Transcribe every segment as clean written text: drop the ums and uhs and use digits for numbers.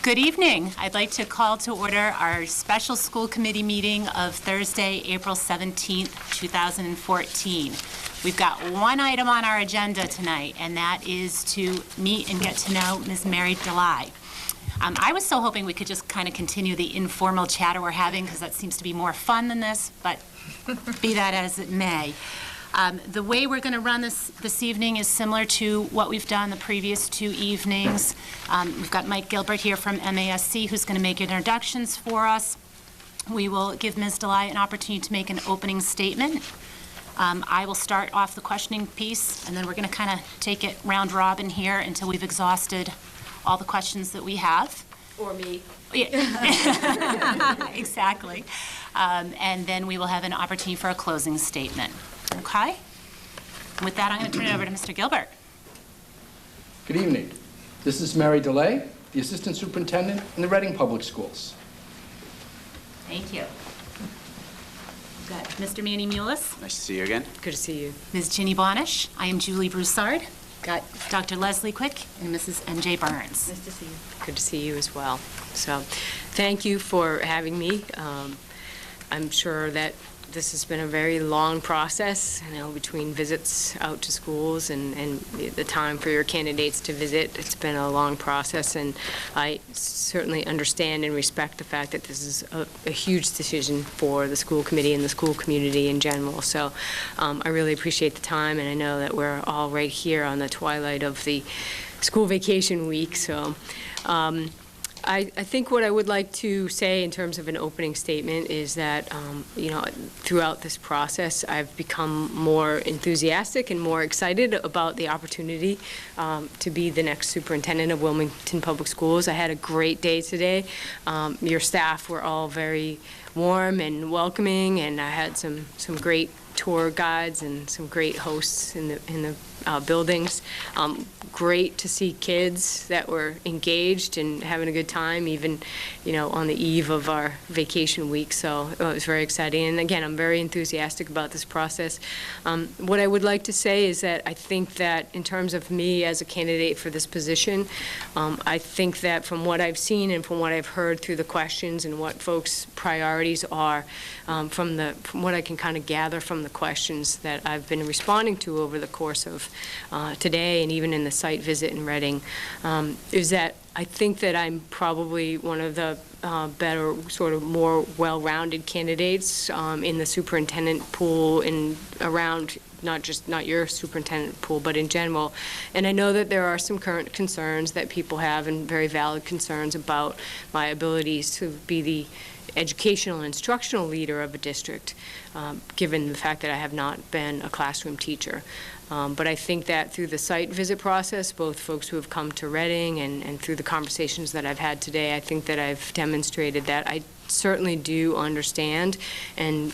Good evening. I'd like to call to order our special school committee meeting of Thursday, April 17th, 2014. We've got one item on our agenda tonight, and that is to meet and get to know Ms. Mary DeLye. I was so hoping we could just kind of continue the informal chatter we're having, because that seems to be more fun than this, but be that as it may. The way we're going to run this evening is similar to what we've done the previous two evenings. We've got Mike Gilbert here from MASC who's going to make introductions for us. We will give Ms. DeLye an opportunity to make an opening statement. I will start off the questioning piece, and then we're going to kind of take it round robin here until we've exhausted all the questions that we have. Or me. Yeah. Exactly. And then we will have an opportunity for a closing statement. Okay? With that, I'm going to turn it over to Mr. Gilbert. Good evening. This is Mary DeLay, the Assistant Superintendent in the Reading Public Schools. Thank you. We've got Mr. Manny Mullis. Nice to see you again. Good to see you. Ms. Ginny Bonish. I am Julie Broussard. Got Dr. Leslie Quick and Mrs. M.J. Burns. Nice to see you. Good to see you as well. So, thank you for having me. I'm sure that this has been a very long process, between visits out to schools and the time for your candidates to visit. It's been a long process, and I certainly understand and respect the fact that this is a huge decision for the school committee and the school community in general. So I really appreciate the time, and I know that we're all right here on the twilight of the school vacation week. So I think what I would like to say in terms of an opening statement is that, throughout this process, I've become more enthusiastic and more excited about the opportunity to be the next superintendent of Wilmington Public Schools. I had a great day today. Your staff were all very warm and welcoming, and I had some great tour guides and some great hosts in the buildings. Great to see kids that were engaged and having a good time, even on the eve of our vacation week. So it was very exciting. And again, I'm very enthusiastic about this process. What I would like to say is that I think that in terms of me as a candidate for this position, I think that from what I've seen and from what I've heard through the questions and what folks' priorities are, from what I can kind of gather from the questions that I've been responding to over the course of today and even in the site visit in Reading, is that I think that I'm probably one of the better, sort of more well-rounded candidates in the superintendent pool and around not your superintendent pool, but in general. And I know that there are some current concerns that people have, and very valid concerns about my abilities to be the educational and instructional leader of a district, given the fact that I have not been a classroom teacher. But I think that through the site visit process, both folks who have come to Reading and through the conversations that I've had today, I think that I've demonstrated that I certainly do understand and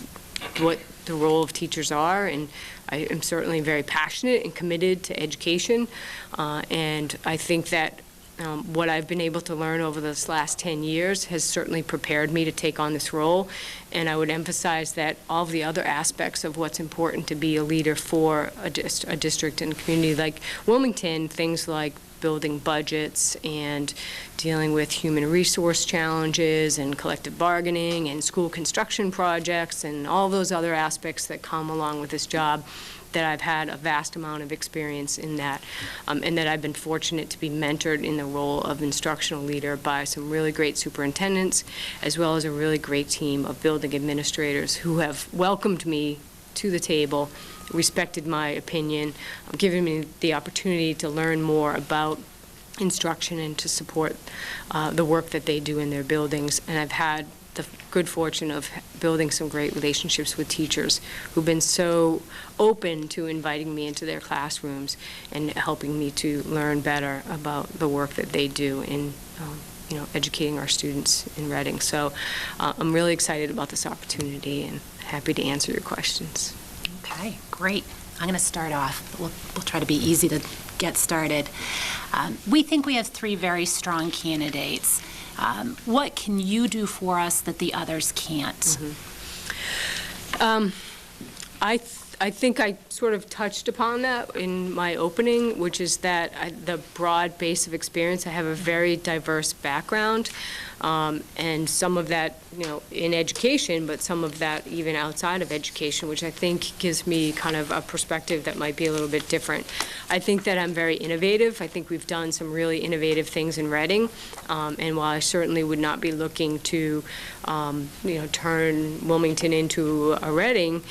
what the role of teachers are, and I am certainly very passionate and committed to education, and I think that what I've been able to learn over this last 10 years has certainly prepared me to take on this role. And I would emphasize that all of the other aspects of what's important to be a leader for a district and community like Wilmington, things like building budgets and dealing with human resource challenges and collective bargaining and school construction projects and all those other aspects that come along with this job, that I've had a vast amount of experience in that, and that I've been fortunate to be mentored in the role of instructional leader by some really great superintendents, as well as a really great team of building administrators who have welcomed me to the table, respected my opinion, given me the opportunity to learn more about instruction and to support the work that they do in their buildings. And I've had the good fortune of building some great relationships with teachers who've been so open to inviting me into their classrooms and helping me to learn better about the work that they do in educating our students in Reading. So I'm really excited about this opportunity and happy to answer your questions. Okay, great. I'm going to start off. We'll try to be easy to get started. We think we have three very strong candidates. What can you do for us that the others can't? Mm-hmm. I think I sort of touched upon that in my opening, which is that the broad base of experience. I have a very diverse background, and some of that, in education, but some of that even outside of education, which I think gives me kind of a perspective that might be a little bit different. I think that I'm very innovative. I think we've done some really innovative things in Reading, and while I certainly would not be looking to, turn Wilmington into a Reading,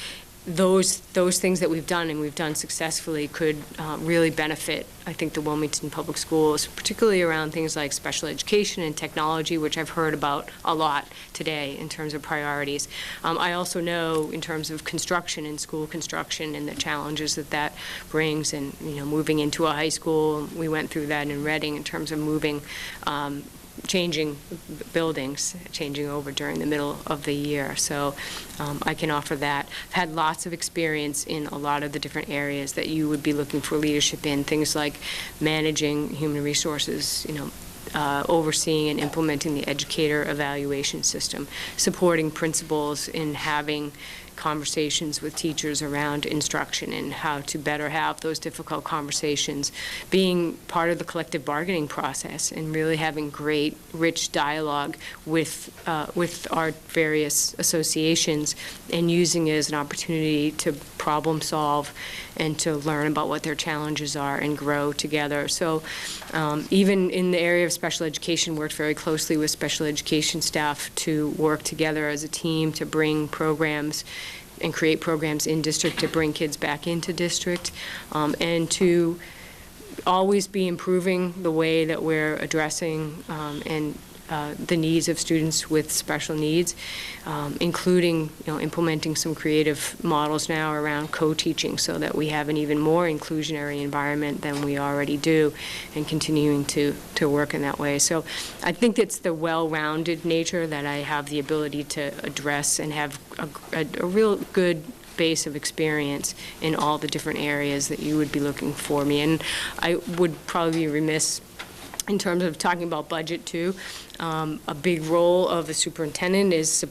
those things that we've done and we've done successfully could really benefit, I think, the Wilmington Public Schools, particularly around things like special education and technology, which I've heard about a lot today in terms of priorities. I also know in terms of construction and school construction and the challenges that brings, and moving into a high school, we went through that in Reading in terms of moving changing buildings, changing over during the middle of the year. So I can offer that. I've had lots of experience in a lot of the different areas that you would be looking for leadership in, things like managing human resources, overseeing and implementing the educator evaluation system, supporting principals in having conversations with teachers around instruction and how to better have those difficult conversations, being part of the collective bargaining process and really having great, rich dialogue with our various associations and using it as an opportunity to problem solve and to learn about what their challenges are and grow together. So even in the area of special education, worked very closely with special education staff to work together as a team to bring programs and create programs in district to bring kids back into district, and to always be improving the way that we're addressing the needs of students with special needs, including implementing some creative models now around co-teaching so that we have an even more inclusionary environment than we already do, and continuing to work in that way. So I think it's the well-rounded nature that I have the ability to address and have a real good base of experience in all the different areas that you would be looking for me. And I would probably be remiss in terms of talking about budget too. A big role of the superintendent is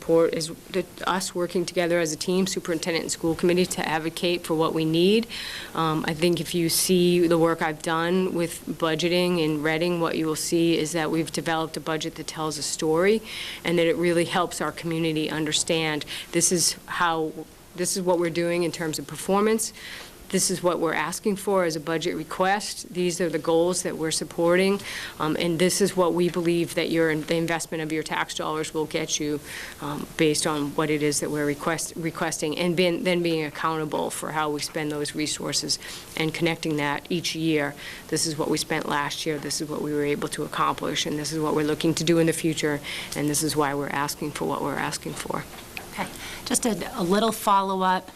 us working together as a team, superintendent and school committee, to advocate for what we need. I think if you see the work I've done with budgeting in Reading, what you will see is that we've developed a budget that tells a story and that it really helps our community understand this is what we're doing in terms of performance. This is what we're asking for as a budget request. These are the goals that we're supporting, and this is what we believe that the investment of your tax dollars will get you based on what it is that we're requesting, and then being accountable for how we spend those resources and connecting that each year. This is what we spent last year, this is what we were able to accomplish, and this is what we're looking to do in the future, and this is why we're asking for what we're asking for. Okay, just a little follow-up.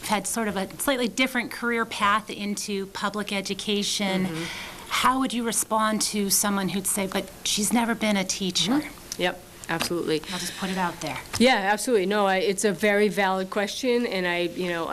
Had sort of a slightly different career path into public education. Mm-hmm. How would you respond to someone who'd say, but she's never been a teacher? Mm-hmm. Yep, absolutely. I'll just put it out there. Yeah, absolutely. No, it's a very valid question, and I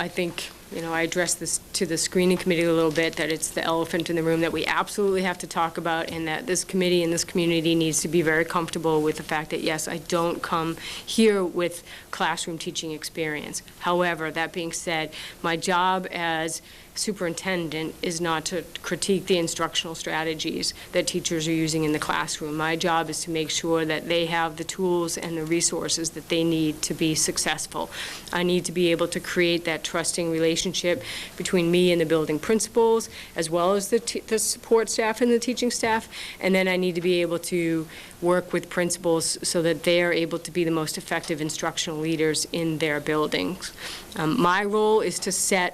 think I addressed this to the screening committee a little bit, that it's the elephant in the room that we absolutely have to talk about, and that this committee and this community needs to be very comfortable with the fact that, yes, I don't come here with classroom teaching experience. However, that being said, my job as superintendent is not to critique the instructional strategies that teachers are using in the classroom. My job is to make sure that they have the tools and the resources that they need to be successful. I need to be able to create that trusting relationship between me and the building principals, as well as the support staff and the teaching staff, and then I need to be able to work with principals so that they are able to be the most effective instructional leaders in their buildings. My role is to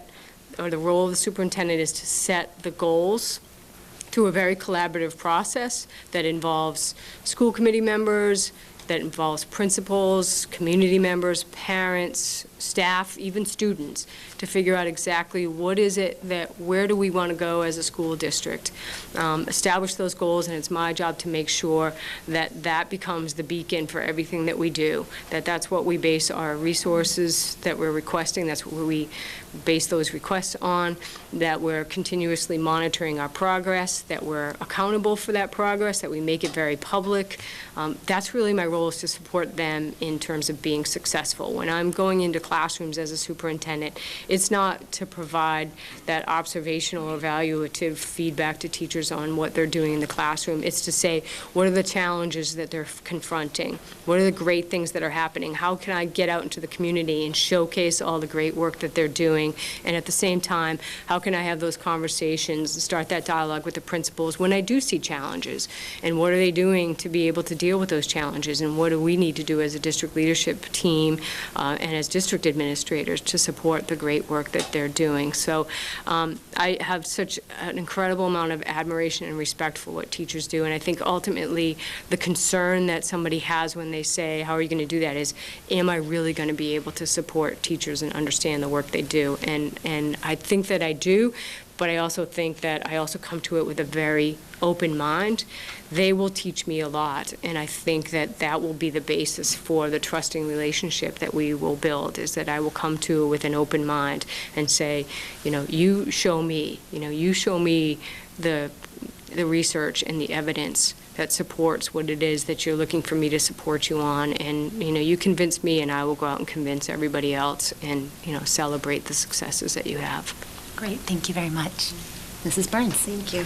the role of the superintendent is to set the goals through a very collaborative process that involves school committee members, that involves principals, community members, parents, staff, even students, to figure out exactly where do we want to go as a school district. Establish those goals, and it's my job to make sure that becomes the beacon for everything that we do, that's what we base our resources that we're requesting, that's what we base those requests on, that we're continuously monitoring our progress, that we're accountable for that progress, that we make it very public. That's really my role, is to support them in terms of being successful. When I'm going into classrooms as a superintendent, it's not to provide that observational or evaluative feedback to teachers on what they're doing in the classroom. It's to say, what are the challenges that they're confronting? What are the great things that are happening? How can I get out into the community and showcase all the great work that they're doing? And at the same time, how can I have those conversations and start that dialogue with the principals when I do see challenges? And what are they doing to be able to deal with those challenges? And what do we need to do as a district leadership team and as district administrators to support the great work that they're doing? So I have such an incredible amount of admiration and respect for what teachers do. And I think ultimately the concern that somebody has when they say, how are you going to do that, is, am I really going to be able to support teachers and understand the work they do? And I think that I do, but I also think that I also come to it with a very open mind. They will teach me a lot, and I think that that will be the basis for the trusting relationship that we will build, is that I will come to it with an open mind and say, you show me the research and the evidence that supports what it is that you're looking for me to support you on, and you convince me, and I will go out and convince everybody else, and celebrate the successes that you have. Great, thank you very much. Mrs. Burns. Thank you.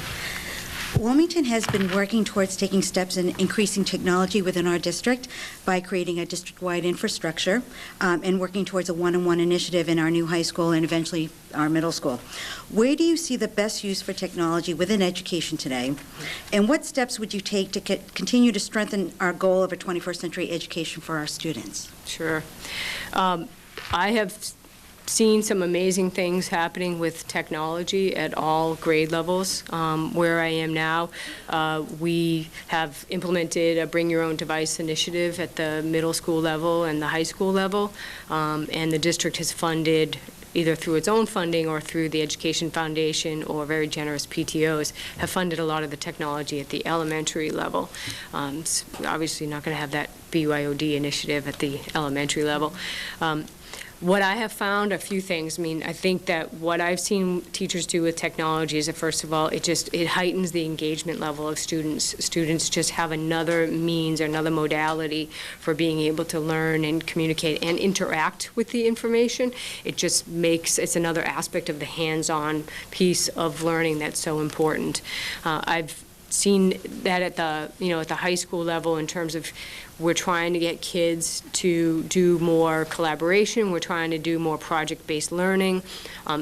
Wilmington has been working towards taking steps in increasing technology within our district by creating a district-wide infrastructure and working towards a one-on-one initiative in our new high school and eventually our middle school. Where do you see the best use for technology within education today? And what steps would you take to continue to strengthen our goal of a 21st century education for our students? Sure. I have seen some amazing things happening with technology at all grade levels. Where I am now, we have implemented a Bring Your Own Device initiative at the middle school level and the high school level, and the district has funded, either through its own funding or through the Education Foundation or very generous PTOs, have funded a lot of the technology at the elementary level. It's obviously not going to have that BYOD initiative at the elementary level. What I have found, a few things. I think that what I've seen teachers do with technology is that, first of all, it heightens the engagement level of students. Students just have another means or another modality for being able to learn and communicate and interact with the information. It just it's another aspect of the hands-on piece of learning that's so important. I've seen that at the high school level, in terms of we're trying to get kids to do more collaboration. We're trying to do more project-based learning.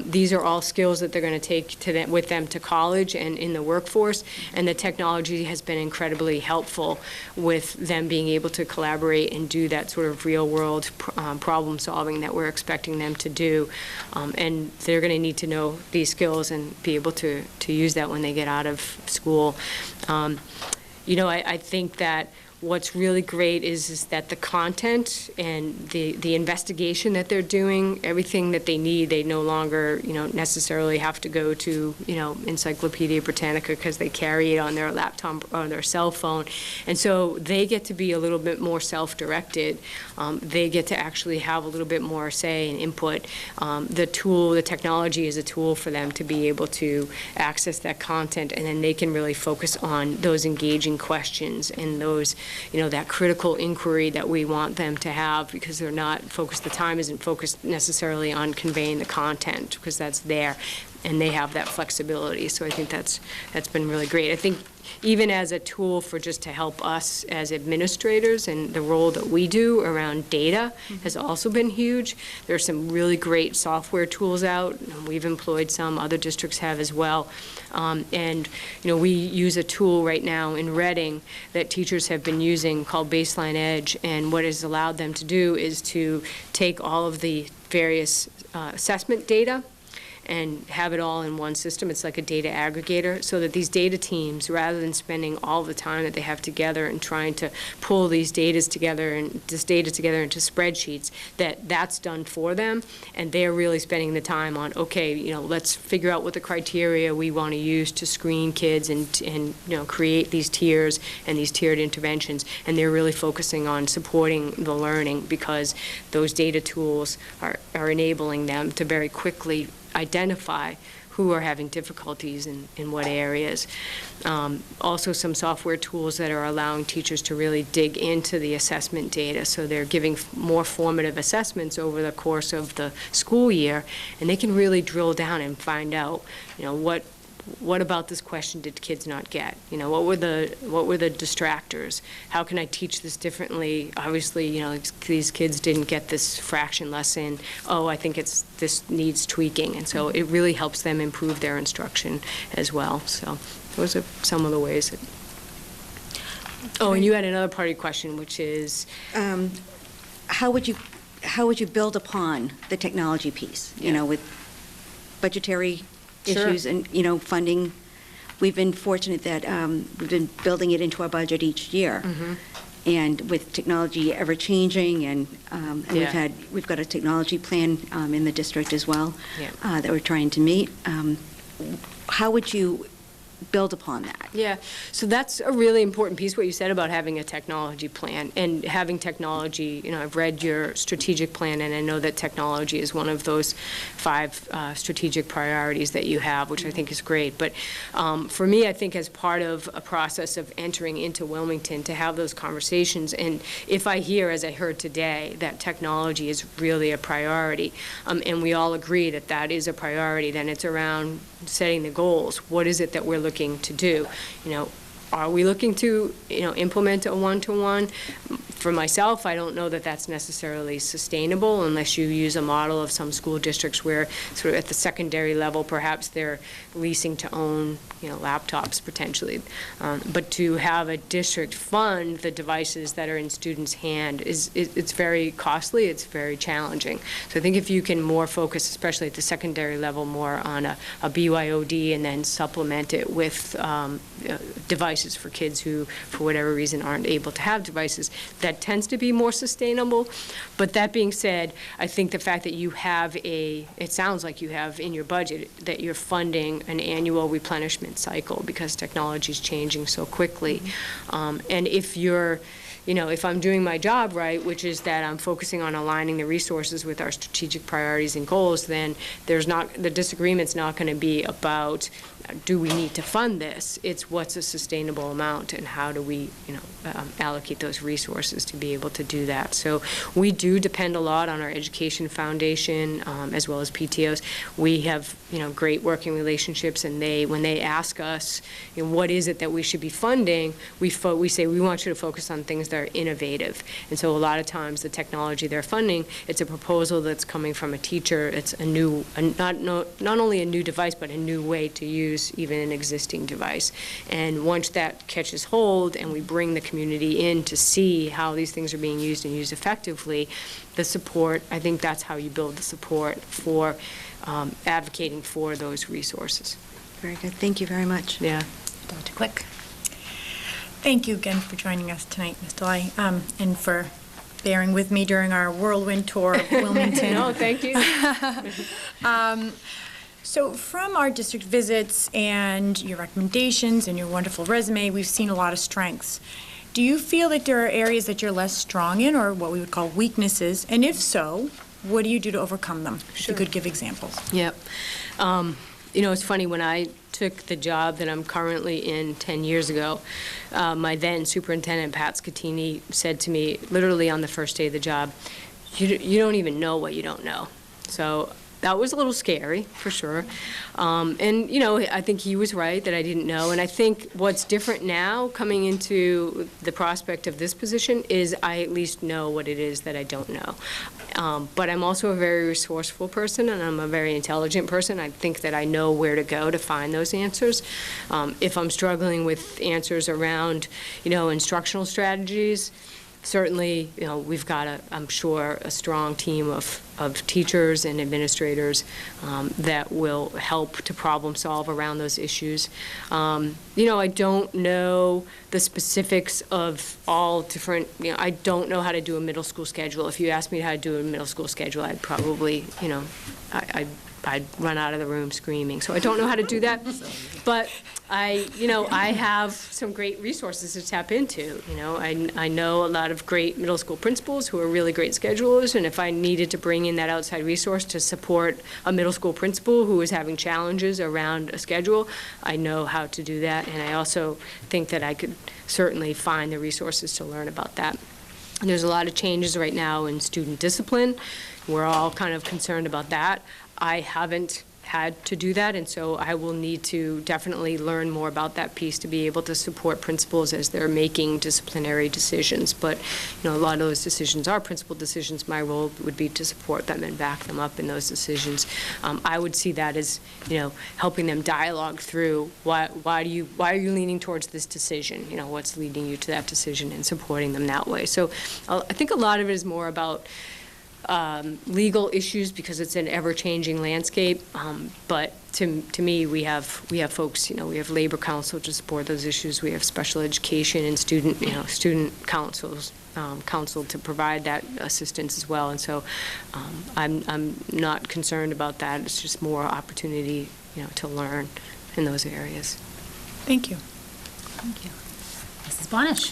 These are all skills that they're going to take with them to college and in the workforce, and the technology has been incredibly helpful with them being able to collaborate and do that sort of real-world problem solving that we're expecting them to do. And they're going to need to know these skills and be able to use that when they get out of school. I think that what's really great is that the content and the investigation that they're doing, everything that they need, they no longer necessarily have to go to Encyclopedia Britannica, because they carry it on their laptop or their cell phone, and so they get to be a little bit more self-directed. They get to actually have a little bit more say and input. The technology is a tool for them to be able to access that content, and then they can really focus on those engaging questions and those that critical inquiry that we want them to have, because they're not focused, the time isn't focused necessarily on conveying the content, because that's there, and they have that flexibility. So I think that's been really great. I think even as a tool for just to help us as administrators and the role that we do around data has also been huge. There's some really great software tools out. We've employed some, other districts have as well. And we use a tool right now in Reading that teachers have been using called Baseline Edge, and what it's allowed them to do is to take all of the various assessment data and have it all in one system. It's like a data aggregator, so that these data teams, rather than spending all the time that they have together and trying to pull these data together into spreadsheets, that's done for them, and they're really spending the time on, okay, let's figure out what the criteria we want to use to screen kids and create these tiers and these tiered interventions, and they're really focusing on supporting the learning, because those data tools are enabling them to very quickly identify who are having difficulties in what areas. Also some software tools that are allowing teachers to really dig into the assessment data, so they're giving more formative assessments over the course of the school year, and they can really drill down and find out, what about this question did kids not get? What were the distractors? How can I teach this differently? Obviously, these kids didn't get this fraction lesson. Oh, I think this needs tweaking. And so it really helps them improve their instruction as well. So those are some of the ways that. Oh, and you had another part of your question, which is, How would you build upon the technology piece? With budgetary issues and, funding. We've been fortunate that we've been building it into our budget each year. And with technology ever changing, and we've got a technology plan in the district as well that we're trying to meet. How would you build upon that? Yeah, so that's a really important piece, what you said about having a technology plan and having technology. I've read your strategic plan, and I know that technology is one of those 5 strategic priorities that you have, which I think is great. But for me, I think as part of a process of entering into Wilmington, to have those conversations, and if I hear, as I heard today, that technology is really a priority, and we all agree that that is a priority, then it's around setting the goals. What is it that we're looking to do? Are we looking to, implement a one-to-one? For myself, I don't know that that's necessarily sustainable unless you use a model of some school districts where sort of at the secondary level, perhaps they're leasing to own, laptops potentially. But to have a district fund the devices that are in students' hand it's very costly, it's very challenging. So I think if you can more focus, especially at the secondary level, more on a BYOD and then supplement it with devices for kids who, for whatever reason, aren't able to have devices, that tends to be more sustainable. But that being said, I think the fact that you have it sounds like you have in your budget that you're funding an annual replenishment cycle, because technology is changing so quickly. And if you're if I'm doing my job right, which is that I'm focusing on aligning the resources with our strategic priorities and goals, then the disagreement's not going to be about do we need to fund this? It's what's a sustainable amount, and how do we, allocate those resources to be able to do that. So we do depend a lot on our education foundation, as well as PTOs. We have, great working relationships, and when they ask us, what is it that we should be funding, we say we want you to focus on things that are innovative. And so a lot of times the technology they're funding, it's a proposal that's coming from a teacher. It's not only a new device, but a new way to use even an existing device. And once that catches hold and we bring the community in to see how these things are being used and used effectively, the support, I think that's how you build the support for advocating for those resources. Very good. Thank you very much. Yeah. Dr. Quick. Thank you again for joining us tonight, Ms. Delay, and for bearing with me during our whirlwind tour of Wilmington. No, thank you. So from our district visits and your recommendations and your wonderful resume, we've seen a lot of strengths. Do you feel that there are areas that you're less strong in, or what we would call weaknesses? And if so, what do you do to overcome them? If you could give examples. Yep. It's funny, when I took the job that I'm currently in 10 years ago, my then superintendent, Pat Scatini, said to me, literally on the first day of the job, you don't even know what you don't know. So that was a little scary, for sure. And, I think he was right that I didn't know. And I think what's different now, coming into the prospect of this position, is I at least know what it is that I don't know. But I'm also a very resourceful person, and I'm a very intelligent person. I think that I know where to go to find those answers. If I'm struggling with answers around, instructional strategies, Certainly, we've got, I'm sure, a strong team of teachers and administrators that will help to problem solve around those issues. I don't know the specifics of all different, I don't know how to do a middle school schedule. If you asked me how to do a middle school schedule, I'd probably, I'd run out of the room screaming. So I don't know how to do that, but I have some great resources to tap into. I know a lot of great middle school principals who are really great schedulers, and if I needed to bring in that outside resource to support a middle school principal who is having challenges around a schedule, I know how to do that, and I also think that I could certainly find the resources to learn about that. There's a lot of changes right now in student discipline. We're all kind of concerned about that. I haven't had to do that, and so I will need to definitely learn more about that piece to be able to support principals as they're making disciplinary decisions. But, a lot of those decisions are principal decisions. My role would be to support them and back them up in those decisions. I would see that as, helping them dialogue through why are you leaning towards this decision? What's leading you to that decision, and supporting them that way. So I think a lot of it is more about legal issues because it's an ever-changing landscape. But to me, we have folks. We have labor counsel to support those issues. We have special education and student counsels. Counsel to provide that assistance as well, and so I'm not concerned about that. It's just more opportunity, to learn in those areas. Thank you. Thank you. Mrs. Bonish.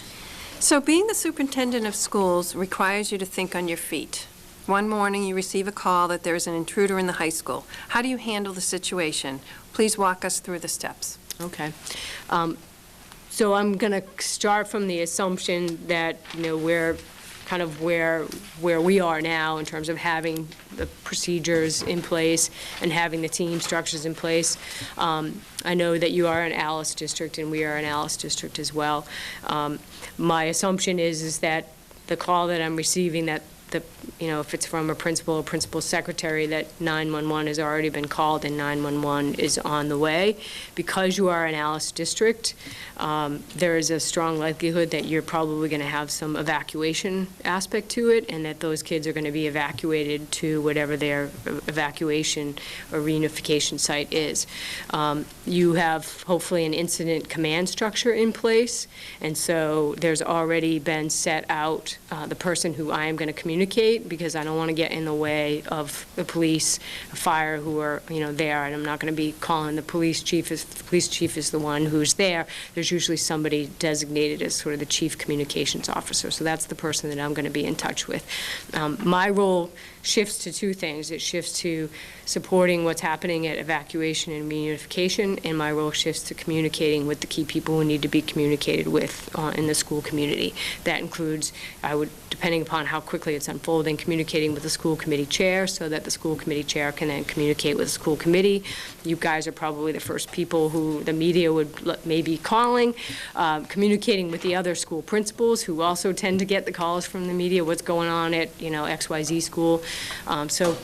So being the superintendent of schools requires you to think on your feet. One morning, you receive a call that there is an intruder in the high school. How do you handle the situation? Please walk us through the steps. Okay. So I'm going to start from the assumption that, we're kind of where we are now in terms of having the procedures in place and having the team structures in place. I know that you are an Alice district, and we are an Alice district as well. My assumption is that the call that I'm receiving, that if it's from a principal or principal secretary, that 911 has already been called and 911 is on the way. Because you are an Alice district, there is a strong likelihood that you're probably going to have some evacuation aspect to it, and that those kids are going to be evacuated to whatever their evacuation or reunification site is. You have hopefully an incident command structure in place, and so there's already been set out the person who I am going to communicate, because I don't want to get in the way of the police, fire, who are there, and I'm not going to be calling the police chief. If the police chief is the one who's there, there's usually somebody designated as sort of the chief communications officer. So that's the person that I'm going to be in touch with. My role shifts to two things. It shifts to supporting what's happening at evacuation and reunification, and my role shifts to communicating with the key people who need to be communicated with in the school community. That includes, depending upon how quickly it's unfolding, communicating with the school committee chair so that the school committee chair can then communicate with the school committee. You guys are probably the first people who the media would maybe calling, communicating with the other school principals who also tend to get the calls from the media, what's going on at XYZ school. So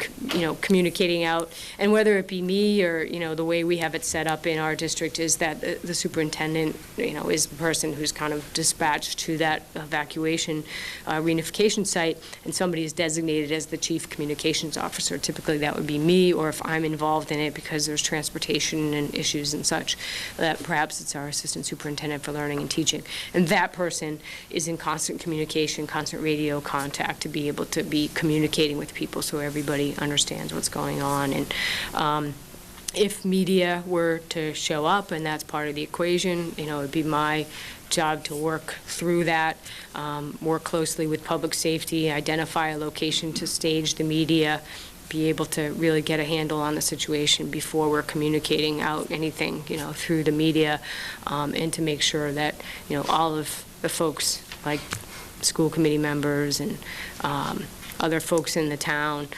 communicating out, and whether it be me or the way we have it set up in our district is that the superintendent is the person who's kind of dispatched to that evacuation reunification site, and somebody is designated as the chief communications officer. Typically that would be me, or if I'm involved in it because there's transportation and issues and such, that perhaps it's our assistant superintendent for learning and teaching. And that person is in constant communication, constant radio contact to be able to be communicating with people so everybody understands what's going on. And if media were to show up, and that's part of the equation, it would be my job to work through that, work closely with public safety, identify a location to stage the media, be able to really get a handle on the situation before we're communicating out anything, through the media, and to make sure that, all of the folks, like school committee members and other folks in the town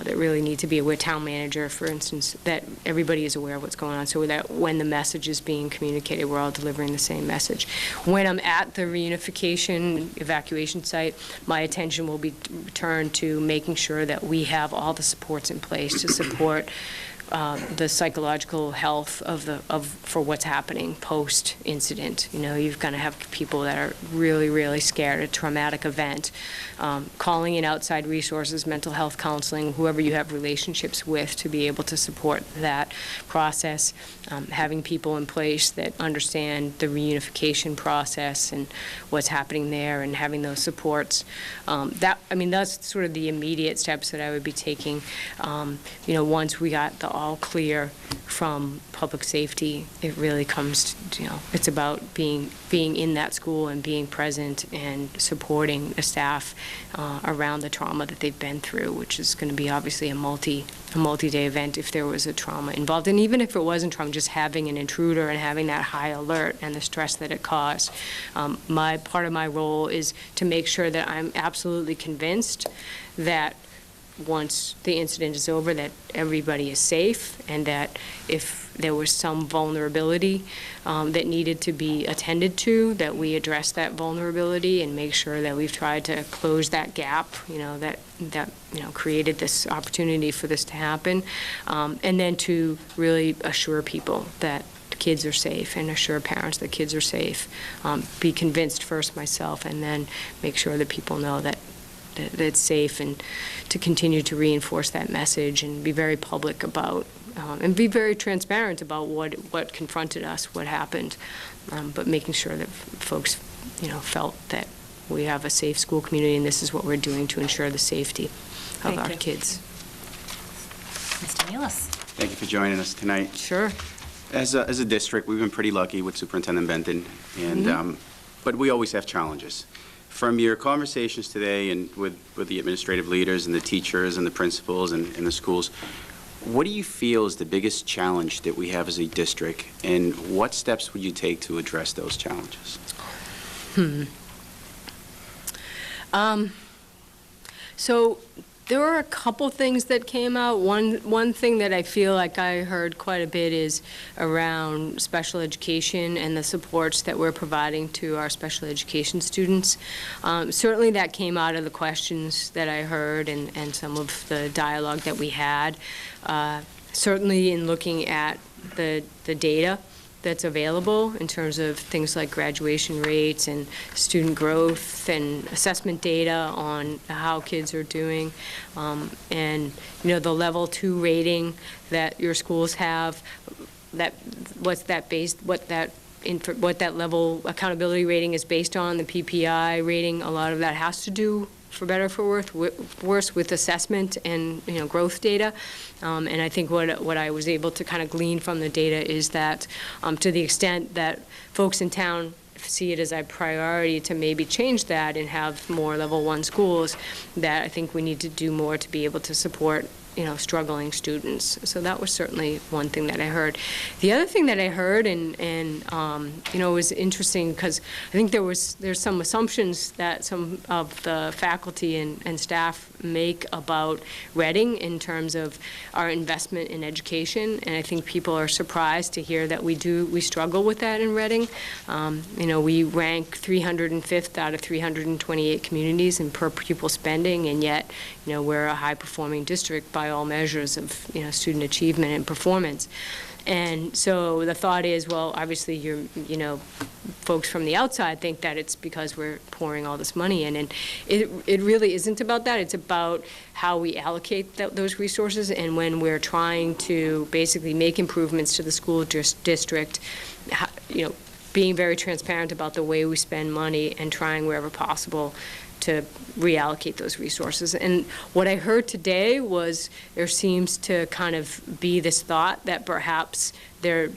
that really need to be aware, town manager, for instance, that everybody is aware of what's going on, so that when the message is being communicated, we're all delivering the same message. When I'm at the reunification evacuation site, my attention will be turned to making sure that we have all the supports in place to support the psychological health for what's happening post-incident. You know, you're going to have people that are really, really scared, a traumatic event. Calling in outside resources, mental health counseling, whoever you have relationships with to be able to support that process. Having people in place that understand the reunification process and what's happening there, and having those supports. That's sort of the immediate steps that I would be taking. Once we got the all clear from public safety, it really comes to, it's about being in that school and being present and supporting the staff around the trauma that they've been through, which is going to be obviously a multi-day event if there was a trauma involved. And even if it wasn't trauma, just having an intruder and having that high alert and the stress that it caused. Part of my role is to make sure that I'm absolutely convinced that once the incident is over, that everybody is safe, and that if there was some vulnerability that needed to be attended to, that we address that vulnerability and make sure that we've tried to close that gap, that created this opportunity for this to happen, and then to really assure people that kids are safe and assure parents that kids are safe. Be convinced first myself, and then make sure that people know that it's safe, and to continue to reinforce that message and be very public about, and be very transparent about what confronted us, what happened, but making sure that folks, felt that we have a safe school community, and this is what we're doing to ensure the safety of our kids. Mr. Nealis. Thank you for joining us tonight. Sure. As a district, we've been pretty lucky with Superintendent Benton, and but we always have challenges. From your conversations today and with the administrative leaders and the teachers and the principals and the schools, what do you feel is the biggest challenge that we have as a district, and what steps would you take to address those challenges? So there were a couple things that came out. One thing that I feel like I heard quite a bit is around special education and the supports that we're providing to our special education students. Certainly that came out of the questions that I heard and some of the dialogue that we had. Certainly in looking at the data that's available in terms of things like graduation rates and student growth and assessment data on how kids are doing, and the level 2 rating that your schools have, what that level accountability rating is based on, the PPI rating. A lot of that has to do, for better or for worse, with assessment and growth data. And I think what I was able to kind of glean from the data is that to the extent that folks in town see it as a priority to maybe change that and have more level 1 schools, that I think we need to do more to be able to support struggling students. So that was certainly one thing that I heard. The other thing that I heard, and was interesting, because I think there's some assumptions that some of the faculty and staff make about Reading in terms of our investment in education, and I think people are surprised to hear that we struggle with that in Reading. We rank 305th out of 328 communities in per pupil spending, and yet we're a high-performing district by all measures of student achievement and performance. And so the thought is, well, obviously folks from the outside think that it's because we're pouring all this money in, and it really isn't about that. It's about how we allocate those resources, and when we're trying to basically make improvements to the school district, being very transparent about the way we spend money and trying wherever possible to reallocate those resources. And what I heard today was there seems to kind of be this thought that perhaps there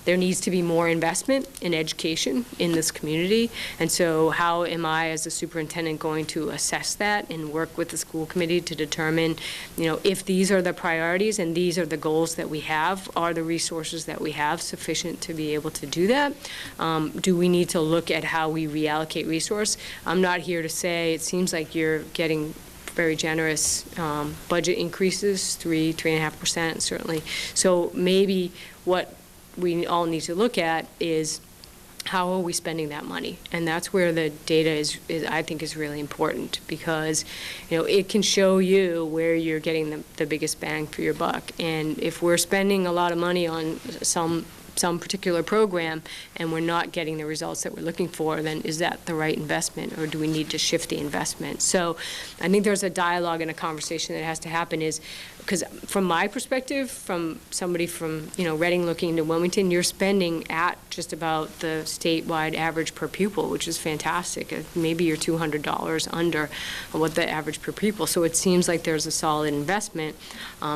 needs to be more investment in education in this community. And so how am I as a superintendent going to assess that and work with the school committee to determine, if these are the priorities and these are the goals that we have, are the resources that we have sufficient to be able to do that? Do we need to look at how we reallocate resource? I'm not here to say, it seems like you're getting very generous budget increases, 3.5% certainly. So maybe what we all need to look at is how are we spending that money? And that's where the data is I think is really important, because, it can show you where you're getting the biggest bang for your buck. And if we're spending a lot of money on some particular program and we're not getting the results that we're looking for, then is that the right investment, or do we need to shift the investment? So I think there's a dialogue and a conversation that has to happen, is because from my perspective, from somebody from, Reading looking into Wilmington, you're spending at just about the statewide average per pupil, which is fantastic. Maybe you're $200 under what the average per pupil. So it seems like there's a solid investment.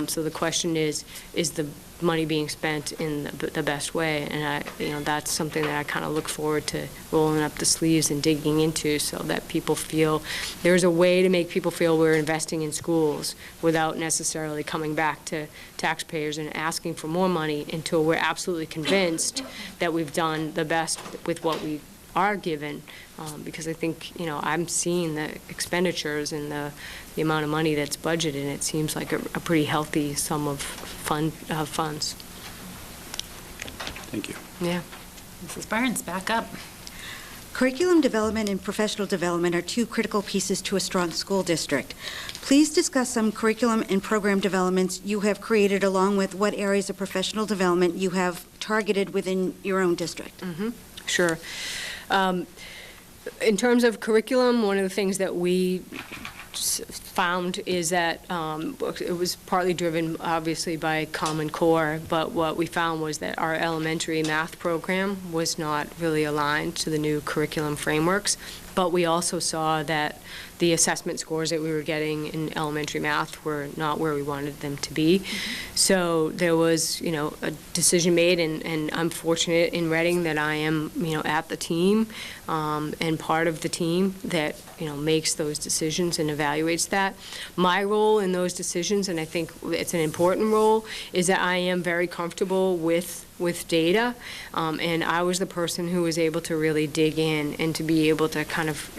So the question is the money being spent in the best way? And that's something that I kind of look forward to rolling up the sleeves and digging into, so that people feel there's a way to make people feel we're investing in schools without necessarily coming back to taxpayers and asking for more money until we're absolutely convinced that we've done the best with what we are given. Because I think, I'm seeing the expenditures and the amount of money that's budgeted, and it seems like a pretty healthy sum of funds. Thank you. Yeah. Mrs. Burns, back up. Curriculum development and professional development are two critical pieces to a strong school district. Please discuss some curriculum and program developments you have created, along with what areas of professional development you have targeted within your own district. Mm-hmm. Sure. In terms of curriculum, one of the things that we found is that it was partly driven, obviously, by Common Core, but what we found was that our elementary math program was not really aligned to the new curriculum frameworks. But we also saw that the assessment scores that we were getting in elementary math were not where we wanted them to be. So there was, a decision made, and I'm fortunate in Reading that I am, at the team and part of the team that, makes those decisions and evaluates that. My role in those decisions, and I think it's an important role, is that I am very comfortable with data, and I was the person who was able to really dig in and to be able to kind of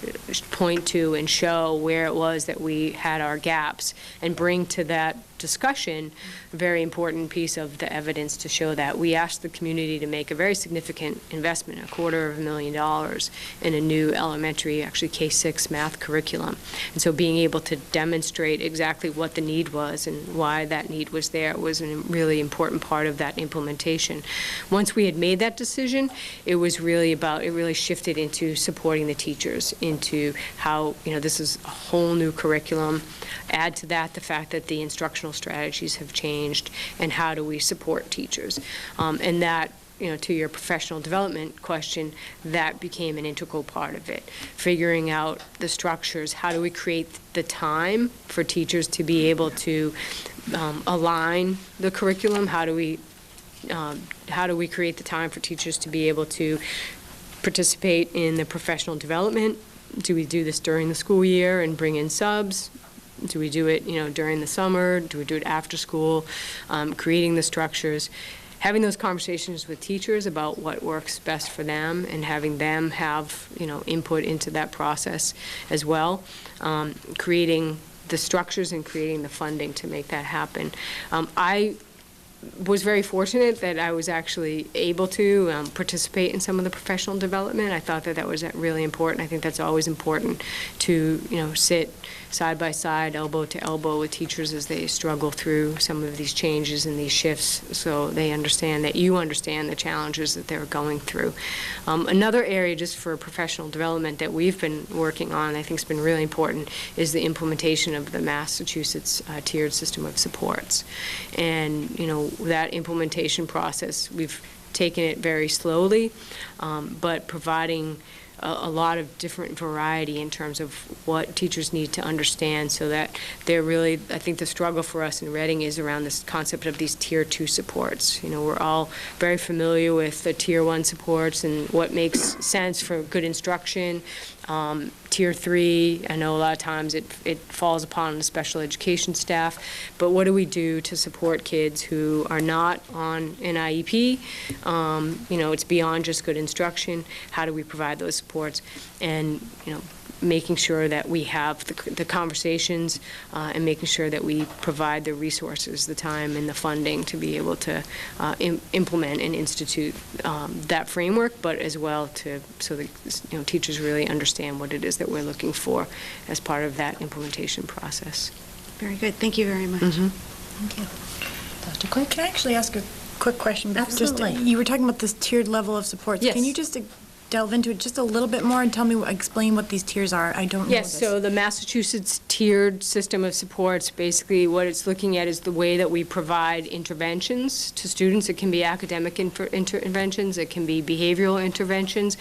point to and show where it was that we had our gaps, and bring to that discussion a very important piece of the evidence to show that. We asked the community to make a very significant investment, $250,000 in a new elementary, actually K-6 math curriculum. And so being able to demonstrate exactly what the need was and why that need was there was a really important part of that implementation. Once we had made that decision, it really shifted into supporting the teachers, into how, this is a whole new curriculum. Add to that the fact that the instructional strategies have changed, and how do we support teachers? And that, to your professional development question, that became an integral part of it. Figuring out the structures, how do we create the time for teachers to be able to align the curriculum? How do we create the time for teachers to be able to participate in the professional development? Do we do this during the school year and bring in subs? Do we do it, during the summer? Do we do it after school? Creating the structures, having those conversations with teachers about what works best for them, and having them have, input into that process as well. Creating the structures and creating the funding to make that happen. I was very fortunate that I was actually able to participate in some of the professional development. I thought that was really important. I think that's always important to, sit side by side, elbow to elbow with teachers as they struggle through some of these changes and these shifts, so they understand that you understand the challenges that they're going through. Another area just for professional development that we've been working on, I think has been really important, is the implementation of the Massachusetts tiered system of supports. And, that implementation process, we've taken it very slowly, but providing a lot of different variety in terms of what teachers need to understand, so that they're really, I think the struggle for us in Reading is around this concept of these Tier 2 supports. We're all very familiar with the Tier 1 supports and what makes sense for good instruction. Tier 3, I know a lot of times it falls upon the special education staff, but what do we do to support kids who are not on an IEP? It's beyond just good instruction. How do we provide those supports, and, making sure that we have the conversations and making sure that we provide the resources, the time, and the funding to be able to implement and institute that framework, but as well so that teachers really understand what it is that we're looking for as part of that implementation process. Very good. Thank you very much. Thank you. Dr. Quick? Can I actually ask a quick question? Absolutely. You were talking about this tiered level of supports. Yes. Can you just delve into it just a little bit more and explain what these tiers are? I don't know Yes, this. so the Massachusetts tiered system of supports, basically what it's looking at is the way that we provide interventions to students. It can be academic interventions, it can be behavioral interventions,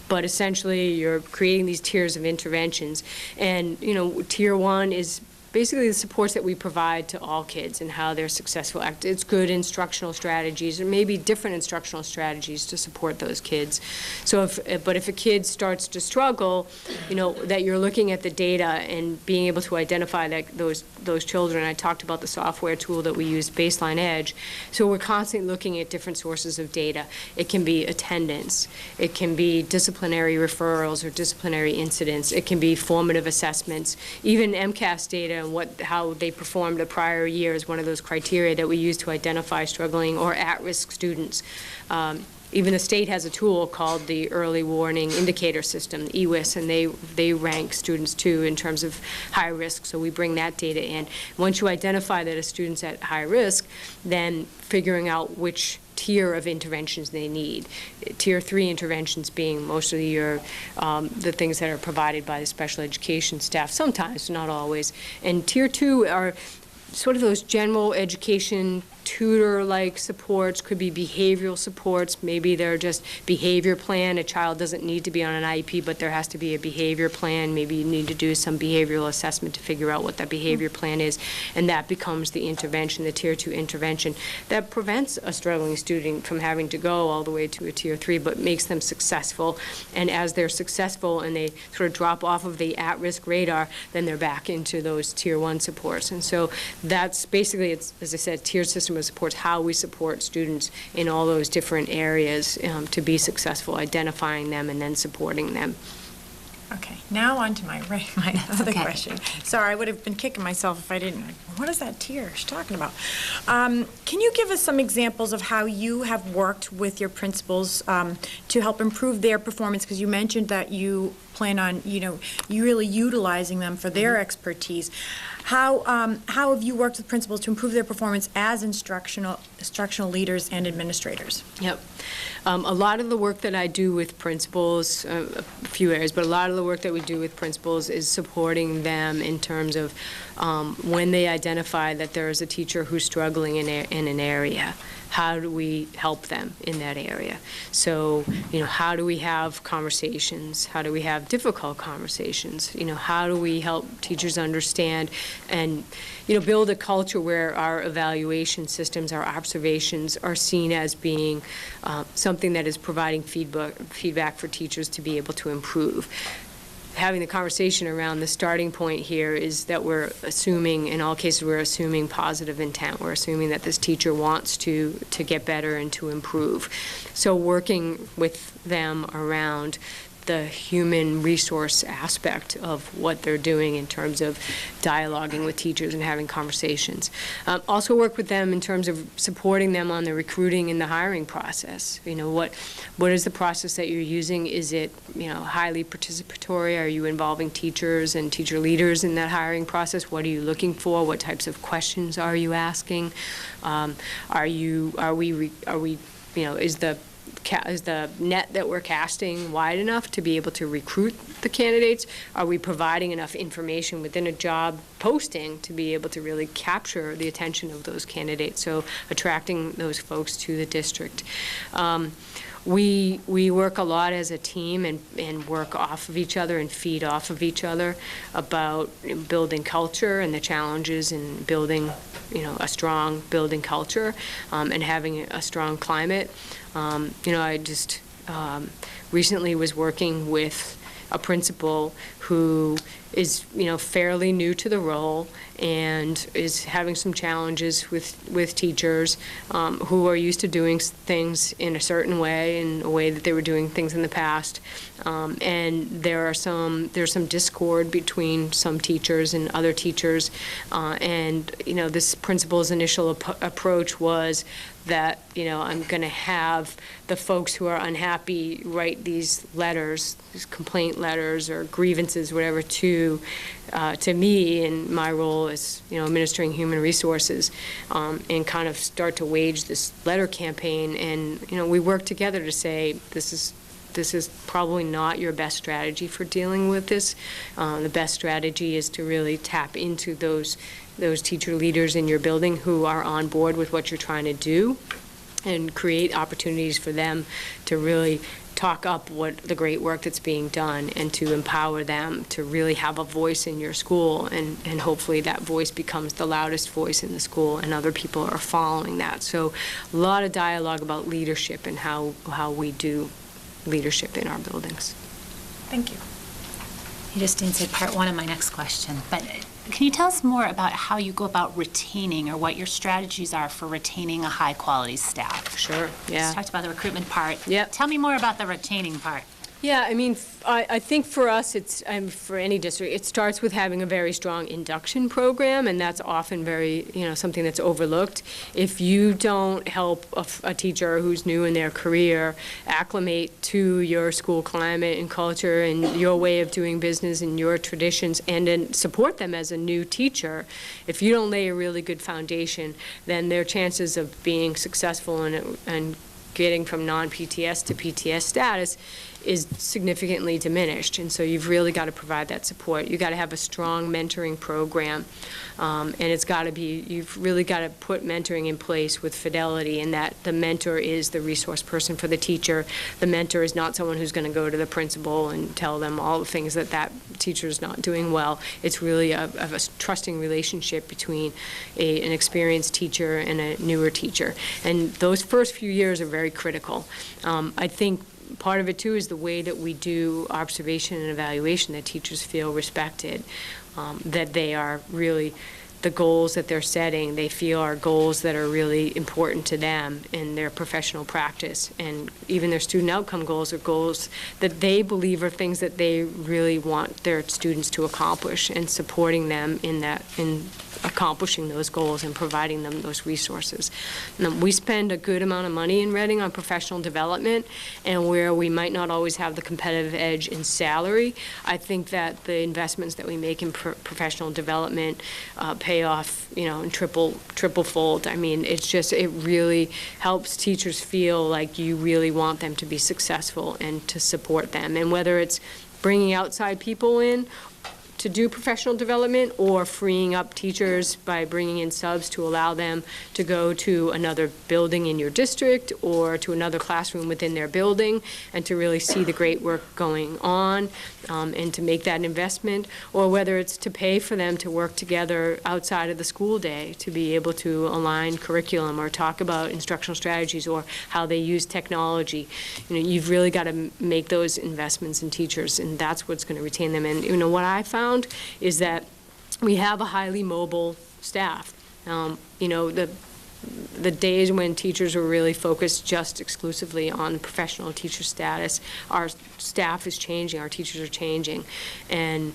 but essentially you're creating these tiers of interventions. And, tier 1 is basically the supports that we provide to all kids and how they're successful. It's good instructional strategies, or maybe different instructional strategies to support those kids. So if a kid starts to struggle, that you're looking at the data and being able to identify that those children. I talked about the software tool that we use, Baseline Edge. So we're constantly looking at different sources of data. It can be attendance. It can be disciplinary referrals or disciplinary incidents. It can be formative assessments. Even MCAS data and how they performed the prior year is one of those criteria that we use to identify struggling or at-risk students. Even the state has a tool called the Early Warning Indicator System, EWIS, and they rank students too in terms of high risk, so we bring that data in. Once you identify that a student's at high risk, then figuring out which tier of interventions they need. Tier 3 interventions being mostly the things that are provided by the special education staff, sometimes, not always. And Tier 2 are sort of those general education tutor-like supports, could be behavioral supports. Maybe they're just behavior plan. A child doesn't need to be on an IEP, but there has to be a behavior plan. Maybe you need to do some behavioral assessment to figure out what that behavior plan is, and that becomes the intervention, the Tier 2 intervention, that prevents a struggling student from having to go all the way to a Tier 3, but makes them successful. And as they're successful and they sort of drop off of the at-risk radar, then they're back into those Tier 1 supports. And so that's basically, it's, as I said, tiered system of supports, how we support students in all those different areas to be successful, identifying them and then supporting them. Okay, now on to my other okay. question. Sorry, I would have been kicking myself if I didn't. What is that tier she's talking about? Can you give us some examples of how you have worked with your principals to help improve their performance? Because you mentioned that you plan on, you really utilizing them for their expertise. How have you worked with principals to improve their performance as instructional leaders and administrators? Yep. A lot of the work that I do with principals, a few areas, but a lot of the work that we do with principals is supporting them in terms of when they identify that there is a teacher who's struggling in an area. How do we help them in that area? So, how do we have conversations? How do we have difficult conversations? How do we help teachers understand and, build a culture where our evaluation systems, our observations are seen as being something that is providing feedback for teachers to be able to improve. Having the conversation around the starting point here is that we're assuming, in all cases, we're assuming positive intent. We're assuming that this teacher wants to get better and to improve. So working with them around the human resource aspect of what they're doing in terms of dialoguing with teachers and having conversations. Also work with them in terms of supporting them on the recruiting and the hiring process. What is the process that you're using? Is it, highly participatory? Are you involving teachers and teacher leaders in that hiring process? What are you looking for? What types of questions are you asking? Is the net that we're casting wide enough to be able to recruit the candidates? Are we providing enough information within a job posting to be able to really capture the attention of those candidates? So attracting those folks to the district. We work a lot as a team and work off of each other and feed off of each other about building culture and the challenges in building, a strong building culture and having a strong climate. I just recently was working with a principal who is, fairly new to the role and is having some challenges with teachers who are used to doing things in a certain way, in a way that they were doing things in the past. And there's some discord between some teachers and other teachers. And this principal's initial approach was that, I'm going to have the folks who are unhappy write these letters, these complaint letters or grievances, whatever, to me in my role as, administering human resources, and kind of start to wage this letter campaign. And, we work together to say, this is probably not your best strategy for dealing with this. The best strategy is to really tap into those teacher leaders in your building who are on board with what you're trying to do, and create opportunities for them to really talk up what the great work that's being done, and to empower them to really have a voice in your school, and hopefully that voice becomes the loudest voice in the school and other people are following that. So a lot of dialogue about leadership and how we do leadership in our buildings. Thank you. You just answered part one of my next question, but can you tell us more about how you go about retaining, or what your strategies are for retaining a high-quality staff? Sure, yeah. You talked about the recruitment part. Yep. Tell me more about the retaining part. Yeah, I mean, I think for us, for any district, it starts with having a very strong induction program, and that's often very, something that's overlooked. If you don't help a teacher who's new in their career acclimate to your school climate and culture and your way of doing business and your traditions, and then support them as a new teacher, if you don't lay a really good foundation, then their chances of being successful and getting from non-PTS to PTS status is significantly diminished. And so you've really got to provide that support. You've got to have a strong mentoring program, and it's got to be, you've really got to put mentoring in place with fidelity, in that the mentor is the resource person for the teacher. The mentor is not someone who's going to go to the principal and tell them all the things that teacher is not doing well. It's really a trusting relationship between an experienced teacher and a newer teacher. And those first few years are very critical. I think part of it, too, is the way that we do observation and evaluation, that teachers feel respected, that they are really, the goals that they're setting, they feel are goals that are really important to them in their professional practice. And even their student outcome goals are goals that they believe are things that they really want their students to accomplish, and supporting them in accomplishing those goals and providing them those resources. We spend a good amount of money in Reading on professional development, and where we might not always have the competitive edge in salary, I think that the investments that we make in professional development pay off, in triple-fold. I mean, it really helps teachers feel like you really want them to be successful and to support them. And whether it's bringing outside people in to do professional development, or freeing up teachers by bringing in subs to allow them to go to another building in your district or to another classroom within their building, and to really see the great work going on, and to make that investment, or whether it's to pay for them to work together outside of the school day to be able to align curriculum or talk about instructional strategies or how they use technology. You've really got to make those investments in teachers, and that's what's going to retain them. And what I found is that we have a highly mobile staff. The days when teachers were really focused just exclusively on professional teacher status, our staff is changing, our teachers are changing, and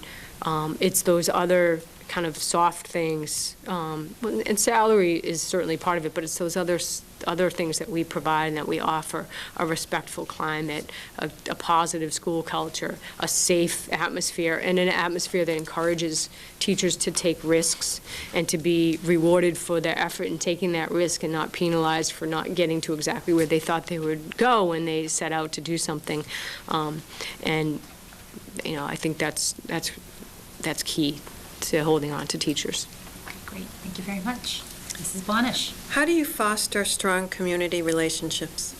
it's those other kind of soft things, and salary is certainly part of it, but it's those other things that we provide and that we offer: a respectful climate, a positive school culture, a safe atmosphere, and an atmosphere that encourages teachers to take risks and to be rewarded for their effort in taking that risk, and not penalized for not getting to exactly where they thought they would go when they set out to do something. And I think that's key to holding on to teachers. Great, thank you very much. Mrs. Blonish. How do you foster strong community relationships?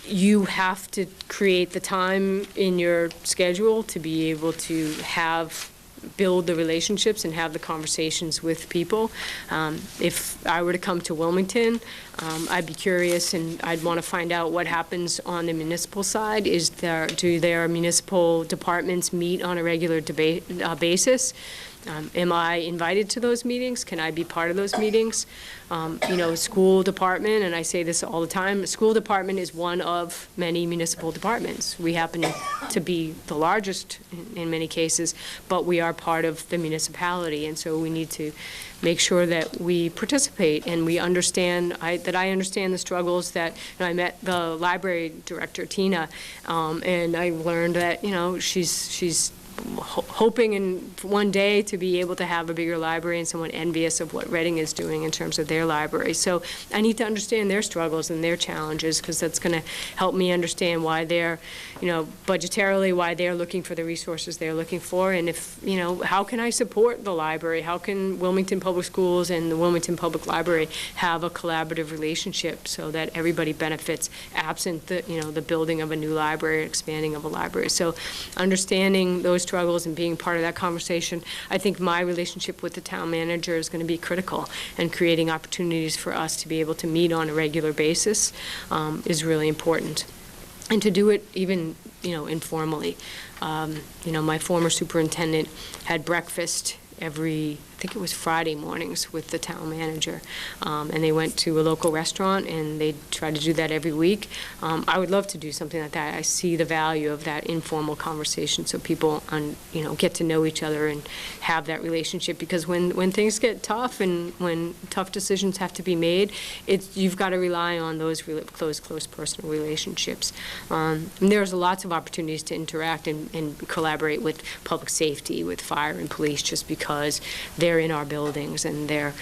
You have to create the time in your schedule to be able to have build the relationships and have the conversations with people. If I were to come to Wilmington, I'd be curious and I'd want to find out what happens on the municipal side. Do their municipal departments meet on a regular basis? Am I invited to those meetings? Can I be part of those meetings? School department, and I say this all the time, school department is one of many municipal departments. We happen to be the largest in many cases, but we are part of the municipality, and so we need to make sure that we participate and we understand, that I understand the struggles that, I met the library director, Tina, and I learned that, she's hoping in one day to be able to have a bigger library and somewhat envious of what Reading is doing in terms of their library. So I need to understand their struggles and their challenges, because that's going to help me understand why they're, budgetarily, why they're looking for the resources they're looking for, and if, how can I support the library? How can Wilmington Public Schools and the Wilmington Public Library have a collaborative relationship so that everybody benefits, absent the, the building of a new library, expanding of a library. So understanding those struggles and being part of that conversation, I think my relationship with the town manager is going to be critical, and creating opportunities for us to be able to meet on a regular basis is really important. And to do it even, informally. My former superintendent had breakfast every, I think it was Friday mornings, with the town manager, and they went to a local restaurant, and they try to do that every week. I would love to do something like that. I see the value of that informal conversation, so people, get to know each other and have that relationship. Because when things get tough and when tough decisions have to be made, you've got to rely on those close personal relationships. And there's lots of opportunities to interact and collaborate with public safety, with fire and police, just because they're in our buildings and they're,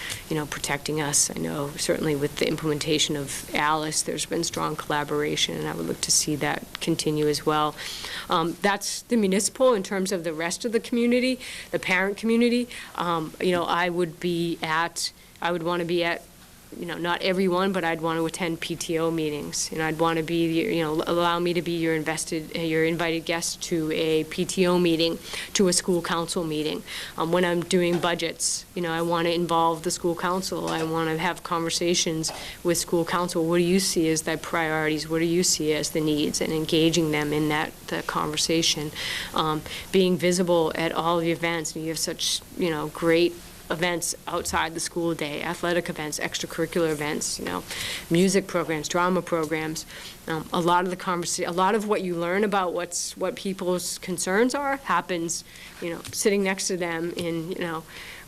protecting us. I know certainly with the implementation of Alice, there's been strong collaboration, and I would look to see that continue as well. That's the municipal. In terms of the rest of the community, the parent community, I would want to be at, not everyone, but I'd want to attend PTO meetings, and I'd want to be, allow me to be your invited guest to a PTO meeting, to a school council meeting. When I'm doing budgets, I want to involve the school council. I want to have conversations with school council. What do you see as the priorities? What do you see as the needs? And engaging them in that conversation. Being visible at all the events, and you have such, great events outside the school day, athletic events, extracurricular events, music programs, drama programs. A lot of what you learn about what people's concerns are happens, sitting next to them in,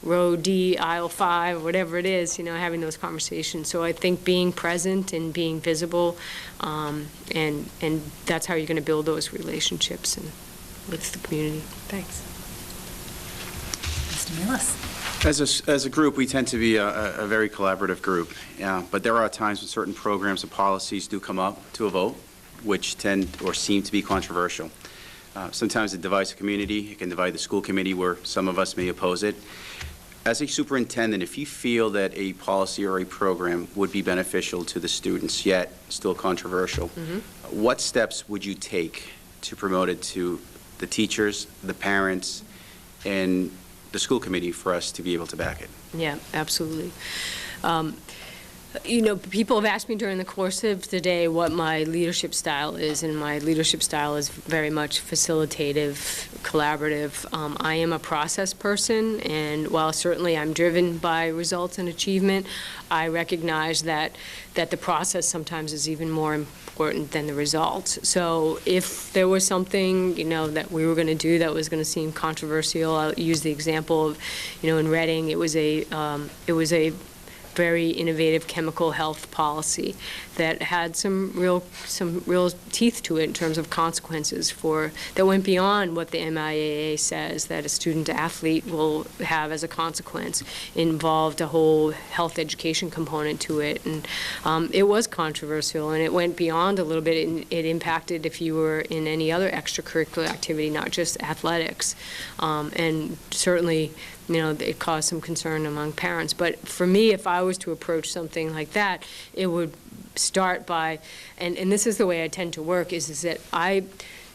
row D, aisle 5, whatever it is, having those conversations. So I think being present and being visible, and that's how you're going to build those relationships with the community. Thanks. Mr. Millis. As a group, we tend to be a very collaborative group, but there are times when certain programs and policies do come up to a vote, which tend or seem to be controversial. Sometimes it divides the community. It can divide the school committee, where some of us may oppose it. As a superintendent, if you feel that a policy or a program would be beneficial to the students, yet still controversial, what steps would you take to promote it to the teachers, the parents, and the school committee for us to be able to back it? Yeah, absolutely. People have asked me during the course of the day what my leadership style is, and my leadership style is very much facilitative, collaborative. I am a process person, and while certainly I'm driven by results and achievement, I recognize that the process sometimes is even more important than the results. So if there was something, that we were going to do that was going to seem controversial, I'll use the example of, in Reading, it was a very innovative chemical health policy that had some real teeth to it in terms of consequences that went beyond what the MIAA says that a student athlete will have as a consequence. It involved a whole health education component to it, and it was controversial, and it went beyond a little bit. It impacted if you were in any other extracurricular activity, not just athletics, and certainly it caused some concern among parents. But for me, if I was to approach something like that, it would start by, and this is the way I tend to work, is that I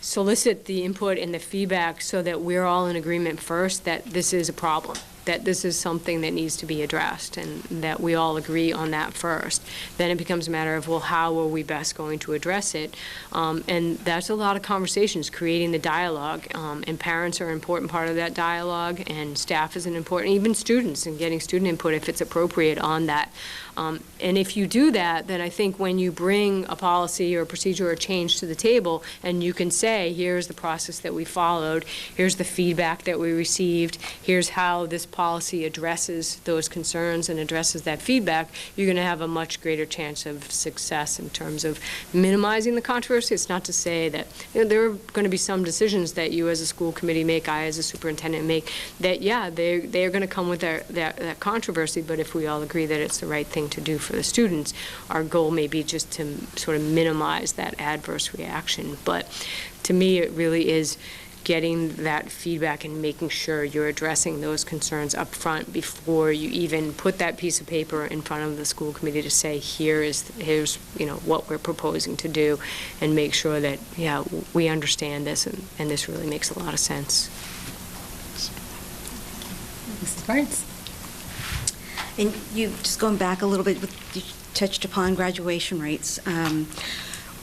solicit the input and the feedback so that we're all in agreement first that this is a problem, that this is something that needs to be addressed, and that we all agree on that first. Then it becomes a matter of, well, how are we best going to address it? And that's a lot of conversations, creating the dialogue, and parents are an important part of that dialogue, and staff is an important, even students, and getting student input if it's appropriate on that. And if you do that, then I think when you bring a policy or a procedure or change to the table, and you can say, here's the process that we followed, here's the feedback that we received, here's how this policy addresses those concerns and addresses that feedback, you're going to have a much greater chance of success in terms of minimizing the controversy. It's not to say that, you know, there are going to be some decisions that you as a school committee make, I as a superintendent make, that, yeah, they're going to come with that controversy, but if we all agree that it's the right thing to do for the students, our goal may be just to sort of minimize that adverse reaction. But to me, it really is getting that feedback and making sure you're addressing those concerns up front before you even put that piece of paper in front of the school committee to say, here's you know what we're proposing to do, and make sure that, yeah, we understand this, and this really makes a lot of sense. Mrs. Barnes? And you, just going back a little bit, you touched upon graduation rates.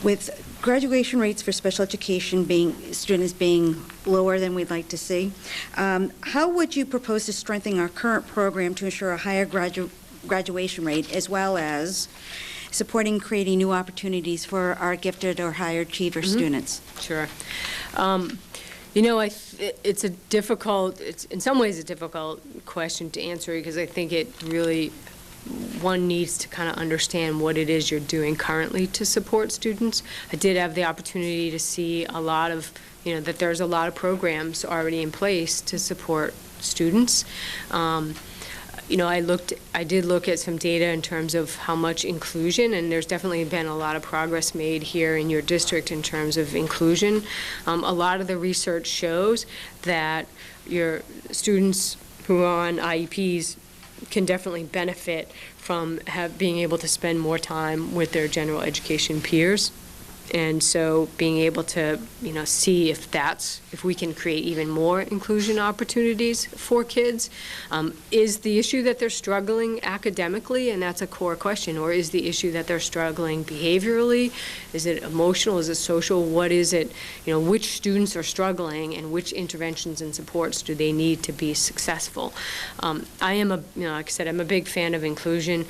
With graduation rates for special education students being lower than we'd like to see, how would you propose to strengthen our current program to ensure a higher graduation rate, as well as supporting creating new opportunities for our gifted or higher achiever students? Sure. You know, it's in some ways a difficult question to answer, because I think it really, one needs to kind of understand what it is you're doing currently to support students. I did have the opportunity to see a lot of, you know, that there's a lot of programs already in place to support students. You know, I did look at some data in terms of how much inclusion, and there's definitely been a lot of progress made here in your district in terms of inclusion. A lot of the research shows that your students who are on IEPs can definitely benefit from being able to spend more time with their general education peers. And so being able to, you know, see if we can create even more inclusion opportunities for kids. Is the issue that they're struggling academically, and that's a core question, or is the issue that they're struggling behaviorally? Is it emotional? Is it social? What is it? You know, which students are struggling, and which interventions and supports do they need to be successful? I am like I said, I'm a big fan of inclusion.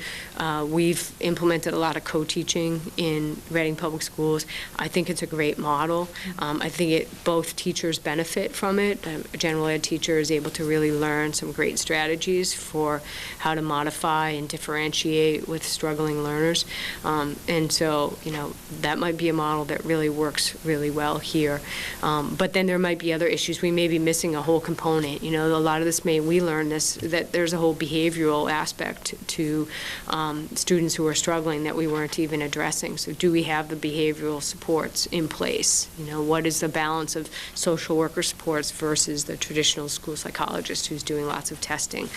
We've implemented a lot of co-teaching in Reading Public Schools. I think it's a great model. I think both teachers benefit from it. A general ed teacher is able to really learn some great strategies for how to modify and differentiate with struggling learners. And so, you know, that might be a model that really works really well here. But then there might be other issues. We may be missing a whole component. You know, a lot of this we learn this, that there's a whole behavioral aspect to students who are struggling that we weren't even addressing. So do we have the behavioral supports in place? You know, what is the balance of social worker supports versus the traditional school psychologist who's doing lots of testing?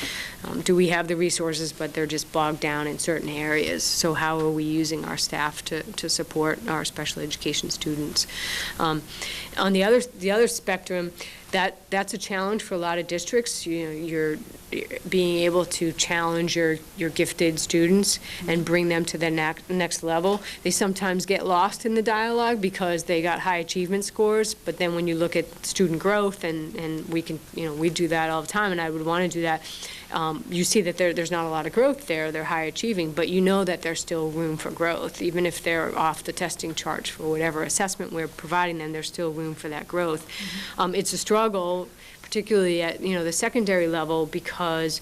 Do we have the resources, but they're just bogged down in certain areas? So how are we using our staff to support our special education students? On the other spectrum, that's a challenge for a lot of districts. You know, you're being able to challenge your gifted students and bring them to the next level. They sometimes get lost in the dialogue because they got high achievement scores, but then when you look at student growth, and we can, you know, we do that all the time, and I would want to do that, you see that there's not a lot of growth there. They're high achieving, but you know that there's still room for growth. Even if they're off the testing charts for whatever assessment we're providing them, there's still room for that growth. It's a struggle, particularly at, you know, the secondary level, because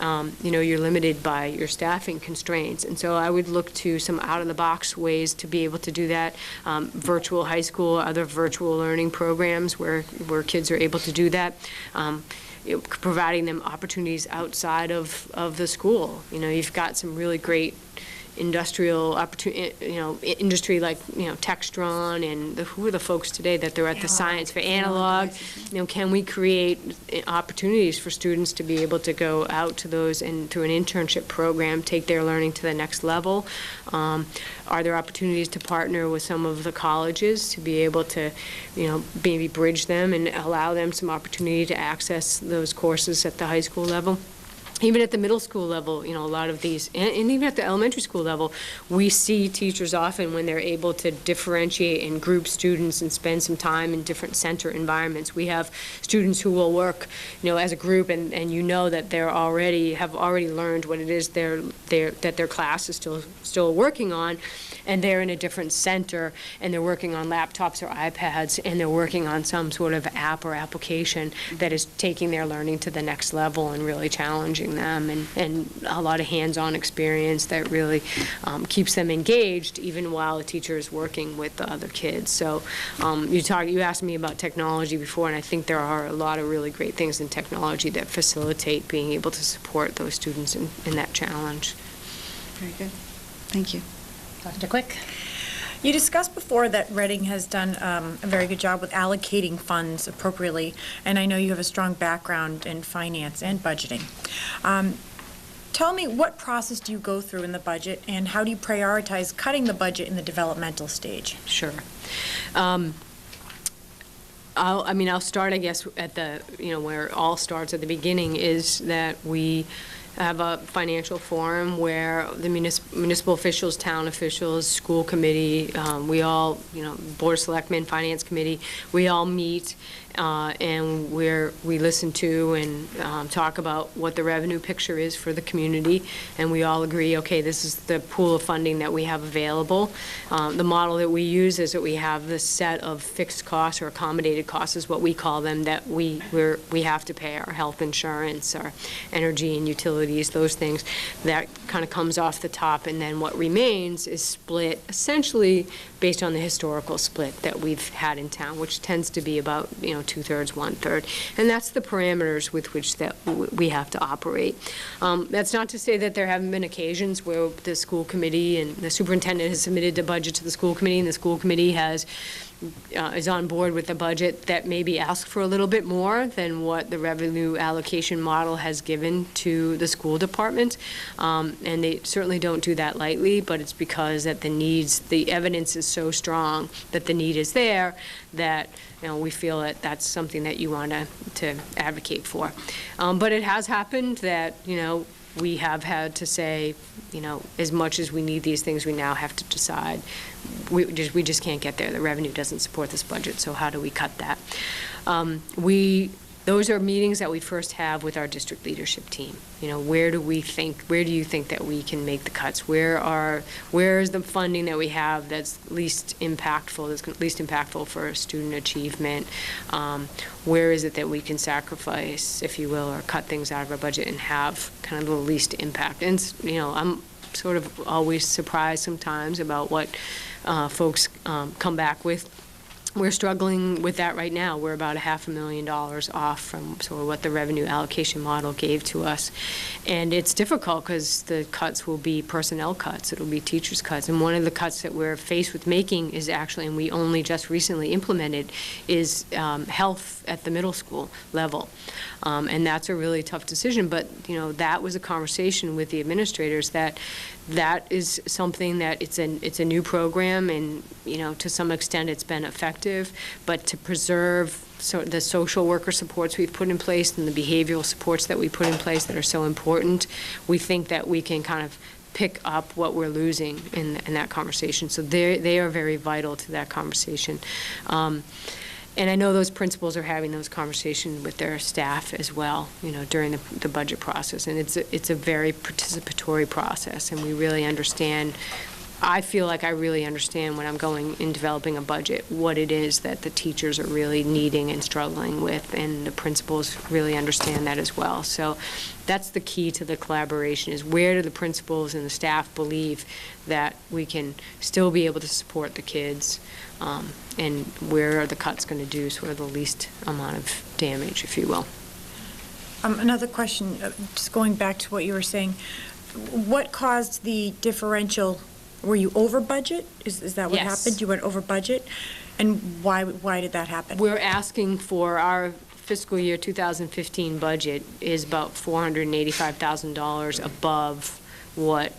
you know, you're limited by your staffing constraints. And so I would look to some out-of-the-box ways to be able to do that. Virtual high school, other virtual learning programs where kids are able to do that. You know, providing them opportunities outside of the school. You know, you've got some really great industrial opportunity, industry like, Textron and who are the folks today that they're at the science fair, Analog, can we create opportunities for students to be able to go out to those and through an internship program, take their learning to the next level? Are there opportunities to partner with some of the colleges to be able to, maybe bridge them and allow them some opportunity to access those courses at the high school level? Even at the middle school level, a lot of these, and even at the elementary school level, we see teachers often when they're able to differentiate and group students and spend some time in different center environments. We have students who will work, as a group, and that they're have already learned what it is that their class is still working on, and they're in a different center, and they're working on laptops or iPads, and they're working on some sort of app or application that is taking their learning to the next level and really challenging them, and a lot of hands-on experience that really keeps them engaged even while the teacher is working with the other kids. So you asked me about technology before, and I think there are a lot of really great things in technology that facilitate being able to support those students in that challenge. Very good. Thank you. Dr. Quick? You discussed before that Reading has done a very good job with allocating funds appropriately, and I know you have a strong background in finance and budgeting. Tell me, what process do you go through in the budget, and how do you prioritize cutting the budget in the developmental stage? Sure. I'll start, I guess, at the, where it all starts at the beginning, is that we have a financial forum where the municipal officials, town officials, school committee, we all, Board of Selectmen, Finance Committee, we all meet and we listen to and talk about what the revenue picture is for the community, and we all agree, okay, this is the pool of funding that we have available. The model that we use is that we have this set of fixed costs or accommodated costs, is what we call them, that we have to pay: our health insurance, our energy and utilities, those things. That kind of comes off the top, and then what remains is split essentially based on the historical split that we've had in town, which tends to be about 2/3, 1/3, and that's the parameters with which that we have to operate. That's not to say that there haven't been occasions where the school committee and the superintendent has submitted a budget to the school committee, and the school committee is on board with the budget that maybe asks for a little bit more than what the revenue allocation model has given to the school department. And they certainly don't do that lightly, but it's because that the evidence is so strong that the need is there, that we feel that that's something that you want to advocate for. But it has happened that, we have had to say, as much as we need these things, we now have to decide we just can't get there. The revenue doesn't support this budget, so how do we cut that? Those are meetings that we first have with our district leadership team. Where do you think that we can make the cuts? Where is the funding that we have that's least impactful for student achievement? Where is it that we can sacrifice, if you will, or cut things out of our budget and have kind of the least impact? And I'm sort of always surprised sometimes about what folks come back with. We're struggling with that right now. We're about $500,000 off from sort of what the revenue allocation model gave to us. And it's difficult because the cuts will be personnel cuts. It'll be teachers' cuts. And one of the cuts that we're faced with making is actually, and we only just recently implemented, is health at the middle school level. And that's a really tough decision. But, that was a conversation with the administrators that is something that it's a new program, and to some extent it's been effective, but to preserve the social worker supports we've put in place and the behavioral supports that we put in place that are so important, we think that we can kind of pick up what we're losing in that conversation. So they are very vital to that conversation. And I know those principals are having those conversations with their staff as well, during the budget process. And it's a very participatory process, and we really understand. I feel like I really understand when I'm going in developing a budget what it is that the teachers are really needing and struggling with, and the principals really understand that as well. So that's the key to the collaboration, is where do the principals and the staff believe that we can still be able to support the kids, and where are the cuts going to do sort of the least amount of damage, if you will. Another question, just going back to what you were saying, what caused the differential? Were you over budget? Is that what Yes. happened? You went over budget? And why did that happen? We're asking for our fiscal year 2015 budget is about $485,000 above what,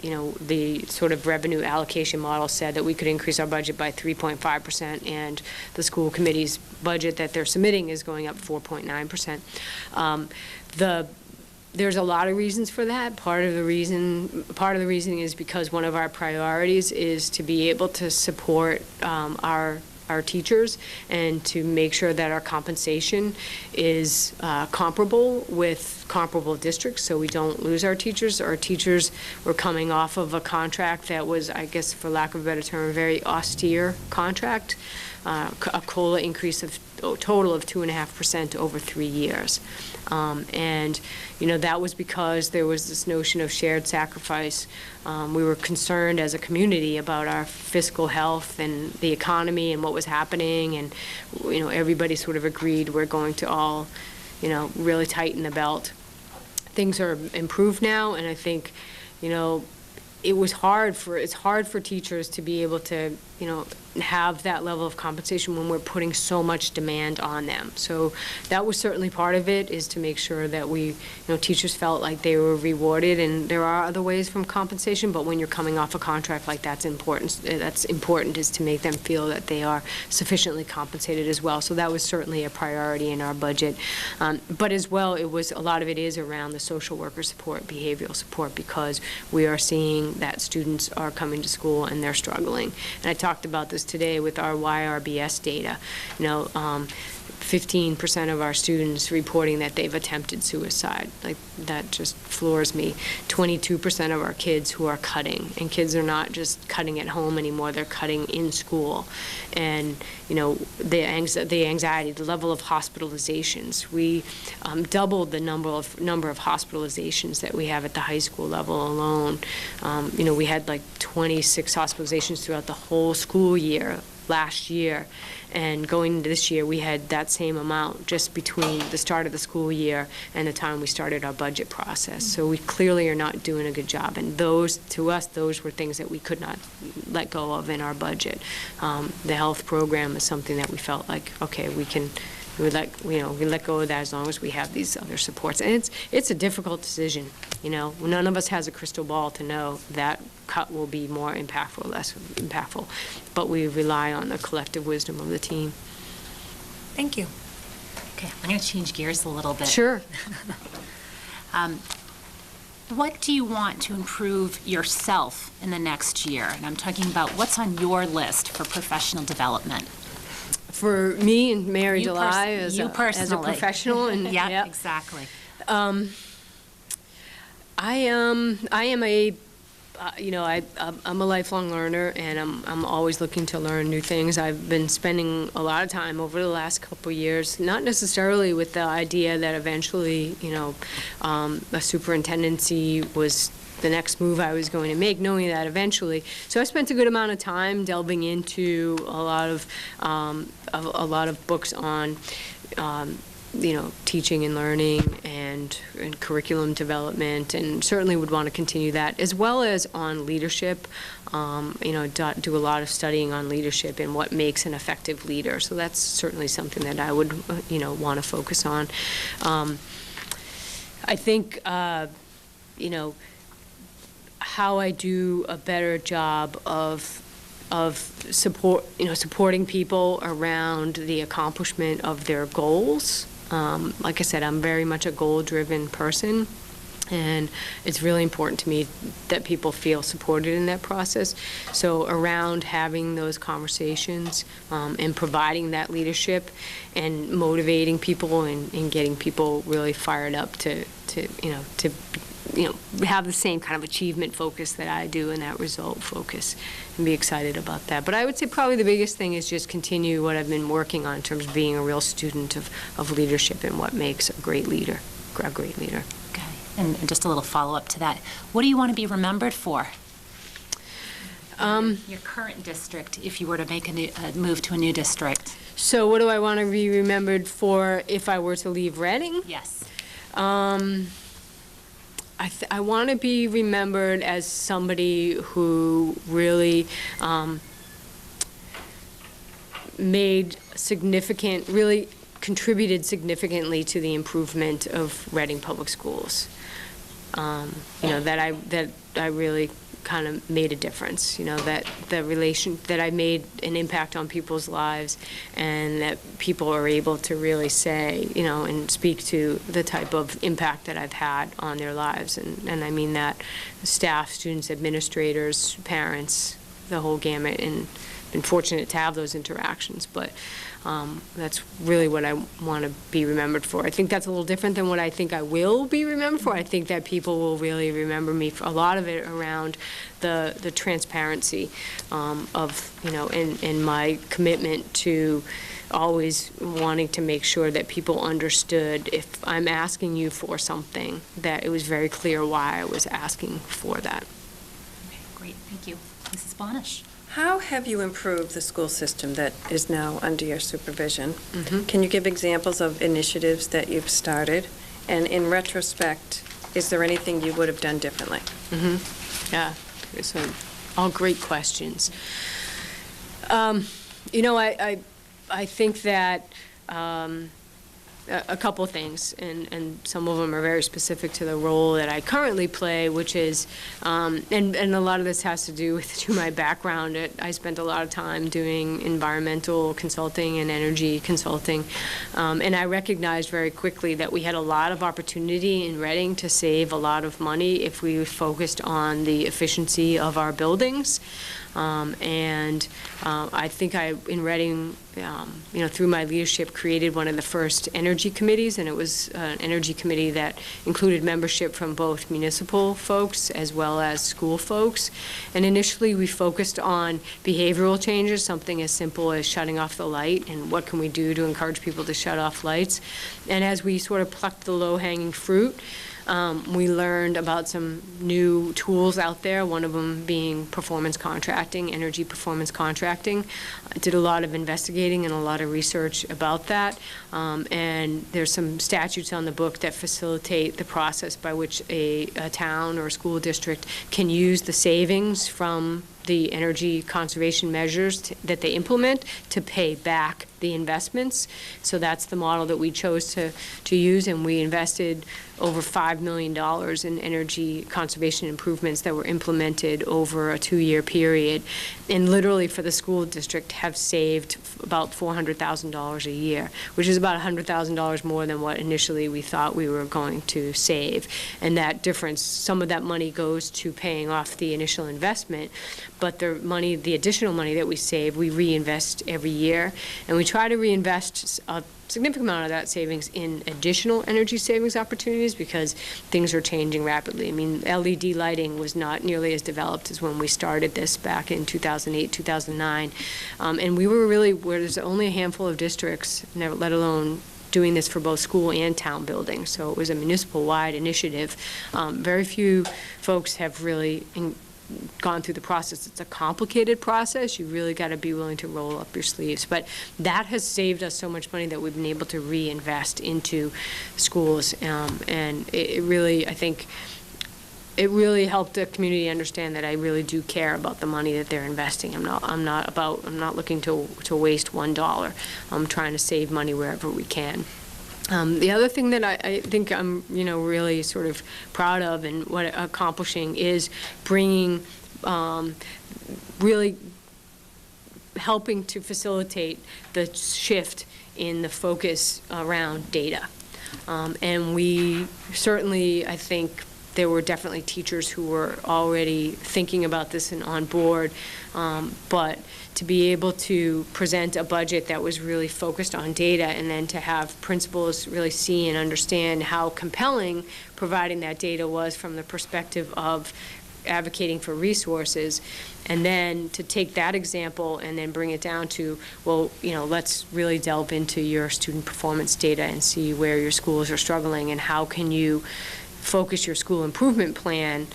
the sort of revenue allocation model said, that we could increase our budget by 3.5%, and the school committee's budget that they're submitting is going up 4.9%. There's a lot of reasons for that. Part of the reasoning is because one of our priorities is to be able to support our teachers and to make sure that our compensation is comparable with comparable districts, so we don't lose our teachers. Our teachers were coming off of a contract that was, I guess, for lack of a better term, a very austere contract, a COLA increase of a total of 2.5% over 3 years. And, that was because there was this notion of shared sacrifice. We were concerned as a community about our fiscal health and the economy and what was happening, and, everybody sort of agreed we're going to all, really tighten the belt. Things are improved now, and I think, it's hard for teachers to be able to, have that level of compensation when we're putting so much demand on them. So that was certainly part of it, is to make sure that we, teachers felt like they were rewarded, and there are other ways from compensation, but when you're coming off a contract like that's important is to make them feel that they are sufficiently compensated as well. So that was certainly a priority in our budget. But as well, a lot of it is around the social worker support, behavioral support, because we are seeing that students are coming to school and they're struggling. And I talked about this today with our YRBS data. 15% of our students reporting that they've attempted suicide. Like, that just floors me. 22% of our kids who are cutting, and kids are not just cutting at home anymore, they're cutting in school. And, the anxiety, the level of hospitalizations. We doubled the number of hospitalizations that we have at the high school level alone. We had like 26 hospitalizations throughout the whole school year last year, and going into this year, we had that same amount just between the start of the school year and the time we started our budget process. So we clearly are not doing a good job, and to us, those were things that we could not let go of in our budget. The health program is something that we felt like, okay, we let go of that as long as we have these other supports. And it's a difficult decision. None of us has a crystal ball to know that cut will be more impactful or less impactful, but we rely on the collective wisdom of the team. Thank you. Okay, I'm going to change gears a little bit. Sure. What do you want to improve yourself in the next year? And I'm talking about what's on your list for professional development. For me and Mary DeLye as a professional, and yeah, exactly. I am I'm a lifelong learner, and I'm always looking to learn new things. I've been spending a lot of time over the last couple of years, not necessarily with the idea that eventually, a superintendency was the next move I was going to make, knowing that eventually. So I spent a good amount of time delving into a lot of books on, teaching and learning and curriculum development, and certainly would want to continue that, as well as on leadership. Do a lot of studying on leadership and what makes an effective leader. So that's certainly something that I would, want to focus on. I think, how I do a better job of supporting people around the accomplishment of their goals. Like I said, I'm very much a goal-driven person, and it's really important to me that people feel supported in that process. So around having those conversations and providing that leadership and motivating people and getting people really fired up to have the same kind of achievement focus that I do, and that result focus, and be excited about that. But I would say probably the biggest thing is just continue what I've been working on in terms of being a real student of leadership and what makes a great leader. Okay, and just a little follow-up to that. What do you want to be remembered for? Your current district, if you were to make a move to a new district. So what do I want to be remembered for if I were to leave Reading? Yes. I want to be remembered as somebody who really really contributed significantly to the improvement of Reading Public Schools. That I really kind of made a difference, that I made an impact on people's lives, and that people are able to really say, and speak to the type of impact that I've had on their lives. And I mean that staff, students, administrators, parents, the whole gamut, and been fortunate to have those interactions. But that's really what I want to be remembered for. I think that's a little different than what I think I will be remembered for. I think that people will really remember me for a lot of it around the transparency of, and my commitment to always wanting to make sure that people understood if I'm asking you for something, that it was very clear why I was asking for that. Okay, great, thank you. Mrs. Bonish. How have you improved the school system that is now under your supervision? Can you give examples of initiatives that you've started? And in retrospect, is there anything you would have done differently? Yeah, so all great questions. I think that a couple things, and some of them are very specific to the role that I currently play, which is, and a lot of this has to do with my background. I spent a lot of time doing environmental consulting and energy consulting, and I recognized very quickly that we had a lot of opportunity in Reading to save a lot of money if we focused on the efficiency of our buildings. I think in Reading, through my leadership, created one of the first energy committees, and it was an energy committee that included membership from both municipal folks as well as school folks. And initially, we focused on behavioral changes, something as simple as shutting off the light, and what can we do to encourage people to shut off lights. And as we sort of plucked the low-hanging fruit, we learned about some new tools out there, one of them being performance contracting, energy performance contracting. I did a lot of investigating and a lot of research about that. And there's some statutes on the book that facilitate the process by which a town or a school district can use the savings from the energy conservation measures that they implement to pay back the investments. So that's the model that we chose to use, and we invested over $5 million in energy conservation improvements that were implemented over a 2-year period, and literally for the school district have saved about $400,000 a year, which is about $100,000 more than what initially we thought we were going to save. And that difference, some of that money goes to paying off the initial investment, but the additional money that we save, we reinvest every year, and we try to reinvest a significant amount of that savings in additional energy savings opportunities because things are changing rapidly. I mean, LED lighting was not nearly as developed as when we started this back in 2008, 2009. And we were really, where there's only a handful of districts, let alone doing this for both school and town buildings. So it was a municipal-wide initiative. Very few folks have really gone through the process. It's a complicated process. You really got to be willing to roll up your sleeves. But that has saved us so much money that we've been able to reinvest into schools. And it really, I think, it really helped the community understand that I really do care about the money that they're investing. I'm not looking to waste $1. I'm trying to save money wherever we can. The other thing that I think I'm, really sort of proud of and what accomplishing is bringing, really helping to facilitate the shift in the focus around data. And we certainly, I think, there were definitely teachers who were already thinking about this and on board, but to be able to present a budget that was really focused on data and then to have principals really see and understand how compelling providing that data was from the perspective of advocating for resources, and then to take that example and then bring it down to, well, let's really delve into your student performance data and see where your schools are struggling and how can you focus your school improvement plan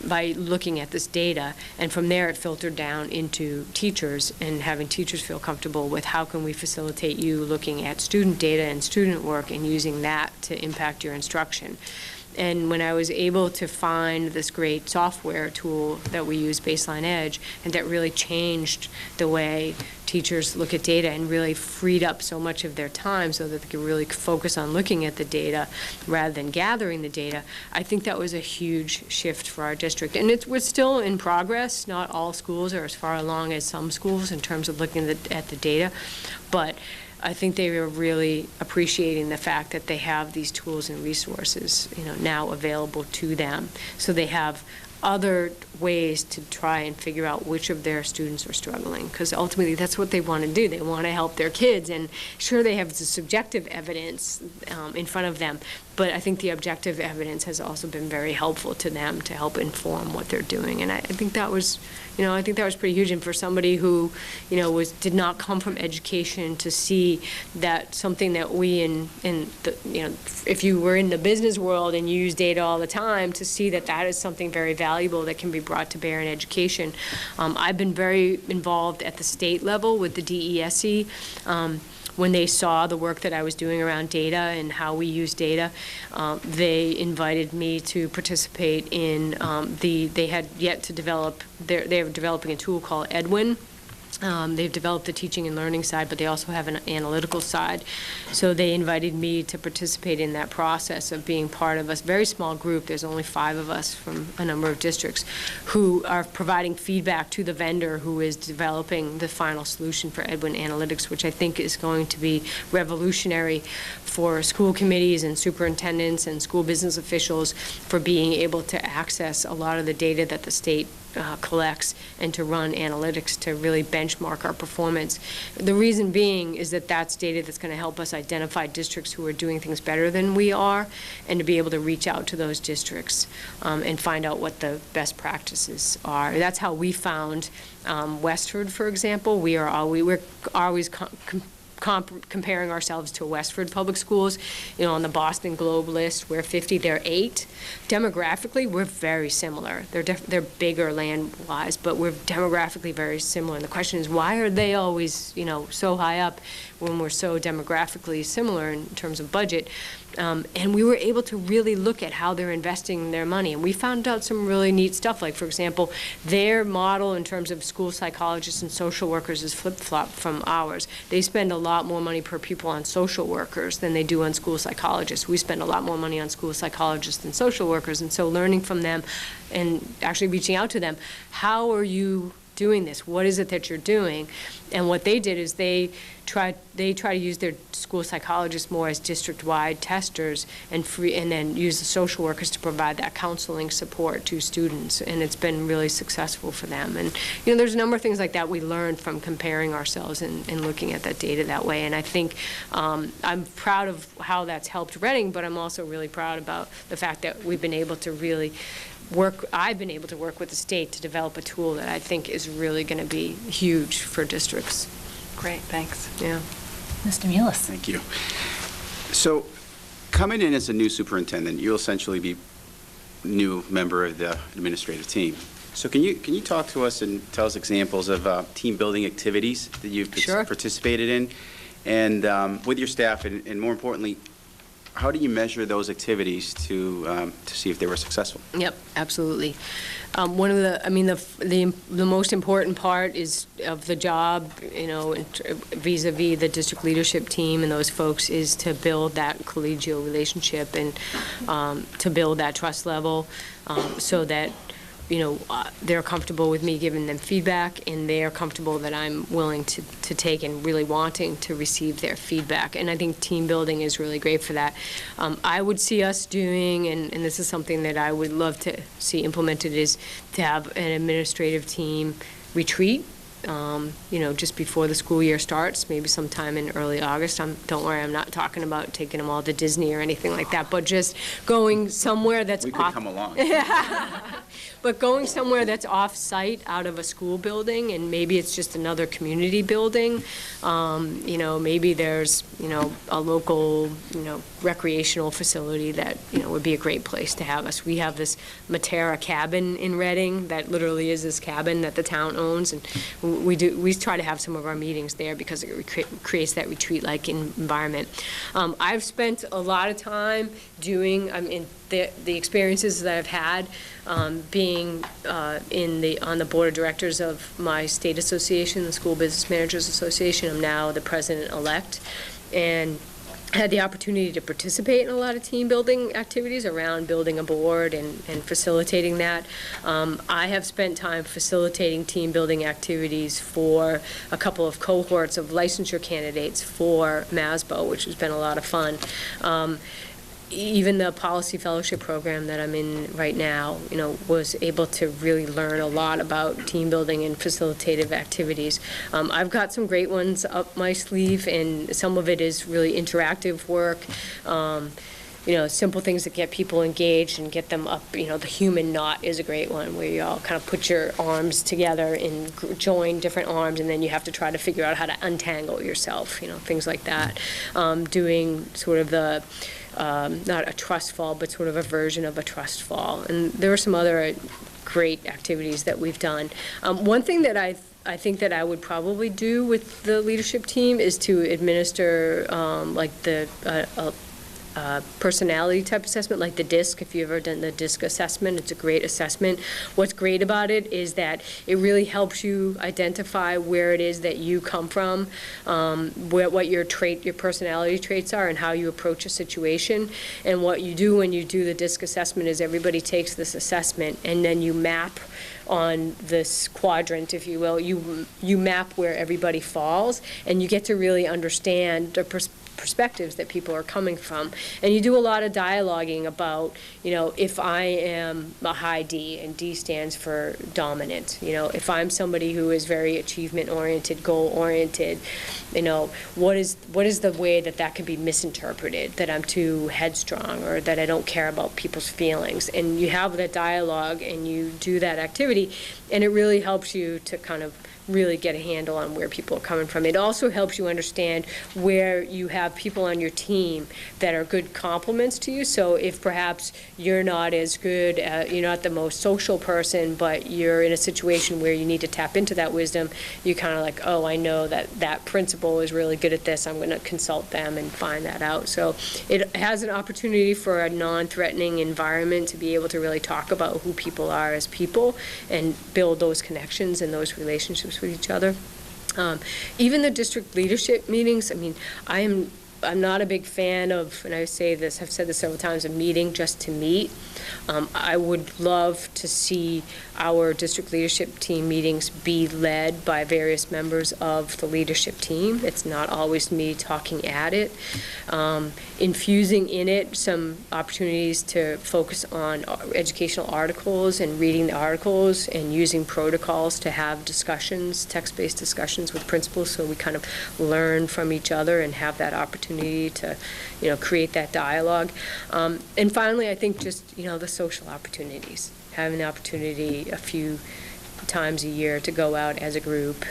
by looking at this data, and from there it filtered down into teachers and having teachers feel comfortable with how can we facilitate you looking at student data and student work and using that to impact your instruction. And when I was able to find this great software tool that we use, Baseline Edge, and that really changed the way teachers look at data and really freed up so much of their time so that they could really focus on looking at the data rather than gathering the data, I think that was a huge shift for our district. And we're still in progress. Not all schools are as far along as some schools in terms of looking at the data, but I think they are really appreciating the fact that they have these tools and resources, now available to them. So they have other ways to try and figure out which of their students are struggling, because ultimately that's what they want to do. They want to help their kids, and sure, they have the subjective evidence in front of them, but I think the objective evidence has also been very helpful to them to help inform what they're doing. And I think that was, I think that was pretty huge. And for somebody who, did not come from education, to see that something that we if you were in the business world and you use data all the time, to see that that is something very valuable that can be brought to bear in education. I've been very involved at the state level with the DESE. When they saw the work that I was doing around data and how we use data, they invited me to participate in they had yet to develop, they're developing a tool called Edwin. They've developed the teaching and learning side, but they also have an analytical side. So they invited me to participate in that process of being part of a very small group. There's only 5 of us from a number of districts who are providing feedback to the vendor who is developing the final solution for Edwin Analytics, which I think is going to be revolutionary for school committees and superintendents and school business officials for being able to access a lot of the data that the state collects and to run analytics to really benchmark our performance. The reason being is that that's data that's going to help us identify districts who are doing things better than we are, and to be able to reach out to those districts and find out what the best practices are. That's how we found Westford, for example. We're always comparing ourselves to Westford Public Schools. On the Boston Globe list, we're 50, they're 8. Demographically, we're very similar. They're bigger land-wise, but we're demographically very similar. And the question is, why are they always, so high up when we're so demographically similar in terms of budget? And we were able to really look at how they're investing their money. And we found out some really neat stuff, like, for example, their model in terms of school psychologists and social workers is flip-flop from ours. They spend a lot more money per pupil on social workers than they do on school psychologists. We spend a lot more money on school psychologists than social workers. And so learning from them and actually reaching out to them, how are you doing this? What is it that you're doing? And what they did is they try to use their school psychologists more as district-wide testers and then use the social workers to provide that counseling support to students. And it's been really successful for them. And there's a number of things like that we learned from comparing ourselves and looking at that data that way. And I think I'm proud of how that's helped Reading, but I'm also really proud about the fact that we've been able to really I've been able to work with the state to develop a tool that I think is really going to be huge for districts. Great, thanks. Yeah. Mr. Mullis. Thank you. So, coming in as a new superintendent, you'll essentially be new member of the administrative team. So can you talk to us and tell us examples of team building activities that you've participated in, and with your staff, and more importantly, how do you measure those activities to see if they were successful? Yep, absolutely. One of the most important part of the job, vis-a-vis the district leadership team and those folks, is to build that collegial relationship and to build that trust level so that they're comfortable with me giving them feedback, and they're comfortable that I'm willing to take and really wanting to receive their feedback. And I think team building is really great for that. I would see us doing, and this is something that I would love to see implemented, is to have an administrative team retreat. Just before the school year starts, maybe sometime in early August. Don't worry, I'm not talking about taking them all to Disney or anything like that, but just going somewhere that's we could come along. But going somewhere that's off-site, out of a school building, and maybe it's just another community building. Maybe there's, a local, recreational facility that, would be a great place to have us. We have this Matera cabin in Reading that literally is this cabin that the town owns, and we try to have some of our meetings there because it creates that retreat-like environment. I've spent a lot of time doing, in the experiences that I've had, being on the board of directors of my state association, the School Business Managers Association. I'm now the president-elect, and had the opportunity to participate in a lot of team building activities around building a board and facilitating that. I have spent time facilitating team building activities for a couple of cohorts of licensure candidates for MASBO, which has been a lot of fun. Even the policy fellowship program that I'm in right now, was able to really learn a lot about team building and facilitative activities. I've got some great ones up my sleeve, and some of it is really interactive work. Simple things that get people engaged and get them up. The human knot is a great one, where you all kind of put your arms together and join different arms, and then you have to try to figure out how to untangle yourself, things like that. Doing sort of the not a trust fall, but sort of a version of a trust fall. And there were some other great activities that we've done. One thing that I think that I would probably do with the leadership team is to administer like the personality type assessment, like the DISC. If you've ever done the DISC assessment, it's a great assessment. What's great about it is that it really helps you identify where it is that you come from, what your personality traits are, and how you approach a situation. And what you do when you do the DISC assessment is everybody takes this assessment, and then you map on this quadrant, if you will. You map where everybody falls, and you get to really understand the perspectives that people are coming from. And you do a lot of dialoguing about, if I am a high D, and D stands for dominant, if I'm somebody who is very achievement-oriented, goal-oriented, what is the way that can be misinterpreted, that I'm too headstrong or that I don't care about people's feelings. And you have that dialogue and you do that activity, and it really helps you to kind of really get a handle on where people are coming from. It also helps you understand where you have people on your team that are good complements to you. So if perhaps you're not as good, you're not the most social person, but you're in a situation where you need to tap into that wisdom, you kind of like, oh, I know that principal is really good at this. I'm going to consult them and find that out. So it has an opportunity for a non-threatening environment to be able to really talk about who people are as people and build those connections and those relationships with each other. Even the district leadership meetings, I'm not a big fan of, and I say this, I've said this several times, a meeting just to meet. I would love to see our district leadership team meetings be led by various members of the leadership team. It's not always me talking at it. Infusing in it some opportunities to focus on educational articles and reading the articles and using protocols to have discussions, text-based discussions with principals, so we kind of learn from each other and have that opportunity to, create that dialogue. And finally, I think just, the social opportunities. Having the opportunity a few times a year to go out as a group,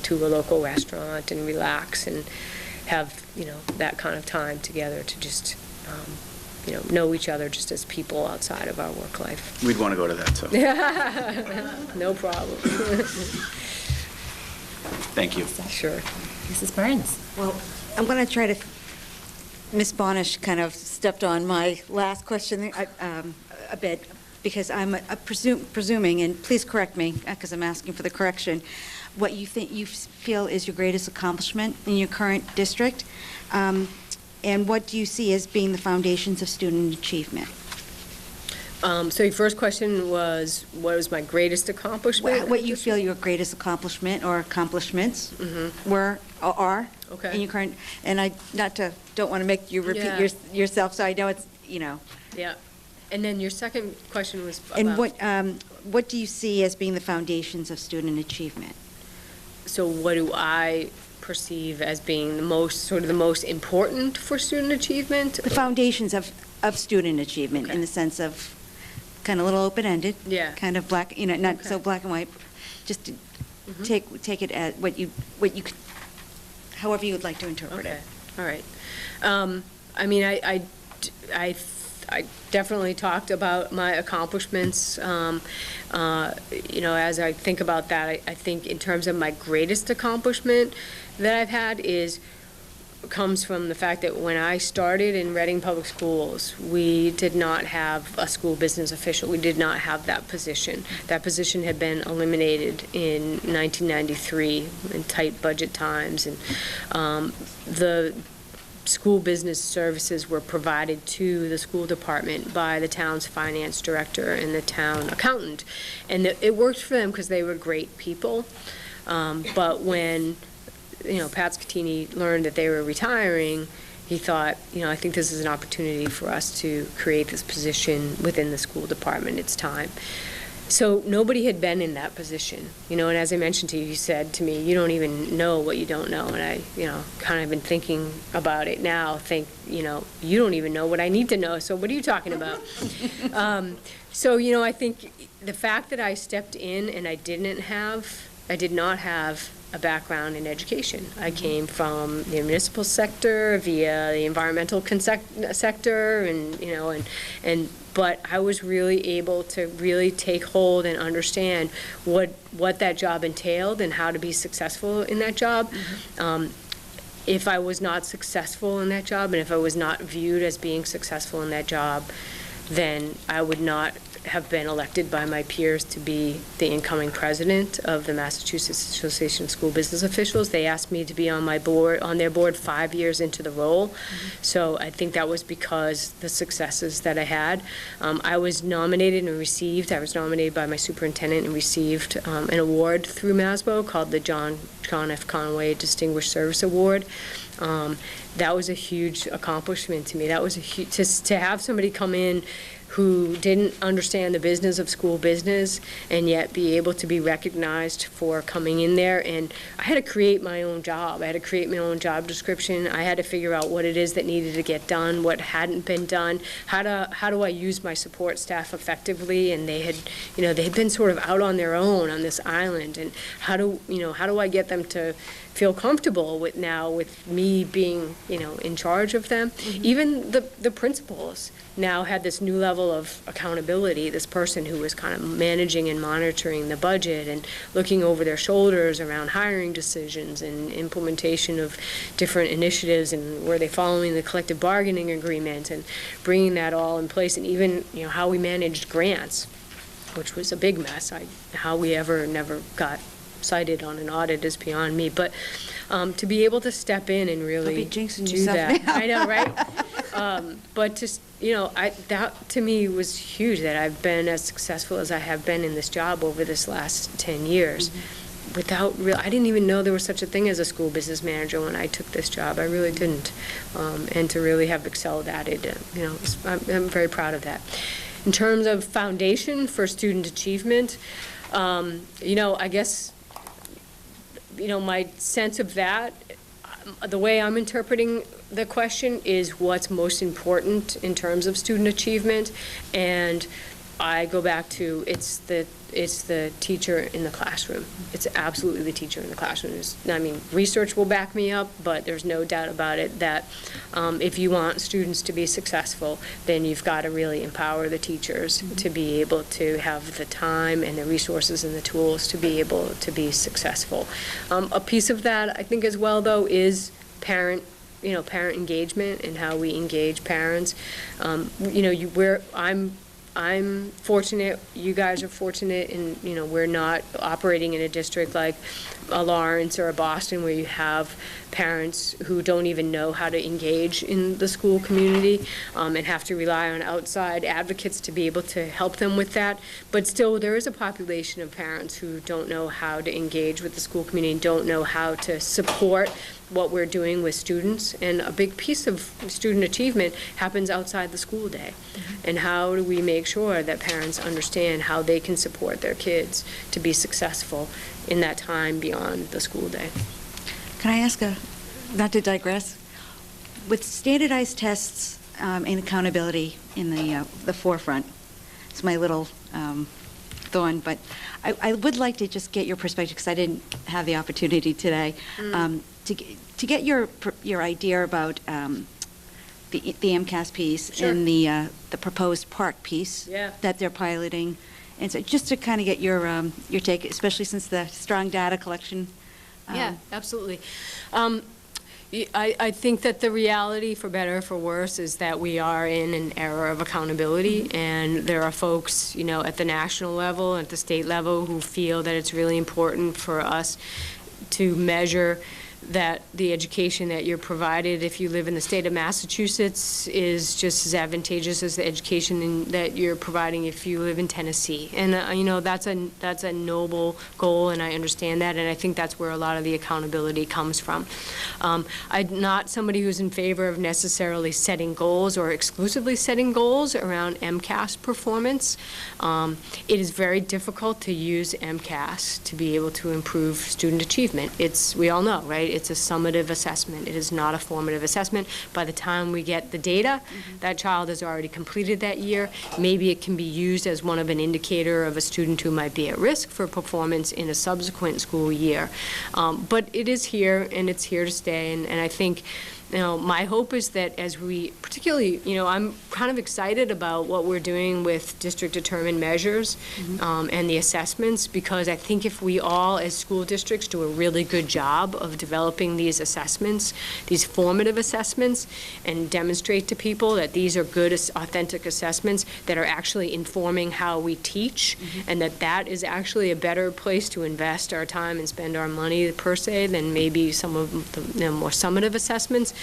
to a local restaurant and relax and have, that kind of time together to just, know each other just as people outside of our work life. We'd want to go to that, so. No problem. Thank you. Sure. Mrs. Burns. Well, I'm going to try to, Ms. Bonish kind of stepped on my last question a bit, because I'm presuming, and please correct me, because I'm asking for the correction, what you feel is your greatest accomplishment in your current district, and what do you see as being the foundations of student achievement? So your first question was, what was my greatest accomplishment? What you feel your greatest accomplishment or accomplishments were or are in your current, and I don't want to make you repeat yourself, so I know it's, Yeah. And then your second question was about... And what do you see as being the foundations of student achievement? So what do I perceive as being the most important for student achievement? The foundations of student achievement, in the sense of kind of a little open-ended. Yeah. Kind of black, not so black and white, just to take it as what you could, however you would like to interpret it. All right. I I definitely talked about my accomplishments. As I think about that, I think in terms of my greatest accomplishment that I've had comes from the fact that when I started in Reading Public Schools, we did not have a school business official. We did not have that position. That position had been eliminated in 1993 in tight budget times, and the school business services were provided to the school department by the town's finance director and the town accountant. And it worked for them because they were great people. But when Pat Scatini learned that they were retiring, he thought, I think this is an opportunity for us to create this position within the school department. It's time. So nobody had been in that position, and as I mentioned to you, you said to me, you don't even know what you don't know. And I, kind of been thinking about it now, you don't even know what I need to know. So what are you talking about? I think the fact that I stepped in and I did not have a background in education. I came from the municipal sector via the environmental sector, but I was really able to really take hold and understand what that job entailed and how to be successful in that job. If I was not successful in that job, and if I was not viewed as being successful in that job, then I would not have been elected by my peers to be the incoming president of the Massachusetts Association of School Business Officials. They asked me to be on their board 5 years into the role. So I think that was because the successes that I had. I was nominated by my superintendent and received an award through MASBO called the John F. Conway Distinguished Service Award. That was a huge accomplishment to me. That was to have somebody come in who didn't understand the business of school business and yet be able to be recognized for coming in there. And I had to create my own job. I had to create my own job description. I had to figure out what it is that needed to get done, what hadn't been done, how do I use my support staff effectively. And they had been sort of out on their own on this island. And how do I get them to feel comfortable with me being, in charge of them. Even the principals now had this new level of accountability, this person who was kind of managing and monitoring the budget and looking over their shoulders around hiring decisions and implementation of different initiatives, and were they following the collective bargaining agreement and bringing that all in place, and even, how we managed grants, which was a big mess. How we never got cited on an audit is beyond me, but to be able to step in and really do that, I know, right? But just that to me was huge, that I've been as successful as I have been in this job over this last 10 years. I didn't even know there was such a thing as a school business manager when I took this job. I really didn't, and to really have excelled at it, I'm very proud of that. In terms of foundation for student achievement, I guess. My sense of that, the way I'm interpreting the question is what's most important in terms of student achievement, and I go back to it's the teacher in the classroom. It's absolutely the teacher in the classroom. Research will back me up, but there's no doubt about it that if you want students to be successful, then you've got to really empower the teachers to be able to have the time and the resources and the tools to be able to be successful. A piece of that, I think, as well, though, is parent engagement and how we engage parents. I'm fortunate, you guys are fortunate, and we're not operating in a district like a Lawrence or a Boston where you have parents who don't even know how to engage in the school community and have to rely on outside advocates to be able to help them with that. But still, there is a population of parents who don't know how to engage with the school community and don't know how to support what we're doing with students. And a big piece of student achievement happens outside the school day. And how do we make sure that parents understand how they can support their kids to be successful in that time beyond the school day? Can I ask not to digress, with standardized tests and accountability in the forefront, it's my little thorn, but I would like to just get your perspective, because I didn't have the opportunity today, to get your idea about the MCAS piece Sure. and the proposed park piece Yeah. that they're piloting. And so just to kind of get your take, especially since the strong data collection. Yeah, absolutely. I think that the reality, for better or for worse, is that we are in an era of accountability, and there are folks, at the national level, at the state level, who feel that it's really important for us to measure that the education that you're provided if you live in the state of Massachusetts is just as advantageous as the education that you're providing if you live in Tennessee. And, that's a noble goal, and I understand that, and I think that's where a lot of the accountability comes from. I'm not somebody who's in favor of necessarily setting goals or exclusively setting goals around MCAS performance. It is very difficult to use MCAS to be able to improve student achievement. We all know, right? It's a summative assessment. It is not a formative assessment. By the time we get the data, that child has already completed that year. Maybe it can be used as one of an indicator of a student who might be at risk for performance in a subsequent school year. But it is here, and it's here to stay, and I think my hope is that as we, particularly, I'm kind of excited about what we're doing with district-determined measures and the assessments, because I think if we all, as school districts, do a really good job of developing these assessments, these formative assessments, and demonstrate to people that these are good, authentic assessments that are actually informing how we teach, and that is actually a better place to invest our time and spend our money, per se, than maybe some of the more summative assessments.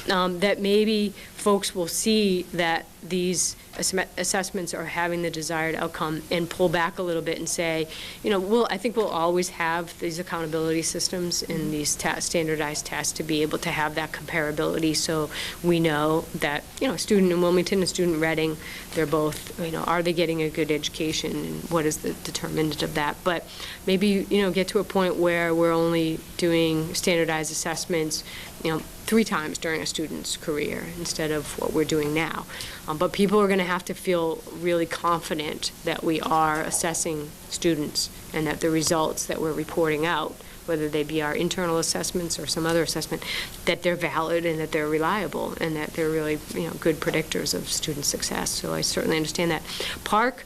That maybe folks will see that these assessments are having the desired outcome and pull back a little bit and say, I think we'll always have these accountability systems and these standardized tests to be able to have that comparability, so we know that, a student in Wilmington and a student in Reading, they're both, are they getting a good education, and what is the determinant of that? But maybe, get to a point where we're only doing standardized assessments, 3 times during a student's career instead of what we're doing now. But people are going to have to feel really confident that we are assessing students and that the results that we're reporting out, whether they be our internal assessments or some other assessment, that they're valid and that they're reliable and that they're really, good predictors of student success. So I certainly understand that. Park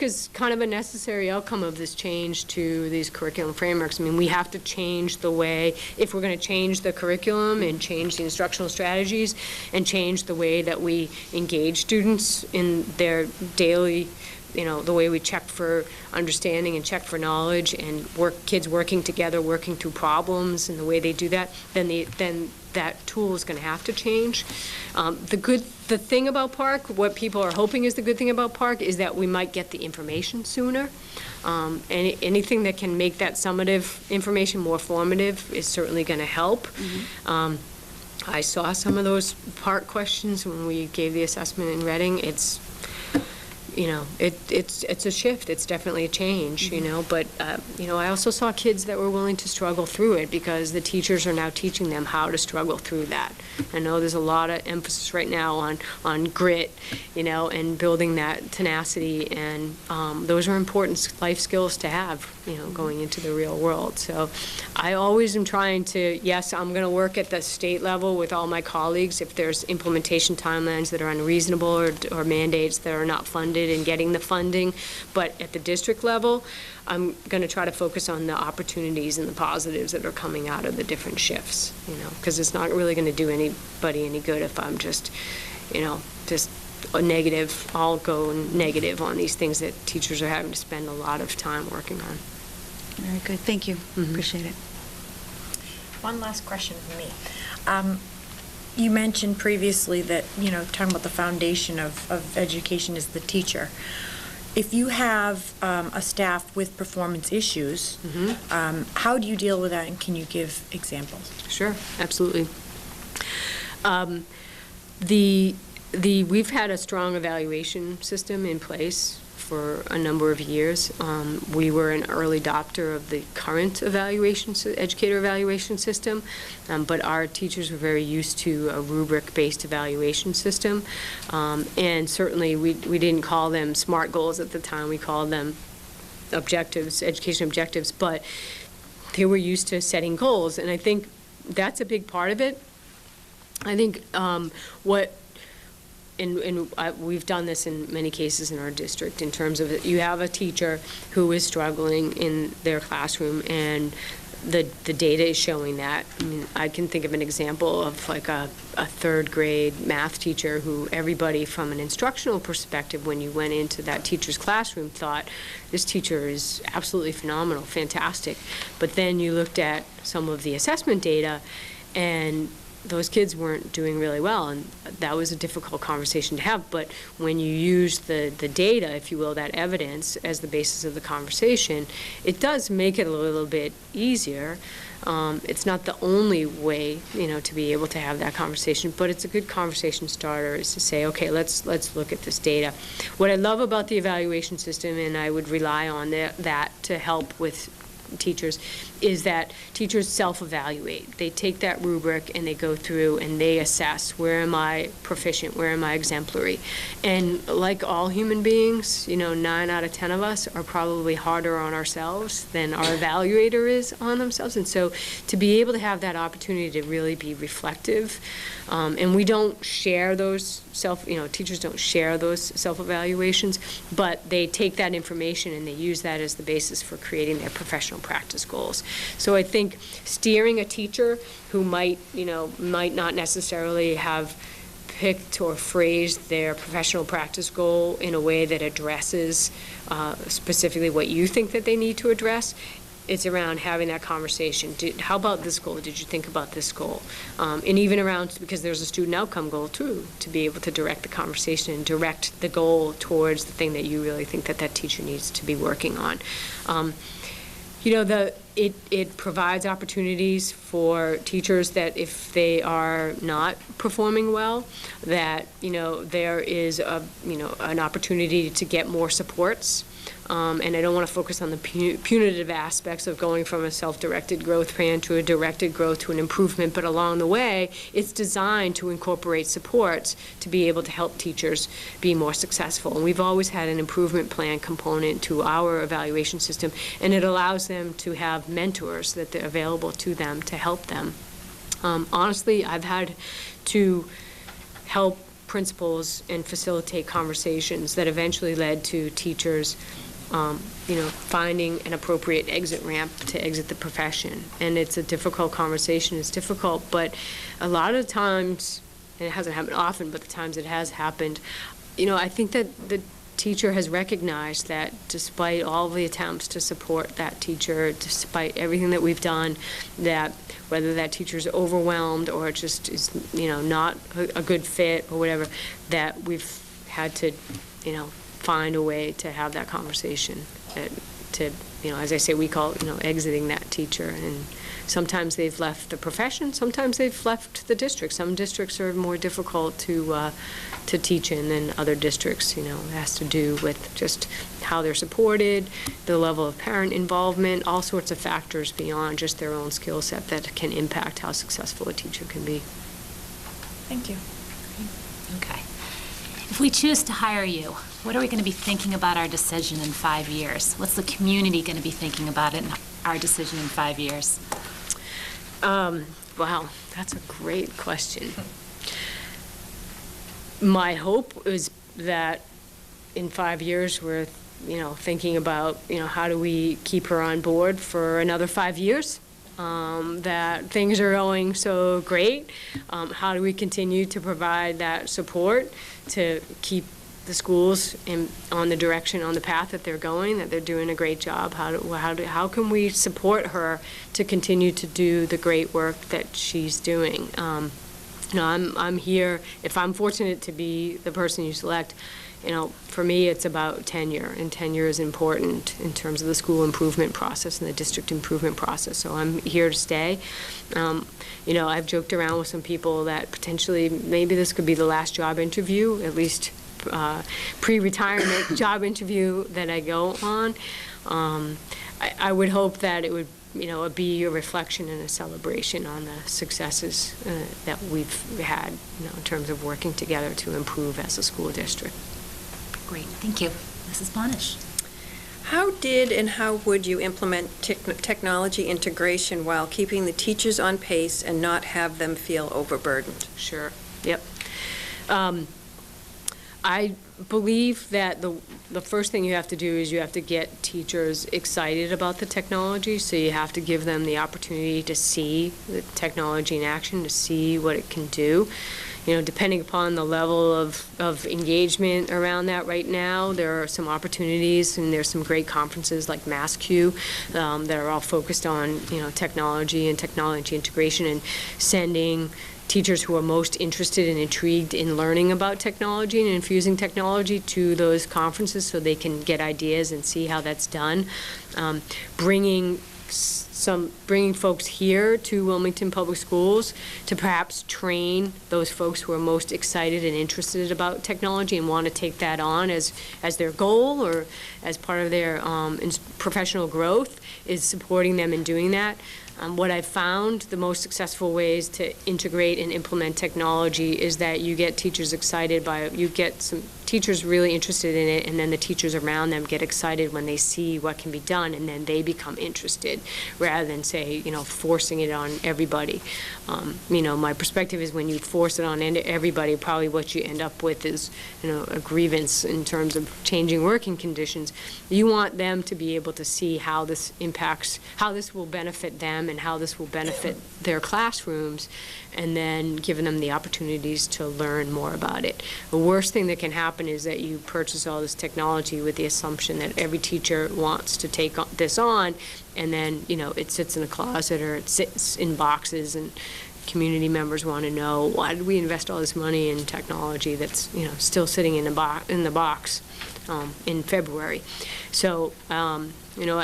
is kind of a necessary outcome of this change to these curriculum frameworks. I mean, we have to change the way, if we're going to change the curriculum and change the instructional strategies and change the way that we engage students in their daily, the way we check for understanding and check for knowledge and kids working together, working through problems, and the way they do that, then that tool is going to have to change. The thing about Park, what people are hoping is the good thing about Park, is that we might get the information sooner. Anything that can make that summative information more formative is certainly going to help. I saw some of those Park questions when we gave the assessment in Reading. It's a shift. It's definitely a change, but, I also saw kids that were willing to struggle through it because the teachers are now teaching them how to struggle through that. I know there's a lot of emphasis right now on grit, and building that tenacity, and those are important life skills to have, going into the real world. So I always am trying to, yes, I'm going to work at the state level with all my colleagues if there's implementation timelines that are unreasonable or mandates that are not funded and getting the funding, but at the district level, I'm going to try to focus on the opportunities and the positives that are coming out of the different shifts, because it's not really going to do anybody any good if I'm just a negative. I'll go negative on these things that teachers are having to spend a lot of time working on. Very good. Thank you. Appreciate it. One last question from me. You mentioned previously that, talking about the foundation of education is the teacher. If you have a staff with performance issues, how do you deal with that, and can you give examples? Sure, absolutely. We've had a strong evaluation system in place for a number of years. We were an early adopter of the current educator evaluation system, but our teachers were very used to a rubric-based evaluation system. And certainly we didn't call them SMART goals at the time. We called them objectives, education objectives, but they were used to setting goals, and I think that's a big part of it. I think we've done this in many cases in our district in terms of you have a teacher who is struggling in their classroom, and the data is showing that. I mean, I can think of an example of like a third grade math teacher who everybody from an instructional perspective, when you went into that teacher's classroom, thought this teacher is absolutely phenomenal, fantastic. But then you looked at some of the assessment data, and those kids weren't doing really well, and that was a difficult conversation to have. But when you use the data, if you will, that evidence as the basis of the conversation, it does make it a little bit easier. It's not the only way, to be able to have that conversation, but it's a good conversation starter is to say, okay, let's look at this data. What I love about the evaluation system, and I would rely on that to help with teachers, is that teachers self-evaluate. They take that rubric and they go through and they assess, where am I proficient, where am I exemplary? And like all human beings, 9 out of 10 of us are probably harder on ourselves than our evaluator is on themselves. And so to be able to have that opportunity to really be reflective, and we don't share those teachers don't share those self-evaluations, but they take that information and they use that as the basis for creating their professional practice goals. So I think steering a teacher who might not necessarily have picked or phrased their professional practice goal in a way that addresses specifically what you think that they need to address, it's around having that conversation. How about this goal? Did you think about this goal? And even around, because there's a student outcome goal too, to be able to direct the conversation and direct the goal towards the thing that you really think that teacher needs to be working on. It provides opportunities for teachers that if they are not performing well, that there is an opportunity to get more supports. And I don't want to focus on the punitive aspects of going from a self-directed growth plan to a directed growth to an improvement, but along the way, it's designed to incorporate supports to be able to help teachers be more successful. And we've always had an improvement plan component to our evaluation system, and it allows them to have mentors that are available to them to help them. Honestly, I've had to help principals and facilitate conversations that eventually led to teachers finding an appropriate exit ramp to exit the profession. And it's a difficult conversation. It's difficult, but a lot of times, and it hasn't happened often, but the times it has happened, I think that the teacher has recognized that despite all the attempts to support that teacher, despite everything that we've done, that whether that teacher is overwhelmed or just is, not a good fit or whatever, that we've had to, find a way to have that conversation, to, as I say, we call it, exiting that teacher. And sometimes they've left the profession, sometimes they've left the district. Some districts are more difficult to teach in than other districts. It has to do with just how they're supported, the level of parent involvement, all sorts of factors beyond just their own skill set that can impact how successful a teacher can be. Thank you. Okay. If we choose to hire you, what are we going to be thinking about our decision in 5 years? What's the community going to be thinking about it and our decision in 5 years? Wow, that's a great question. My hope is that in 5 years we're, thinking about, how do we keep her on board for another 5 years? That things are going so great. How do we continue to provide that support to keep the schools on the direction, on the path that they're going, that they're doing a great job? How can we support her to continue to do the great work that she's doing? I'm here, if I'm fortunate to be the person you select, for me, it's about tenure, and tenure is important in terms of the school improvement process and the district improvement process. So I'm here to stay. I've joked around with some people that potentially maybe this could be the last job interview, at least pre-retirement job interview that I go on. I would hope that it would be a reflection and a celebration on the successes that we've had, in terms of working together to improve as a school district. Great, thank you. Mrs. Bonish. How did and how would you implement technology integration while keeping the teachers on pace and not have them feel overburdened? Sure, yep. I believe that the first thing you have to do is you have to get teachers excited about the technology, so you have to give them the opportunity to see the technology in action, to see what it can do. You know, depending upon the level of engagement around that right now, there are some opportunities, and there's some great conferences like MassQ that are all focused on, you know, technology and technology integration, and sending teachers who are most interested and intrigued in learning about technology and infusing technology to those conferences so they can get ideas and see how that's done. Bringing folks here to Wilmington Public Schools to perhaps train those folks who are most excited and interested about technology and want to take that on as their goal or as part of their professional growth, is supporting them in doing that. What I've found the most successful ways to integrate and implement technology is that you get teachers excited you get some teachers really interested in it, and then the teachers around them get excited when they see what can be done, and then they become interested, rather than, say, you know, forcing it on everybody. You know, my perspective is when you force it on everybody, probably what you end up with is, you know, a grievance in terms of changing working conditions. You want them to be able to see how this impacts, how this will benefit them and how this will benefit their classrooms, and then giving them the opportunities to learn more about it. The worst thing that can happen is that you purchase all this technology with the assumption that every teacher wants to take this on, and then, you know, it sits in a closet or it sits in boxes, and community members want to know, why did we invest all this money in technology that's, you know, still sitting in the box in February. So, you know,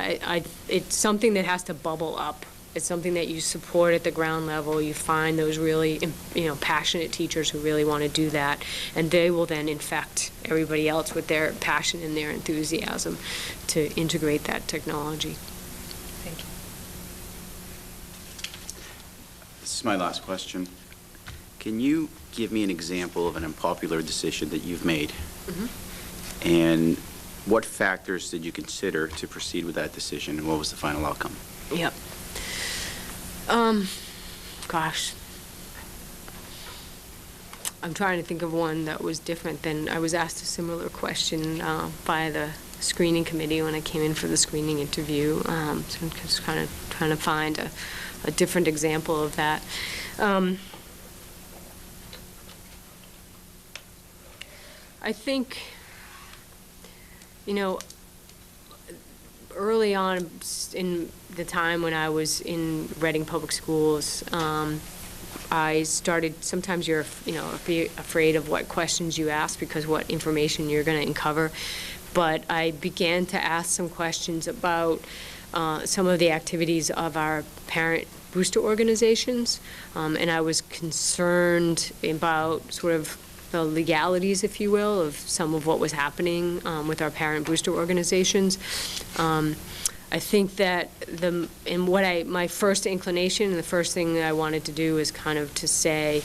it's something that has to bubble up. It's something that you support at the ground level. You find those really, you know, passionate teachers who really want to do that, and they will then infect everybody else with their passion and their enthusiasm to integrate that technology. Thank you. This is my last question. Can you give me an example of an unpopular decision that you've made? Mm-hmm. And what factors did you consider to proceed with that decision, and what was the final outcome? Yep. Gosh. I'm trying to think of one that was different than, I was asked a similar question by the screening committee when I came in for the screening interview. So I'm just kind of trying to find a different example of that. I think, you know, early on in the time when I was in Reading Public Schools, I started, sometimes you're, you know, afraid of what questions you ask because what information you're going to uncover. But I began to ask some questions about some of the activities of our parent booster organizations, and I was concerned about sort of the legalities, if you will, of some of what was happening with our parent booster organizations. I think that my first inclination and the first thing that I wanted to do is kind of to say,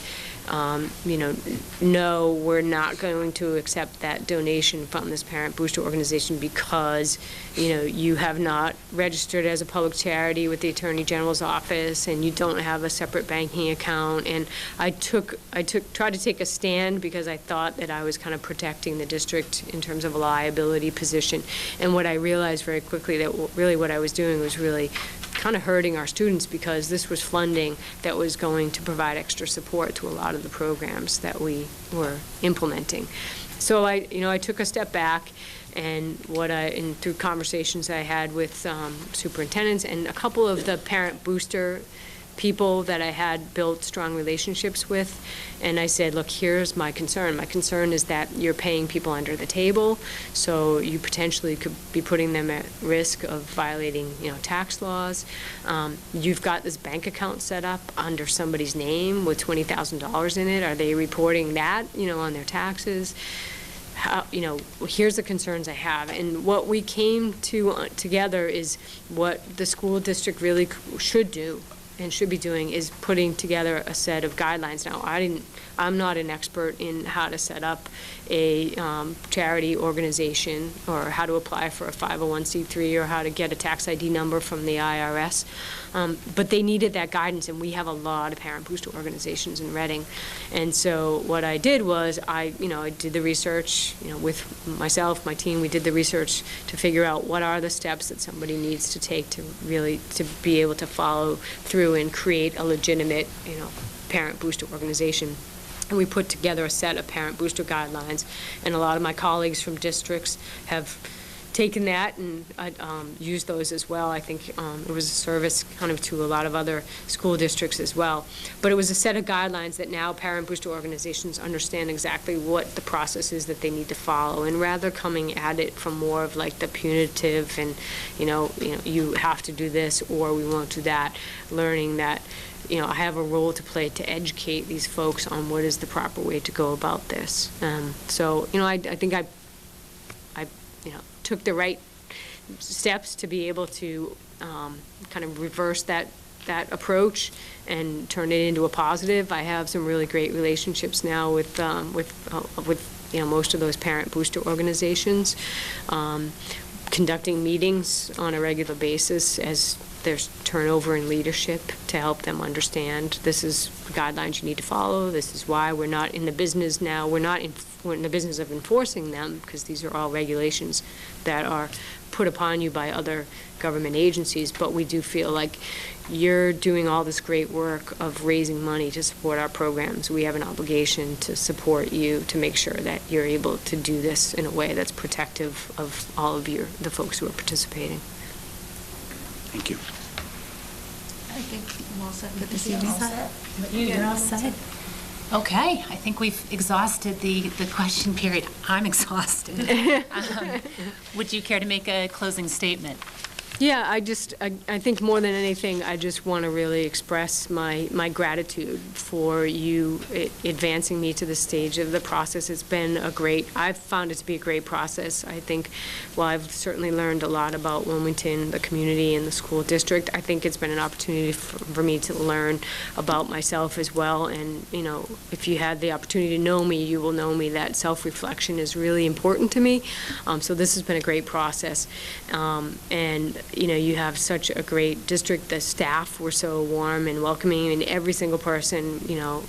you know, no, we're not going to accept that donation from this parent booster organization because, you know, you have not registered as a public charity with the Attorney General's office and you don't have a separate banking account. And I tried to take a stand because I thought that I was kind of protecting the district in terms of a liability position. And what I realized very quickly that really what I was doing was really kind of hurting our students because this was funding that was going to provide extra support to a lot of the programs that we were implementing. So I took a step back, and through conversations I had with superintendents and a couple of the parent booster people that I had built strong relationships with, and I said, look, here's my concern. My concern is that you're paying people under the table, so you potentially could be putting them at risk of violating, you know, tax laws. You've got this bank account set up under somebody's name with $20,000 in it. Are they reporting that, you know, on their taxes? You know, here's the concerns I have. And what we came to together is what the school district really should do and should be doing is putting together a set of guidelines. Now, I'm not an expert in how to set up a charity organization or how to apply for a 501c3 or how to get a tax ID number from the IRS. But they needed that guidance, and we have a lot of parent booster organizations in Reading. And so what I did was I did the research, with myself, my team, we did the research to figure out what are the steps that somebody needs to take to be able to follow through and create a legitimate, parent booster organization. And we put together a set of parent booster guidelines, and a lot of my colleagues from districts have taken that and used those as well. I think it was a service kind of to a lot of other school districts as well. But it was a set of guidelines that now parent booster organizations understand exactly what the process is that they need to follow, and rather coming at it from more of like the punitive and, you have to do this or we won't do that, learning that I have a role to play to educate these folks on what is the proper way to go about this. So, I think I took the right steps to be able to kind of reverse that approach and turn it into a positive. I have some really great relationships now with most of those parent booster organizations, conducting meetings on a regular basis as there's turnover in leadership to help them understand this is the guidelines you need to follow. This is why we're not in the business now. We're in the business of enforcing them, because these are all regulations that are put upon you by other government agencies. But we do feel like you're doing all this great work of raising money to support our programs. We have an obligation to support you to make sure that you're able to do this in a way that's protective of all of the folks who are participating. Thank you. I think I'm all set for this evening. You're all set. Okay, I think we've exhausted the question period. I'm exhausted. Would you care to make a closing statement? Yeah, I think more than anything, I just want to really express my gratitude for you advancing me to the stage of the process. I've found it to be a great process. I think, while I've certainly learned a lot about Wilmington, the community, and the school district, I think it's been an opportunity for me to learn about myself as well. And, if you had the opportunity to know me, you will know me that self-reflection is really important to me. So this has been a great process. And you have such a great district. The staff were so warm and welcoming, and every single person,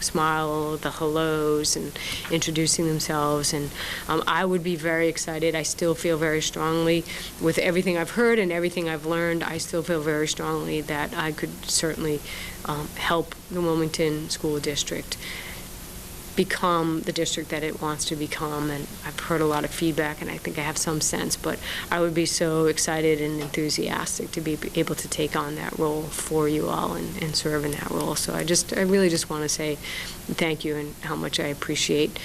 smiled, the hellos, and introducing themselves. And I would be very excited. I still feel very strongly, with everything I've heard and everything I've learned, I still feel very strongly that I could certainly help the Wilmington School District become the district that it wants to become. And I've heard a lot of feedback, and I think I have some sense, but I would be so excited and enthusiastic to be able to take on that role for you all and serve in that role. So I really just want to say thank you, and how much I appreciate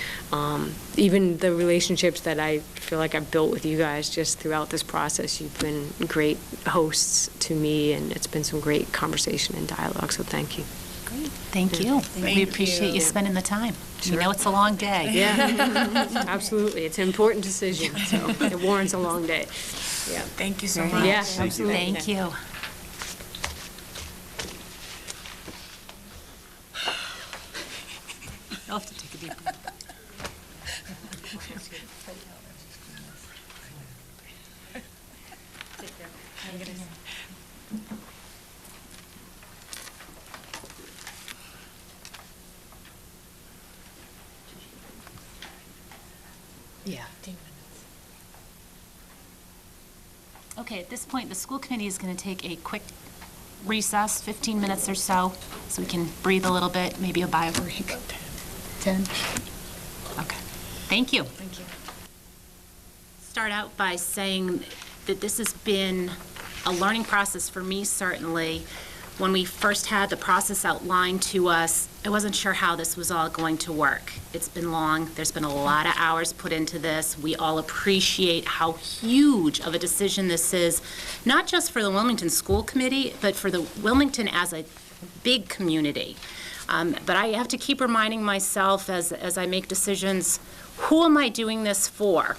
even the relationships that I feel like I've built with you guys just throughout this process. You've been great hosts to me, and it's been some great conversation and dialogue, so thank you. Great. Thank you. We appreciate you spending the time. Sure. We know it's a long day. Yeah, absolutely. It's an important decision, so it warrants a long day. Yeah. Thank you so much. Yeah, absolutely. Thank you. You'll have to take a deep breath. Yeah. Okay, at this point, the school committee is going to take a quick recess, 15 minutes or so we can breathe a little bit, maybe a bio break. 10? Okay. Thank you. Thank you. Start out by saying that this has been a learning process for me, certainly. When we first had the process outlined to us, I wasn't sure how this was all going to work. It's been long. There's been a lot of hours put into this. We all appreciate how huge of a decision this is, not just for the Wilmington School Committee, but for the Wilmington as a big community. But I have to keep reminding myself as I make decisions, who am I doing this for?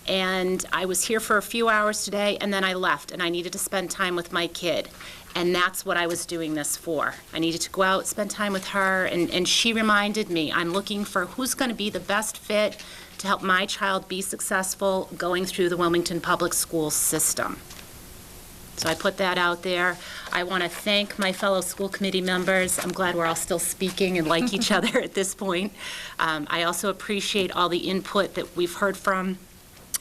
And I was here for a few hours today, and then I left, and I needed to spend time with my kid. And that's what I was doing this for. I needed to go out, spend time with her, and she reminded me, I'm looking for who's going to be the best fit to help my child be successful going through the Wilmington Public Schools system. So I put that out there. I want to thank my fellow school committee members. I'm glad we're all still speaking and like each other at this point. I also appreciate all the input that we've heard from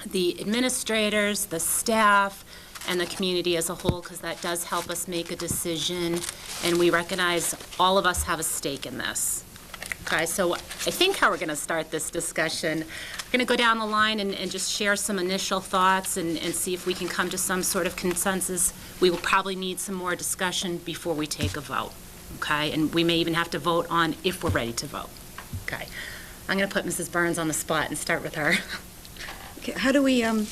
the administrators, the staff, and the community as a whole, because that does help us make a decision, and we recognize all of us have a stake in this. Okay, so I think how we're going to start this discussion, we're going to go down the line and just share some initial thoughts and see if we can come to some sort of consensus. We will probably need some more discussion before we take a vote, okay? And we may even have to vote on if we're ready to vote, okay? I'm going to put Mrs. Burns on the spot and start with her. Okay, how do we, I'm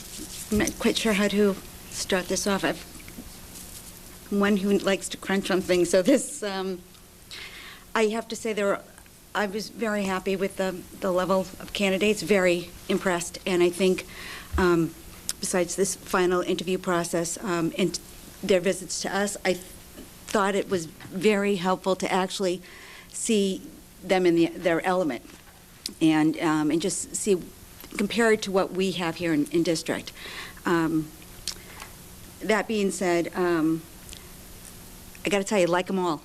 not quite sure how to start this off. I'm one who likes to crunch on things, so this, I have to say I was very happy with the level of candidates, very impressed, and I think besides this final interview process and their visits to us, I thought it was very helpful to actually see them in their element and just see, compared to what we have here in district. That being said, I got to tell you, like them all.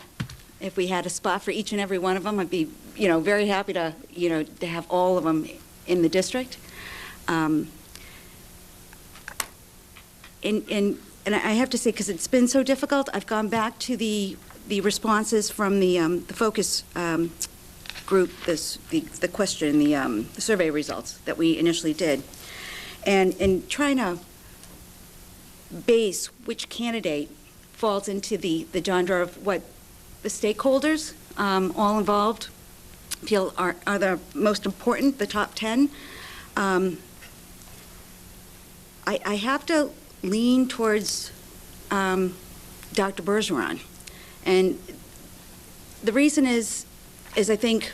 If we had a spot for each and every one of them, I'd be, very happy to, to have all of them in the district. And I have to say, because it's been so difficult, I've gone back to the responses from the focus group, the question, the survey results that we initially did, and trying to base which candidate falls into the genre of what the stakeholders all involved feel are the most important, the top 10. I have to lean towards Dr. Bergeron. And the reason is I think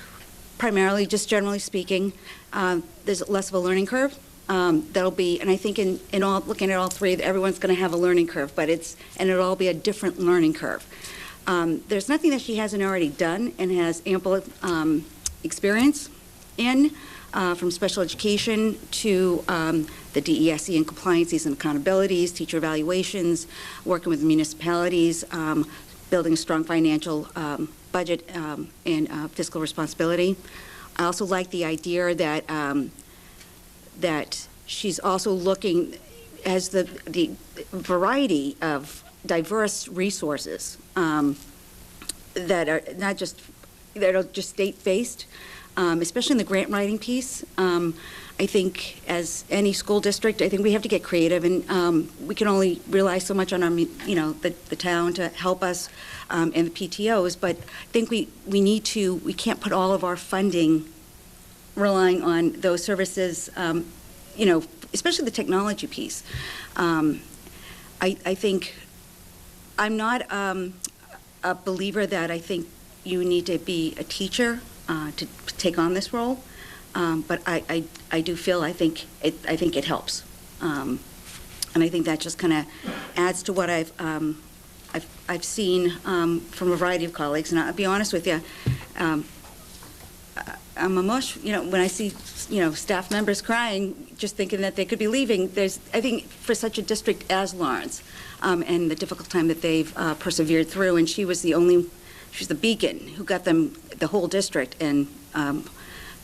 primarily, just generally speaking, there's less of a learning curve. That'll be, and I think in all, looking at all three, everyone's going to have a learning curve, but it'll all be a different learning curve. There's nothing that she hasn't already done and has ample experience in, from special education to the DESE and compliances and accountabilities, teacher evaluations, working with municipalities, building a strong financial budget and fiscal responsibility. I also like the idea that that she's also looking as the variety of diverse resources that are not just state-based, especially in the grant writing piece. I think as any school district, I think we have to get creative, and we can only rely so much on our, the town to help us and the PTOs. But I think we can't put all of our funding relying on those services, especially the technology piece. I think I'm not a believer that I think you need to be a teacher to take on this role, but I do feel I think it helps, and I think that just kind of adds to what I've seen from a variety of colleagues. And I'll be honest with you. I'm a mush, when I see, staff members crying, just thinking that they could be leaving. I think for such a district as Lawrence, and the difficult time that they've persevered through, and she's the beacon who got them, the whole district, and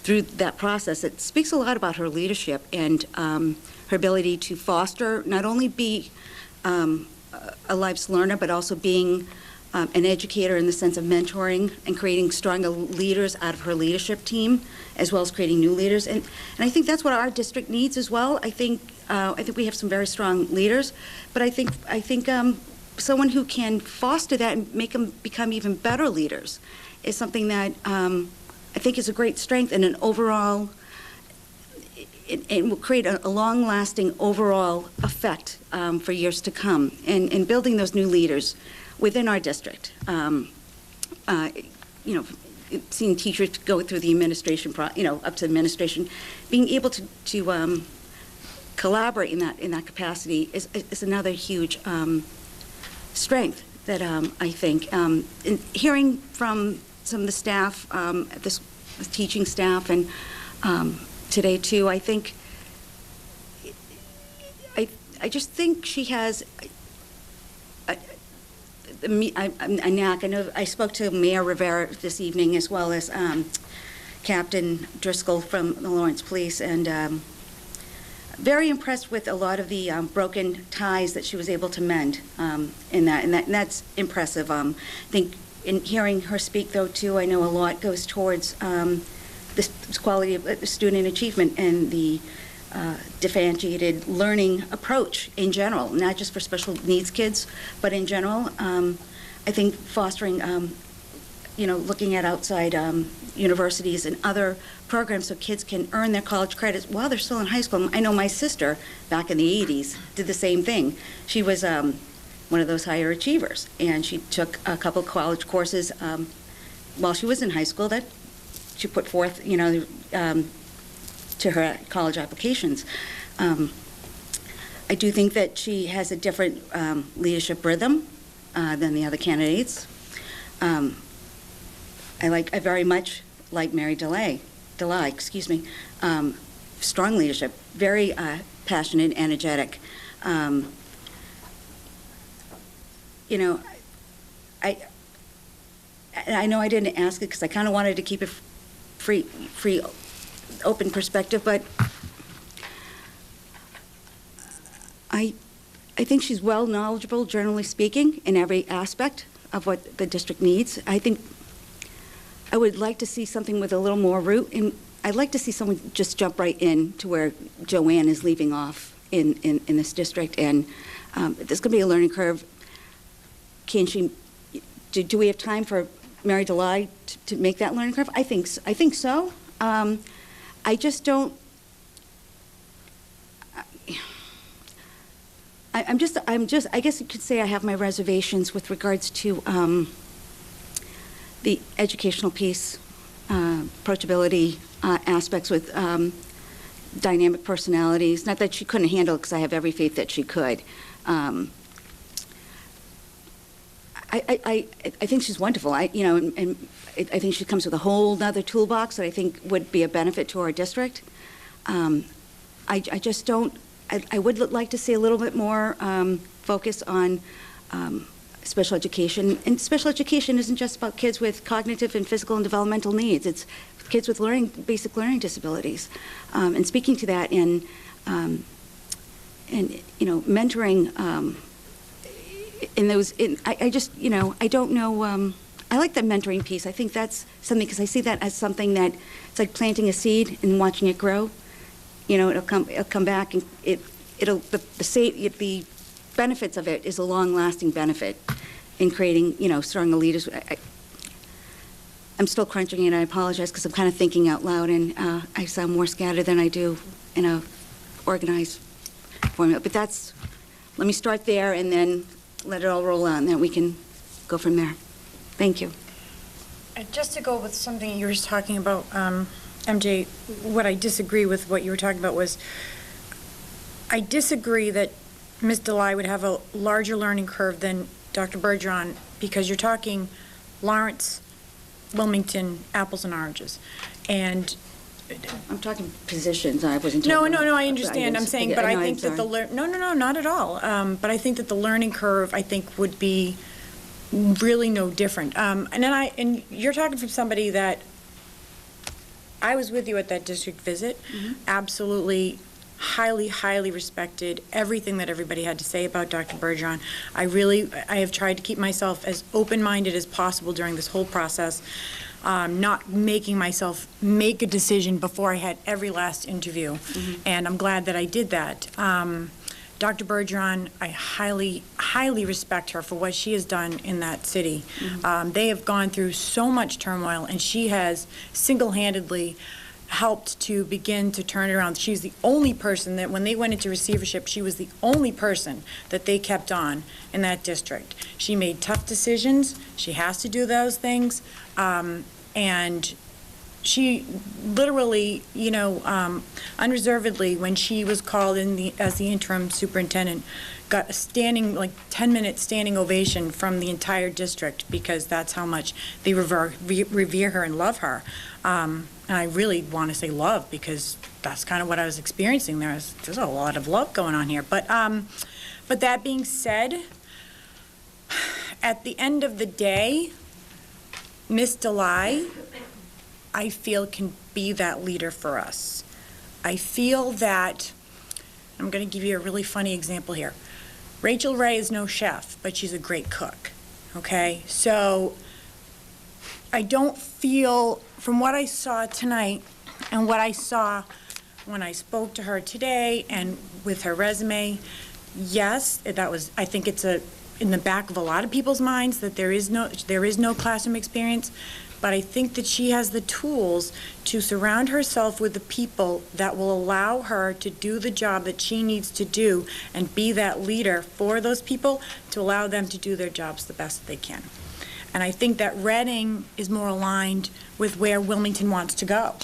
through that process, it speaks a lot about her leadership and her ability to foster, not only be a life's learner, but also being an educator in the sense of mentoring and creating stronger leaders out of her leadership team, as well as creating new leaders. And I think that's what our district needs as well. I think we have some very strong leaders, but I think someone who can foster that and make them become even better leaders is something that I think is a great strength and an overall. It will create a long-lasting overall effect for years to come, and building those new leaders within our district. Seeing teachers go through the administration, up to administration, being able to collaborate in that capacity is another huge strength that I think. In hearing from some of the staff, the teaching staff, and today too, I think, I just think she has a knack. I know I spoke to Mayor Rivera this evening, as well as Captain Driscoll from the Lawrence Police, and very impressed with a lot of the broken ties that she was able to mend in that, and that's impressive. I think in hearing her speak, though, too, I know a lot goes towards the quality of student achievement and the differentiated learning approach in general, not just for special needs kids, but in general. I think fostering, looking at outside universities and other programs so kids can earn their college credits while they're still in high school. I know my sister, back in the 80s, did the same thing. She was one of those higher achievers, and she took a couple college courses while she was in high school that she put forth, to her college applications. I do think that she has a different leadership rhythm than the other candidates. I very much like Mary DeLay, strong leadership, very passionate, energetic. I know I didn't ask it because I kind of wanted to keep it free, open perspective, but I think she's well knowledgeable, generally speaking, in every aspect of what the district needs. I think I would like to see something with a little more root, and I'd like to see someone just jump right in to where Joanne is leaving off in this district, and there's going to be a learning curve. Can she? Do we have time for Mary DeLay to make that learning curve? I think so. I just don't. I guess you could say I have my reservations with regards to the educational piece, approachability aspects with dynamic personalities. Not that she couldn't handle it, because I have every faith that she could. I think she's wonderful. And I think she comes with a whole other toolbox that I think would be a benefit to our district. I just don't. I would like to see a little bit more focus on special education. And special education isn't just about kids with cognitive and physical and developmental needs. It's kids with basic learning disabilities. And speaking to that and mentoring in those. I don't know. I like the mentoring piece. I think that's something, because I see that as something that it's like planting a seed and watching it grow. It'll come back, and the benefits of it is a long-lasting benefit in creating, stronger leaders. I'm still crunching it. I apologize, because I'm kind of thinking out loud, and I sound more scattered than I do in a organized formula. But let me start there and then let it all roll on. Then we can go from there. Thank you. Just to go with something you were just talking about, MJ, what I disagree with what you were talking about was, I disagree that Ms. DeLay would have a larger learning curve than Dr. Bergeron, because you're talking Lawrence, Wilmington, apples and oranges. And I'm talking positions. I wasn't talking No, I understand. I'm saying, but I think that no, not at all. But I think that the learning curve, I think, would be really no different. And you're talking from somebody that I was with you at that district visit. Mm-hmm. Absolutely, highly respected everything that everybody had to say about Dr. Bergeron. I have tried to keep myself as open-minded as possible during this whole process, not making myself make a decision before I had every last interview. Mm-hmm. And I'm glad that I did that. Dr. Bergeron, I highly respect her for what she has done in that city. Mm-hmm. They have gone through so much turmoil, and she has single-handedly helped to begin to turn it around. She's the only person that, when they went into receivership, she was the only person that they kept on in that district. She made tough decisions. She has to do those things. And she literally, unreservedly, when she was called in as the interim superintendent, got a standing, 10-minute standing ovation from the entire district, because that's how much they revere her and love her. And I really want to say love, because that's kind of what I was experiencing there. There's a lot of love going on here. But that being said, at the end of the day, Miss DeLay, I feel, can be that leader for us. I feel that, I'm going to give you a really funny example here. Rachel Ray is no chef, but she's a great cook, okay? So I don't feel, from what I saw tonight and what I saw when I spoke to her today and with her resume, yes, I think it's in the back of a lot of people's minds that there is no classroom experience, but I think that she has the tools to surround herself with the people that will allow her to do the job that she needs to do and be that leader for those people to allow them to do their jobs the best they can. And I think that Reading is more aligned with where Wilmington wants to go.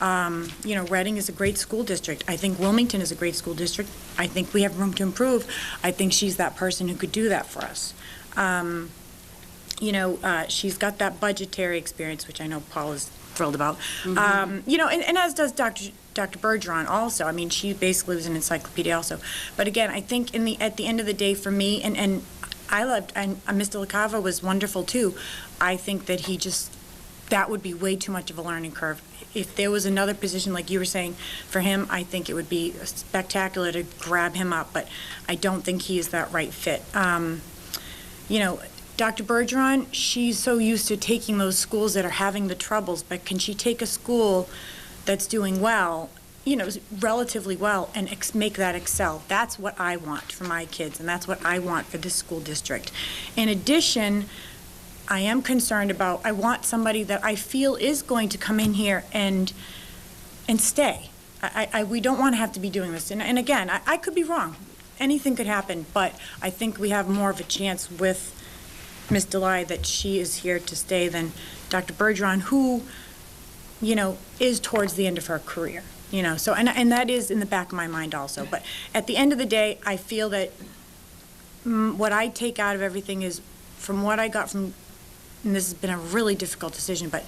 Reading is a great school district. I think Wilmington is a great school district. I think we have room to improve. I think she's that person who could do that for us. She's got that budgetary experience, which I know Paul is thrilled about. And as does Dr. Bergeron also. I mean, she basically was an encyclopedia also. But again, I think at the end of the day, for me, and I loved, and Mr. LaCava was wonderful too. I think that that would be way too much of a learning curve. If there was another position, like you were saying, for him, I think it would be spectacular to grab him up, but I don't think he is that right fit. Dr. Bergeron, she's so used to taking those schools that are having the troubles, but can she take a school that's doing well, relatively well, and make that excel? That's what I want for my kids, and that's what I want for this school district. In addition, I am concerned about, I want somebody that I feel is going to come in here and stay. We don't want to have to be doing this. And again, I could be wrong. Anything could happen, but I think we have more of a chance with Ms. DeLay that she is here to stay than Dr. Bergeron, who, is towards the end of her career. So, and that is in the back of my mind also. But at the end of the day, I feel that what I take out of everything is, from what I got from, and this has been a really difficult decision, but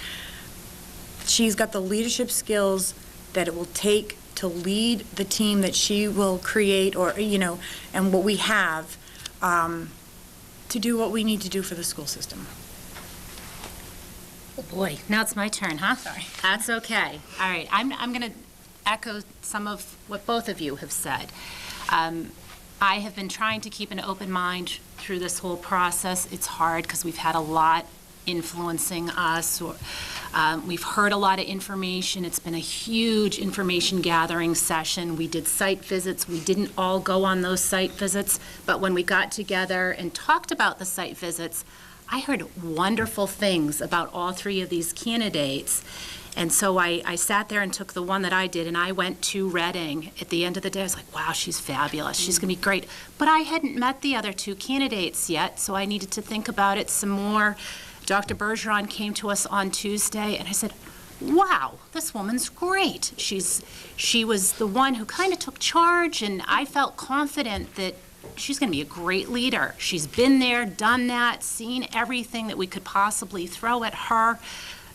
she's got the leadership skills that it will take to lead the team that she will create, or, and what we have, to do what we need to do for the school system. Oh boy, now it's my turn, huh? Sorry. That's okay. All right, I'm going to echo some of what both of you have said. I have been trying to keep an open mind through this whole process. It's hard because we've had a lot influencing us, or we've heard a lot of information. It's been a huge information gathering session. We did site visits. We didn't all go on those site visits, but when we got together and talked about the site visits, I heard wonderful things about all three of these candidates. And so I sat there and took the one that I did, and I went to Reading. At the end of the day, I was like, wow, she's fabulous. She's going to be great. But I hadn't met the other two candidates yet, so I needed to think about it some more. Dr. Bergeron came to us on Tuesday, and I said, wow, this woman's great. She was the one who kind of took charge, and I felt confident that she's going to be a great leader. She's been there, done that, seen everything that we could possibly throw at her.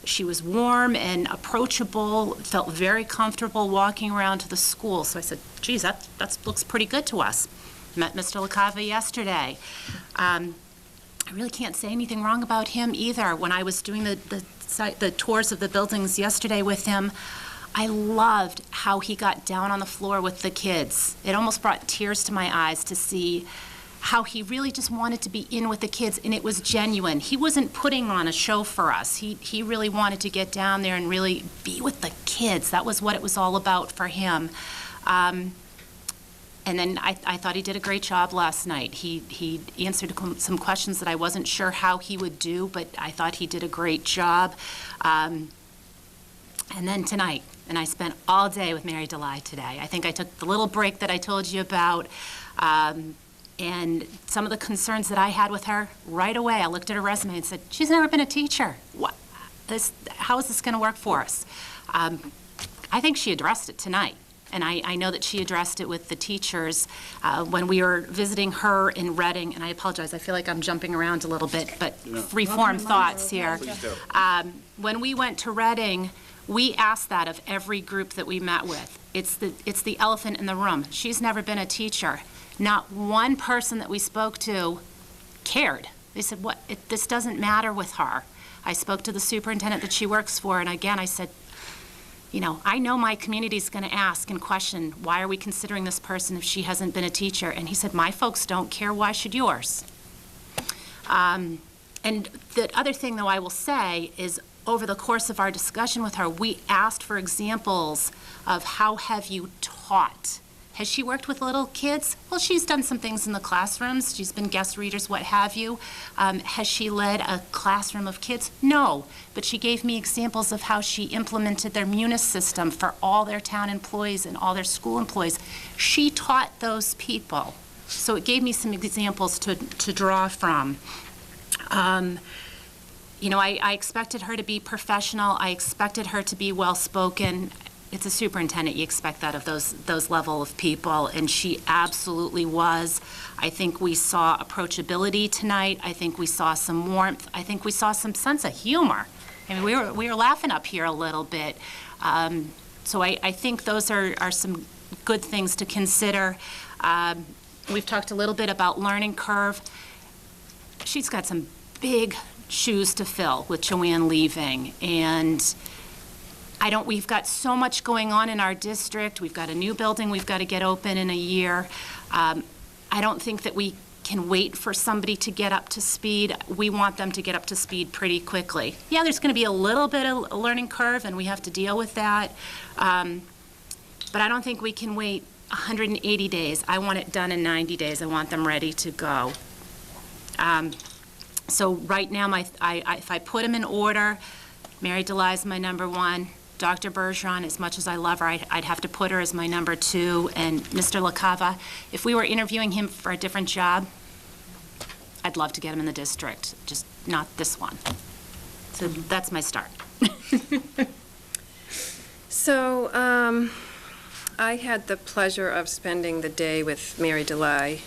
She was warm and approachable, felt very comfortable walking around to the school. So I said, geez, that looks pretty good to us. Met Mr. LaCava yesterday. I really can't say anything wrong about him either. When I was doing the tours of the buildings yesterday with him, I loved how he got down on the floor with the kids. It almost brought tears to my eyes to see how he really just wanted to be in with the kids, and it was genuine. He wasn't putting on a show for us. He really wanted to get down there and really be with the kids. That was what it was all about for him. And then I thought he did a great job last night. He answered some questions that I wasn't sure how he would do, but I thought he did a great job. And then tonight, and I spent all day with Mary DeLay today. I think I took the little break that I told you about. And some of the concerns that I had with her, right away, I looked at her resume and said, she's never been a teacher. What? how is this going to work for us? I think she addressed it tonight. And I know that she addressed it with the teachers when we were visiting her in Reading. And I apologize, I feel like I'm jumping around a little bit, but free-form thoughts here. When we went to Reading, we asked that of every group that we met with. It's the elephant in the room. She's never been a teacher. Not one person that we spoke to cared. They said, this doesn't matter with her. I spoke to the superintendent that she works for, and again, I said, I know my community's going to ask and question, why are we considering this person if she hasn't been a teacher? And he said, my folks don't care, why should yours? And the other thing, though, I will say is over the course of our discussion with her, we asked for examples of how have you taught? Has she worked with little kids? Well, she's done some things in the classrooms. She's been guest readers, what have you. Has she led a classroom of kids? No, but she gave me examples of how she implemented their Munis system for all their town employees and all their school employees. She taught those people. So it gave me some examples to draw from. I expected her to be professional. I expected her to be well-spoken. It's a superintendent, you expect that of those level of people, and she absolutely was. I think we saw approachability tonight. I think we saw some warmth. I think we saw some sense of humor. I mean, we were laughing up here a little bit. So I think those are some good things to consider. We've talked a little bit about learning curve. She's got some big shoes to fill with Joanne leaving, and we've got so much going on in our district. We've got a new building we've got to get open in a year. I don't think that we can wait for somebody to get up to speed. We want them to get up to speed pretty quickly. Yeah, there's going to be a little bit of a learning curve, and we have to deal with that. But I don't think we can wait 180 days. I want it done in 90 days. I want them ready to go. So right now, if I put them in order, Mary DeLye is my number one. Dr. Bergeron, as much as I love her, I'd have to put her as my number two. And Mr. LaCava, if we were interviewing him for a different job, I'd love to get him in the district, just not this one. So that's my start. So I had the pleasure of spending the day with Mary DeLye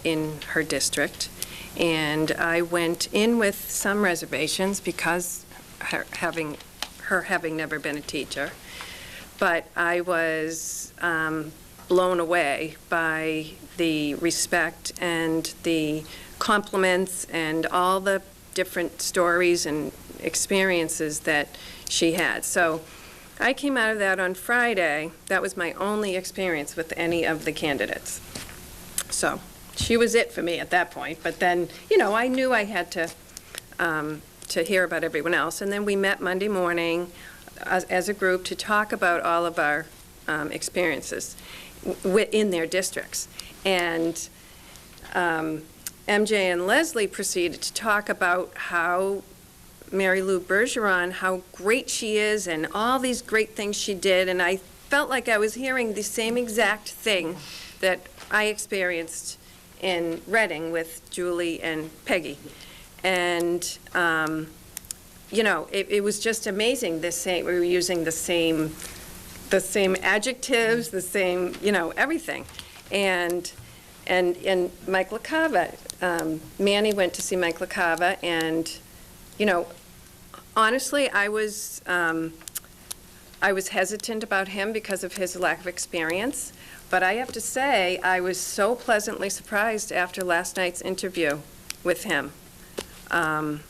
in her district, and I went in with some reservations because her having never been a teacher, but I was blown away by the respect and the compliments and all the different stories and experiences that she had. So I came out of that on Friday. That was my only experience with any of the candidates. So she was it for me at that point, but then, I knew I had to hear about everyone else. And then we met Monday morning as a group to talk about all of our experiences in their districts. And MJ and Leslie proceeded to talk about how Mary Lou Bergeron, how great she is and all these great things she did. And I felt like I was hearing the same exact thing that I experienced in Reading with Julie and Peggy. And, it was just amazing. We were using the same adjectives, the same, everything. And Mike LaCava, Manny went to see Mike LaCava, and, honestly, I was hesitant about him because of his lack of experience. But I have to say, I was so pleasantly surprised after last night's interview with him. On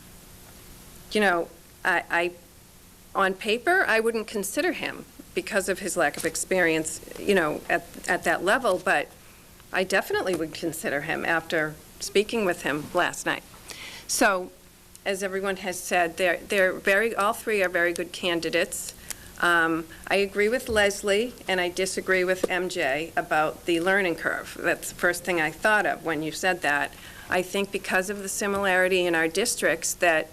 paper, I wouldn't consider him because of his lack of experience, at that level, but I definitely would consider him after speaking with him last night. So, as everyone has said, all three are very good candidates. I agree with Leslie, and I disagree with MJ about the learning curve. That's the first thing I thought of when you said that. I think because of the similarity in our districts that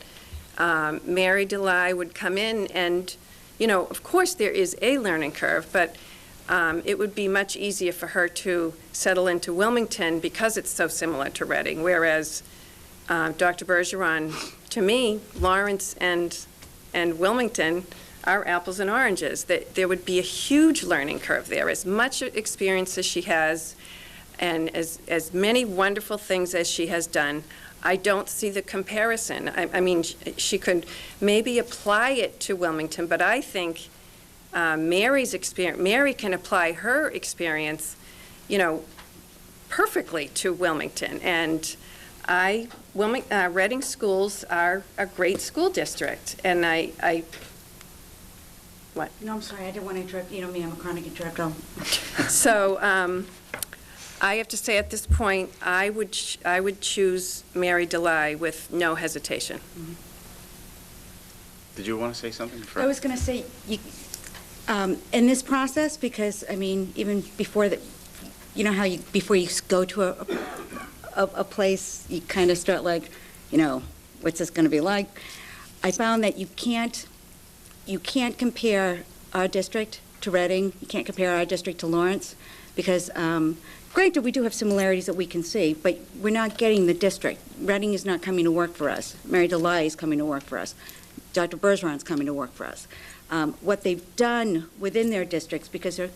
Mary DeLye would come in and, of course there is a learning curve, but it would be much easier for her to settle into Wilmington because it's so similar to Reading, whereas Dr. Bergeron, to me, Lawrence and and Wilmington are apples and oranges, that there would be a huge learning curve there. As much experience as she has and as many wonderful things as she has done, I don't see the comparison. I mean, she could maybe apply it to Wilmington, but I think Mary's experience, Mary can apply her experience, you know, perfectly to Wilmington. And Reading schools are a great school district, and what? No, I'm sorry, I didn't want to interrupt, you know me, I'm a chronic interrupter. So I have to say at this point, I would choose Mary DeLay with no hesitation. Mm-hmm. Did you want to say something? I was going to say, in this process, because, I mean, even before that, you know how before you go to a place, you kind of start like, you know, what's this going to be like? I found that you can't compare our district to Reading, you can't compare our district to Lawrence, because granted, we do have similarities that we can see, but we're not getting the district. Reading is not coming to work for us. Mary DeLay is coming to work for us. Dr. Bergeron's coming to work for us. What they've done within their districts, because they're,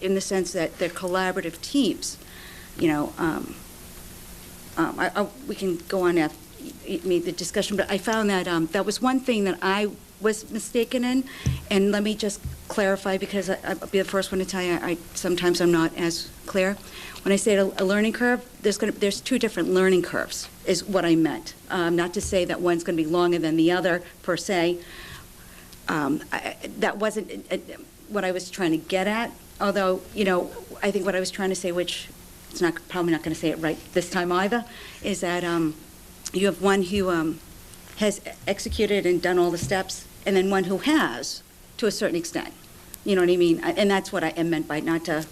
in the sense that they're collaborative teams, you know, we can go on after the discussion, but I found that that was one thing that I was mistaken in, and let me just clarify, because I'll be the first one to tell you, sometimes I'm not as clear. When I say a learning curve, there's two different learning curves, is what I meant. Not to say that one's going to be longer than the other, per se. That wasn't what I was trying to get at, although, you know, I think what I was trying to say, which it's probably not going to say it right this time either, is that you have one who has executed and done all the steps, and then one who has, to a certain extent. You know what I mean? And that's what I meant by, not to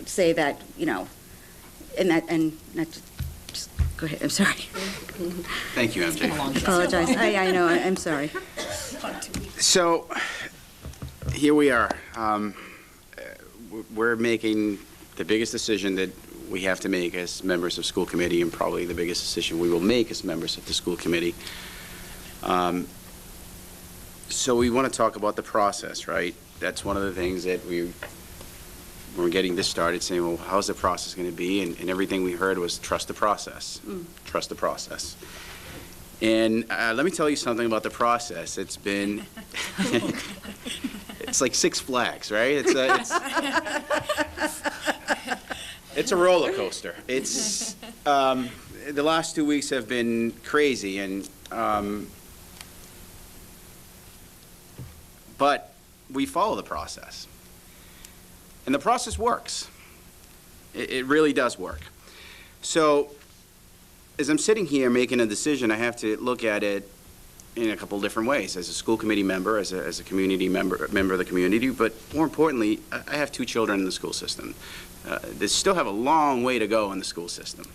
say that, you know, and not to, just go ahead, I'm sorry. Thank you, MJ. Apologize. I know, I'm sorry. So, here we are. We're making the biggest decision that we have to make as members of school committee, and probably the biggest decision we will make as members of the school committee. So we want to talk about the process, right? That's one of the things that when we're getting this started, saying, well, how's the process going to be? And everything we heard was trust the process. Trust the process. And let me tell you something about the process. It's been, it's like Six Flags, right? It's a roller coaster. It's, the last 2 weeks have been crazy, and but we follow the process. And the process works. It really does work. So as I'm sitting here making a decision, I have to look at it in a couple different ways. As a school committee member, as a community member of the community, but more importantly, I have 2 children in the school system. They still have a long way to go in the school system.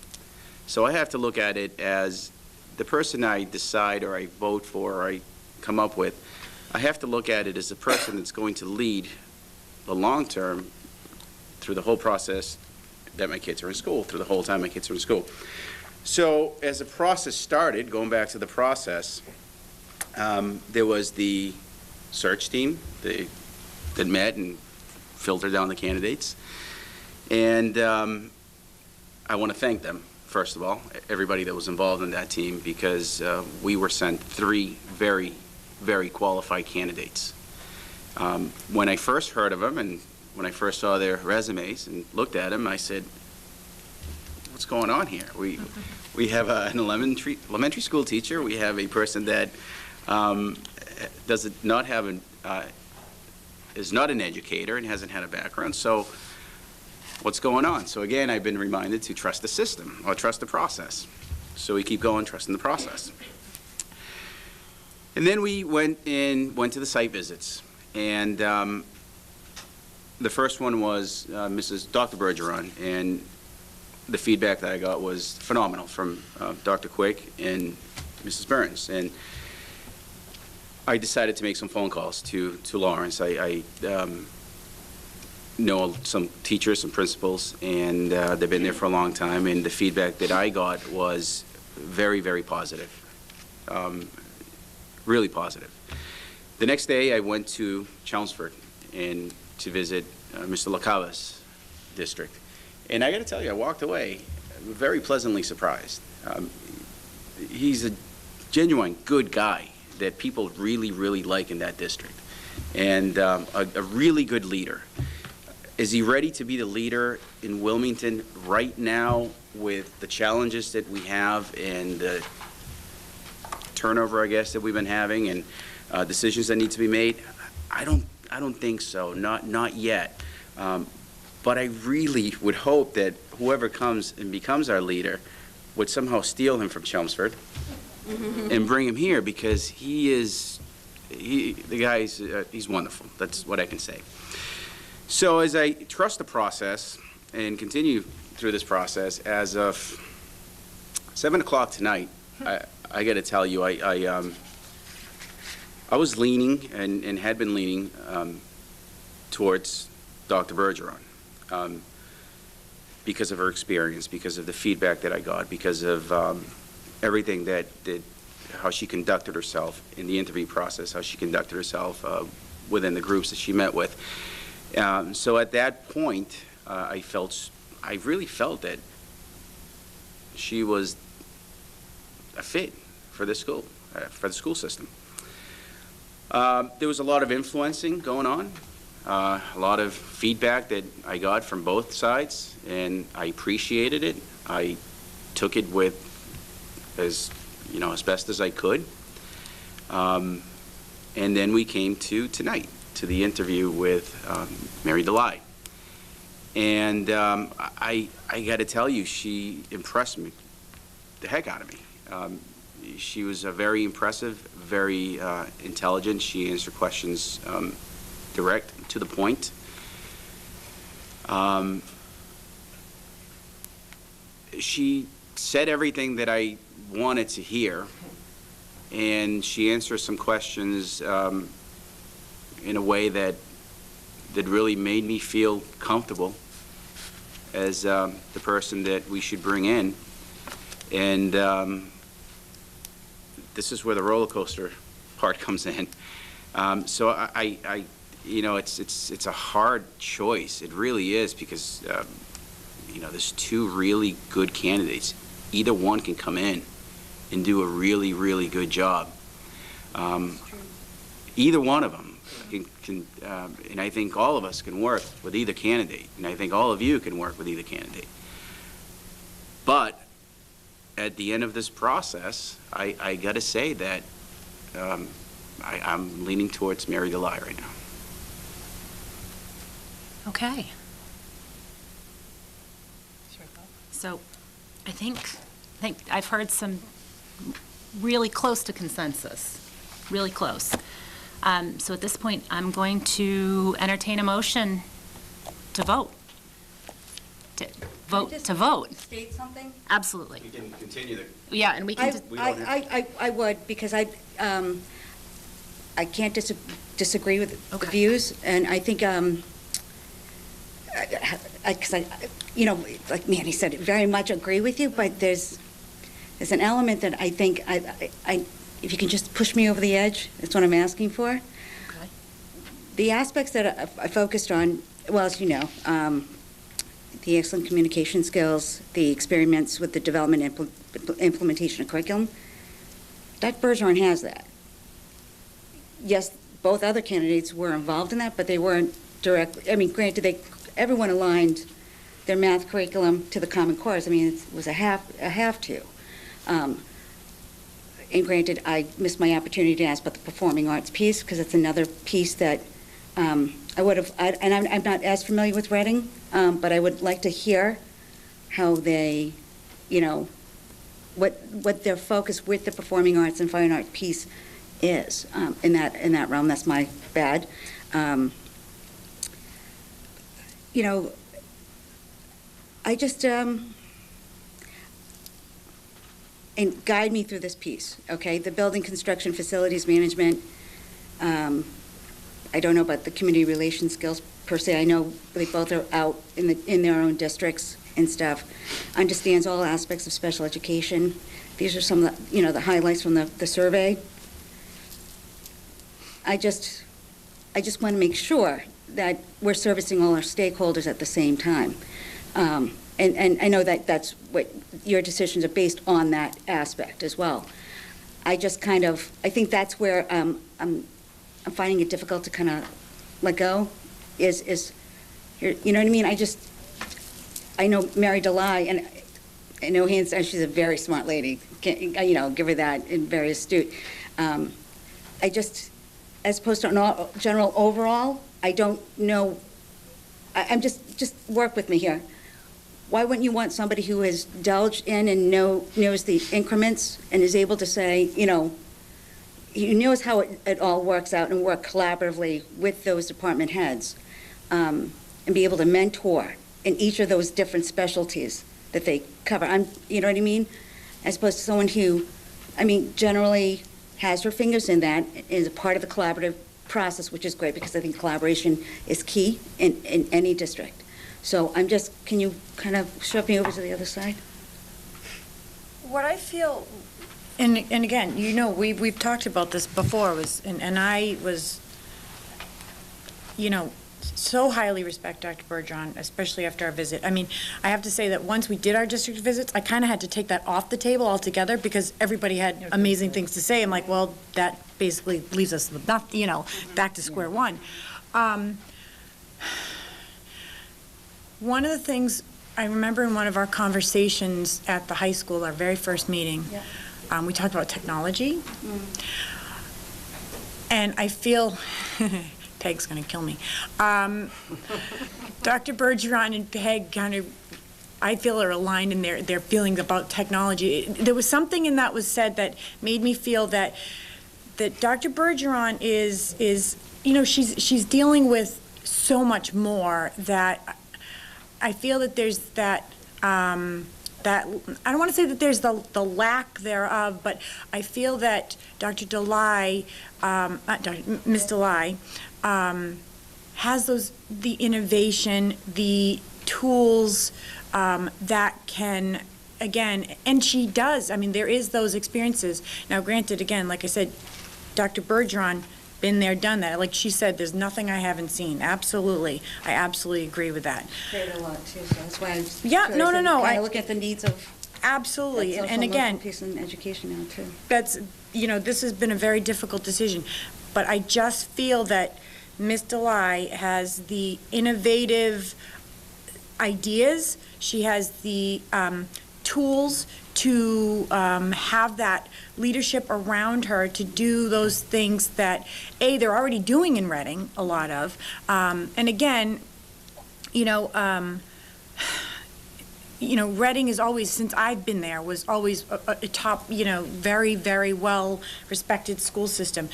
So I have to look at it as the person I decide or I vote for or I come up with, I have to look at it as the person that's going to lead the long term through the whole process that my kids are in school, through the whole time my kids are in school. So as the process started, going back to the process, there was the search team that met and filtered down the candidates. And I want to thank them, first of all, everybody that was involved in that team, because we were sent 3 very, very qualified candidates. When I first heard of them and when I first saw their resumes and looked at them, I said, what's going on here? We have an elementary school teacher. We have a person that is not an educator and hasn't had a background. So what's going on? So again, I've been reminded to trust the system or trust the process. So we keep going, trusting the process. And then we went to the site visits. And the first one was Dr. Bergeron, and the feedback that I got was phenomenal from Dr. Quick and Mrs. Burns. And I decided to make some phone calls to Lawrence. I know some teachers, some principals, and they've been there for a long time, and the feedback that I got was very, very positive, really positive. The next day, I went to Chelmsford and to visit Mr. LaCava's district. And I got to tell you, I walked away very pleasantly surprised. He's a genuine good guy that people really, really like in that district, and a really good leader. Is he ready to be the leader in Wilmington right now with the challenges that we have and the turnover, I guess, that we've been having and decisions that need to be made? I don't think so, not yet. But I really would hope that whoever comes and becomes our leader would somehow steal him from Chelmsford and bring him here, because the guy's he's wonderful. That's what I can say. So as I trust the process and continue through this process, as of 7 o'clock tonight, I got to tell you, I was leaning and had been leaning towards Dr. Bergeron. Because of her experience, because of the feedback that I got, because of everything how she conducted herself in the interview process, how she conducted herself within the groups that she met with. So at that point, I really felt that she was a fit for the school, for the school system. There was a lot of influencing going on. A lot of feedback that I got from both sides, and I appreciated it. I took it with as best as I could. And then we came to tonight, to the interview with Mary DeLye. And I got to tell you, she impressed me, the heck out of me. She was very impressive, very intelligent. She answered questions direct, to the point. She said everything that I wanted to hear, and she answered some questions in a way that really made me feel comfortable as the person that we should bring in. And this is where the roller coaster part comes in. So it's a hard choice. It really is, because there's two really good candidates. Either one can come in and do a really, really good job. Either one of them can and I think all of us can work with either candidate, and I think all of you can work with either candidate. But at the end of this process, I got to say that I'm leaning towards Mary DeLye right now. Okay. So I think I've heard some really close to consensus, really close. So at this point, I'm going to entertain a motion to vote. To vote. State something? Absolutely. We can continue the... Yeah, and we can... I would, because I can't disagree with the views, and I think, like Manny said, very much agree with you, but there's an element that I think, if you can just push me over the edge, that's what I'm asking for. Okay. The aspects that I focused on, well, as you know, the excellent communication skills, the experiments with the development and implementation of curriculum, Dr. Bergeron has that. Yes, both other candidates were involved in that, but they weren't directly, granted, everyone aligned their math curriculum to the Common Core. It was a have to. And granted, I missed my opportunity to ask about the performing arts piece, because it's another piece that I would have, and I'm not as familiar with Reading, but I would like to hear how they, what their focus with the performing arts and fine art piece is in that realm. That's my bad. I just, and guide me through this piece, okay? The building construction facilities management, I don't know about the community relations skills per se. I know they both are out in their own districts and stuff. Understands all aspects of special education. These are some of the, the highlights from the survey. I just want to make sure that we're servicing all our stakeholders at the same time. And I know that that's what your decisions are based on, that aspect as well. I just kind of, I think that's where I'm finding it difficult to kind of let go, is you know what I mean? I know Mary DeLye, and I know she's a very smart lady, you know, give her that, and very astute. I just, as opposed to an general overall, I don't know, I'm just work with me here. Why wouldn't you want somebody who has delved in and knows the increments and is able to say, you know, he knows how it all works out and work collaboratively with those department heads, and be able to mentor in each of those different specialties that they cover. You know what I mean? As opposed to someone who, I mean, generally has her fingers in that, is a part of the collaborative process, which is great, because I think collaboration is key in any district. So I'm just, can you kind of shove me over to the other side? What I feel, and again, you know, we've talked about this before, and I was, you know, so highly respect Dr. Bergeron, especially after our visit. I mean, I have to say that once we did our district visits, I kind of had to take that off the table altogether, because everybody had amazing things to say. I'm like, well, that basically leaves us with nothing, you know, back to square one. One of the things I remember in one of our conversations at the high school, our very first meeting, we talked about technology. And I feel, Peg's going to kill me. Dr. Bergeron and Peg kind of, I feel, are aligned in their feelings about technology. There was something in that was said that made me feel that Dr. Bergeron is, you know, she's dealing with so much more, that I feel that there's that, that, I don't want to say that there's the lack thereof, but I feel that Dr. DeLye, Ms. DeLye, has the innovation, the tools that can, again, and she does. I mean, there is those experiences. Now, granted, again, like I said, Dr. Bergeron, been there, done that. Like she said, there's nothing I haven't seen. Absolutely. I absolutely agree with that. Create a lot, too, so that's why I was no. I look at the needs of... Absolutely. And again, piece in education now, too. That's, you know, this has been a very difficult decision, but I just feel that Ms. DeLye has the innovative ideas. She has the tools to have that leadership around her to do those things that, A, they're already doing in Reading, a lot of. And again, you know, Reading is always, since I've been there, was always a top, you know, very, very well-respected school system.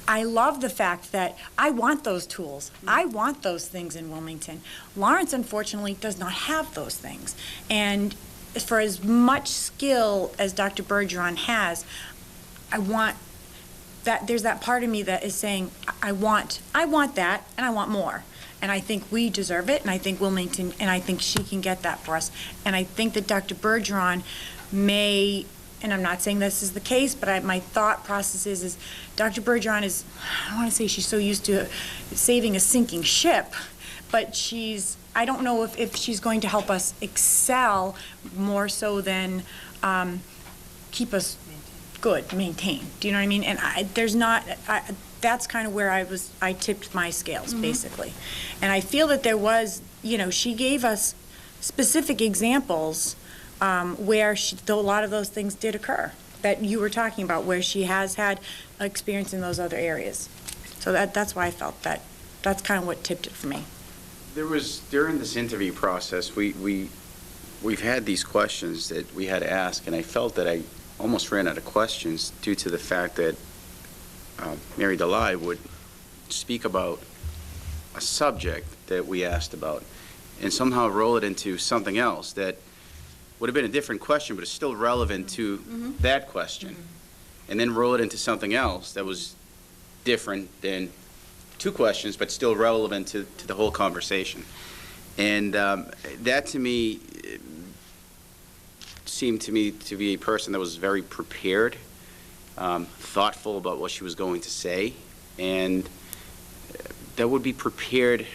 I love the fact that I want those tools. I want those things in Wilmington. Lawrence, unfortunately, does not have those things. And for as much skill as Dr. Bergeron has, I want that, there's that part of me that is saying, I want that, and I want more. And I think we deserve it, and I think Wilmington, and I think she can get that for us. And I think that Dr. Bergeron may, and I'm not saying this is the case, but my thought process is Dr. Bergeron is, I don't want to say she's so used to saving a sinking ship, but I don't know if she's going to help us excel more so than keep us good, maintained. Do you know what I mean? And that's kind of where I tipped my scales, basically. And I feel that there was, you know, she gave us specific examples where a lot of those things did occur that you were talking about, where she has had experience in those other areas. So that's why I felt that's kind of what tipped it for me. There was, during this interview process, we've had these questions that we had to ask, and I felt that I almost ran out of questions due to the fact that Mary DeLye would speak about a subject that we asked about and somehow roll it into something else that would have been a different question, but it's still relevant to that question, and then roll it into something else that was different than two questions, but still relevant to the whole conversation. And that, to me, seemed to me to be a person that was very prepared, thoughtful about what she was going to say, and that would be prepared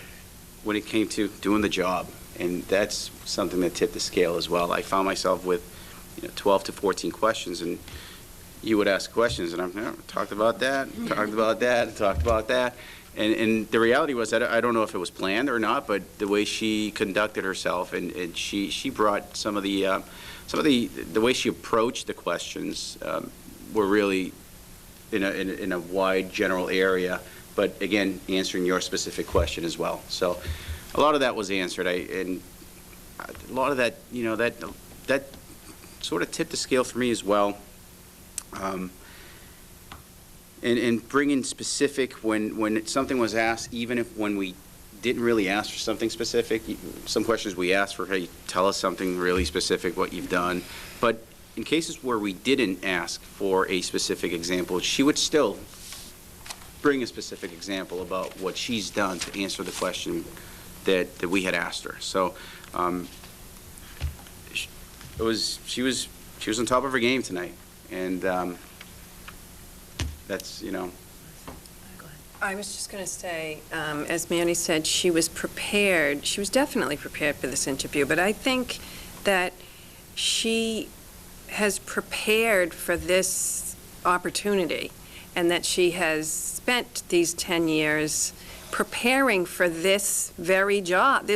when it came to doing the job. And that's something that tipped the scale as well. I found myself with 12 to 14 questions, and you would ask questions, and I'm talked about that, talked about that, talked about that. And the reality was that I don't know if it was planned or not, but the way she conducted herself, and she brought some of the way she approached the questions were really in a wide general area, but again, answering your specific question as well. So a lot of that was answered, and a lot of that, that sort of tipped the scale for me as well. And bringing specific when something was asked, even if when we didn't really ask for something specific, some questions we asked for, hey, tell us something really specific, what you've done. But in cases where we didn't ask for a specific example, she would still bring a specific example about what she's done to answer the question that we had asked her. So she was on top of her game tonight, and that's, I was just going to say, as Manny said, she was prepared. She was definitely prepared for this interview, but I think that she has prepared for this opportunity, and that she has spent these 10 years preparing for this very job.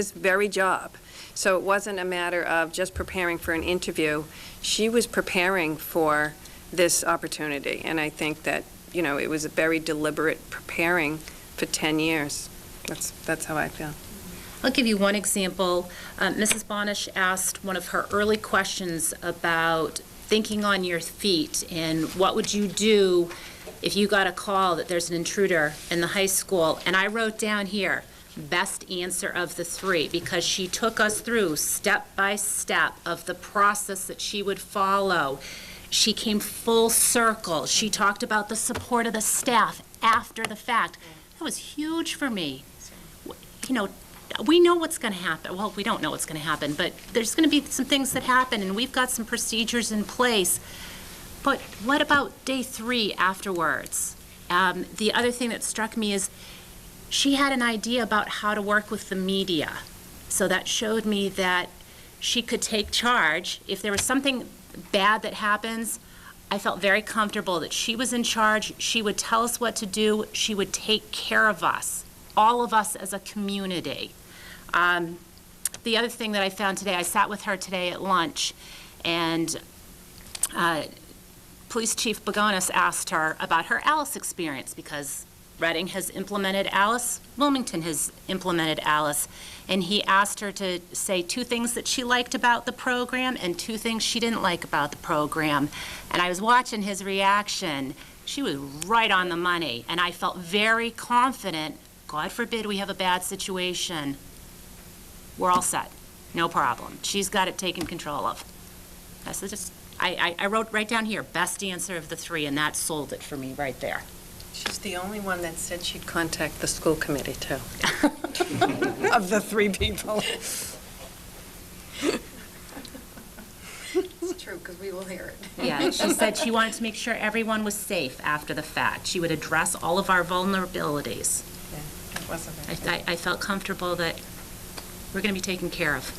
So it wasn't a matter of just preparing for an interview. She was preparing for this opportunity, and I think that it was a very deliberate preparing for 10 years. That's how I feel. I'll give you one example. Mrs. Bonish asked one of her early questions about thinking on your feet and what would you do if you got a call that there's an intruder in the high school. And I wrote down here, best answer of the three, because she took us through step by step of the process that she would follow. She came full circle. She talked about the support of the staff after the fact. That was huge for me. We know what's going to happen. Well, we don't know what's going to happen, but there's going to be some things that happen, and we've got some procedures in place. But what about day 3 afterwards? The other thing that struck me is she had an idea about how to work with the media. So that showed me that she could take charge. If there was something bad that happens, I felt very comfortable that she was in charge. She would tell us what to do. She would take care of us, all of us as a community. The other thing that I found today, I sat with her today at lunch, and Police Chief Bagonis asked her about her Alice experience, because Reading has implemented Alice, Wilmington has implemented Alice, and he asked her to say 2 things that she liked about the program and 2 things she didn't like about the program. And I was watching his reaction. She was right on the money, and I felt very confident. God forbid we have a bad situation. We're all set. No problem. She's got it taken control of. I wrote right down here, best answer of the 3, and that sold it for me right there. She's the only one that said she'd contact the school committee, too, of the 3 people. It's true, because we will hear it. Yeah, she said she wanted to make sure everyone was safe after the fact. She would address all of our vulnerabilities. Yeah, it was a very I felt comfortable that we're going to be taken care of.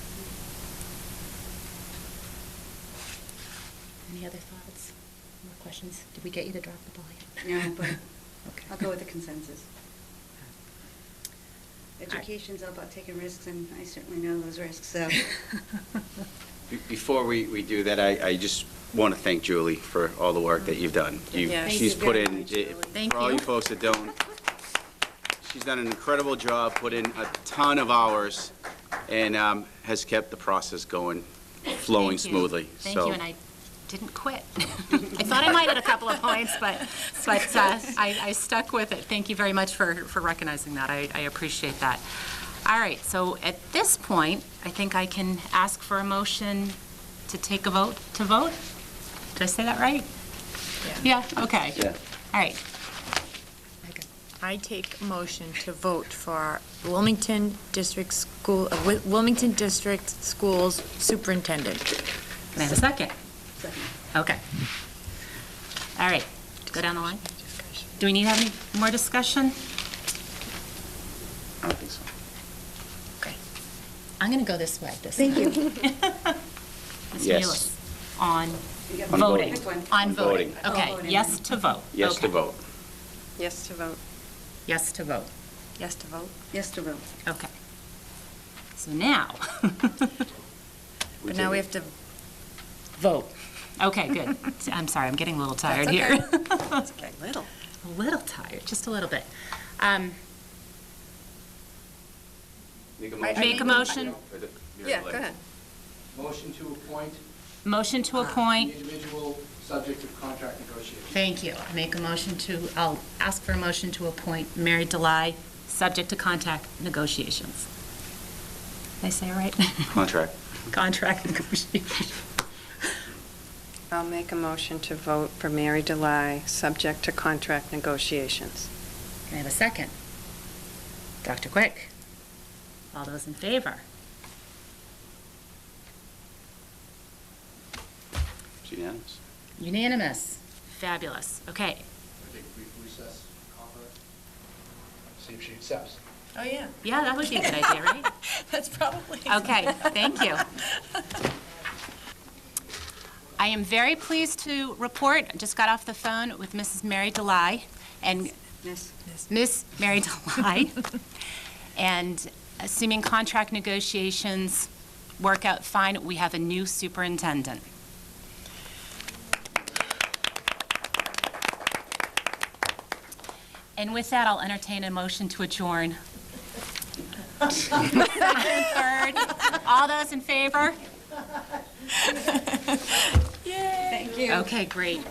Any other thoughts? More questions? Did we get you to drop the ball yet? No, but Okay. I'll go with the consensus. Education's all about taking risks, and I certainly know those risks, so. Before we do that, I just want to thank Julie for all the work that you've done. Yes. She's Thank you put very in, much, Julie. Thank for all you you. folks that don't, she's done an incredible job, put in a ton of hours, and has kept the process going, flowing Thank you. smoothly. Thank So- you, and I didn't quit. I thought I might at a couple of points, but I stuck with it. Thank you very much for recognizing that. I appreciate that. All right, so at this point, I think I can ask for a motion to take a vote, to vote? Did I say that right? Yeah, okay. Yeah. All right. I take a motion to vote for Wilmington District Wilmington District Schools Superintendent. Can I have a second? Second. Okay. All right, go down the line. Do we need to have any more discussion? I don't think so. Okay. I'm going to go this way. Thank you. Ms. Yes. Mullis, on On voting. voting. On voting. Voting. Okay, yes to vote. Yes to Okay. vote. Yes to vote. Yes to vote. Yes to vote. Yes to vote. Okay. So now, But now we have to, vote. Okay, good. I'm sorry, I'm getting a little tired here. okay, little. A little tired, just a little bit. Make a motion. Yeah, go ahead. Motion to appoint Motion to the appoint. individual subject of contract negotiation. Thank you. Make a motion to, I'll ask for a motion to appoint Mary Delay, subject to contract negotiations. Did I say it right? Contract. Contract negotiations. I'll make a motion to vote for Mary Delay, subject to contract negotiations. Can I have a second? Dr. Quick? All those in favor? It's unanimous. Unanimous. Fabulous. Okay. Take a brief recess, conference, see if she accepts. Oh, yeah. Yeah, that would be a good idea, right? That's probably. Okay, thank you. I am very pleased to report, I just got off the phone with Mrs. Mary Delay, and Miss Mary Delay, and assuming contract negotiations work out fine, we have a new superintendent. And with that, I'll entertain a motion to adjourn. Second, third, all those in favor? Thank you. Okay, great.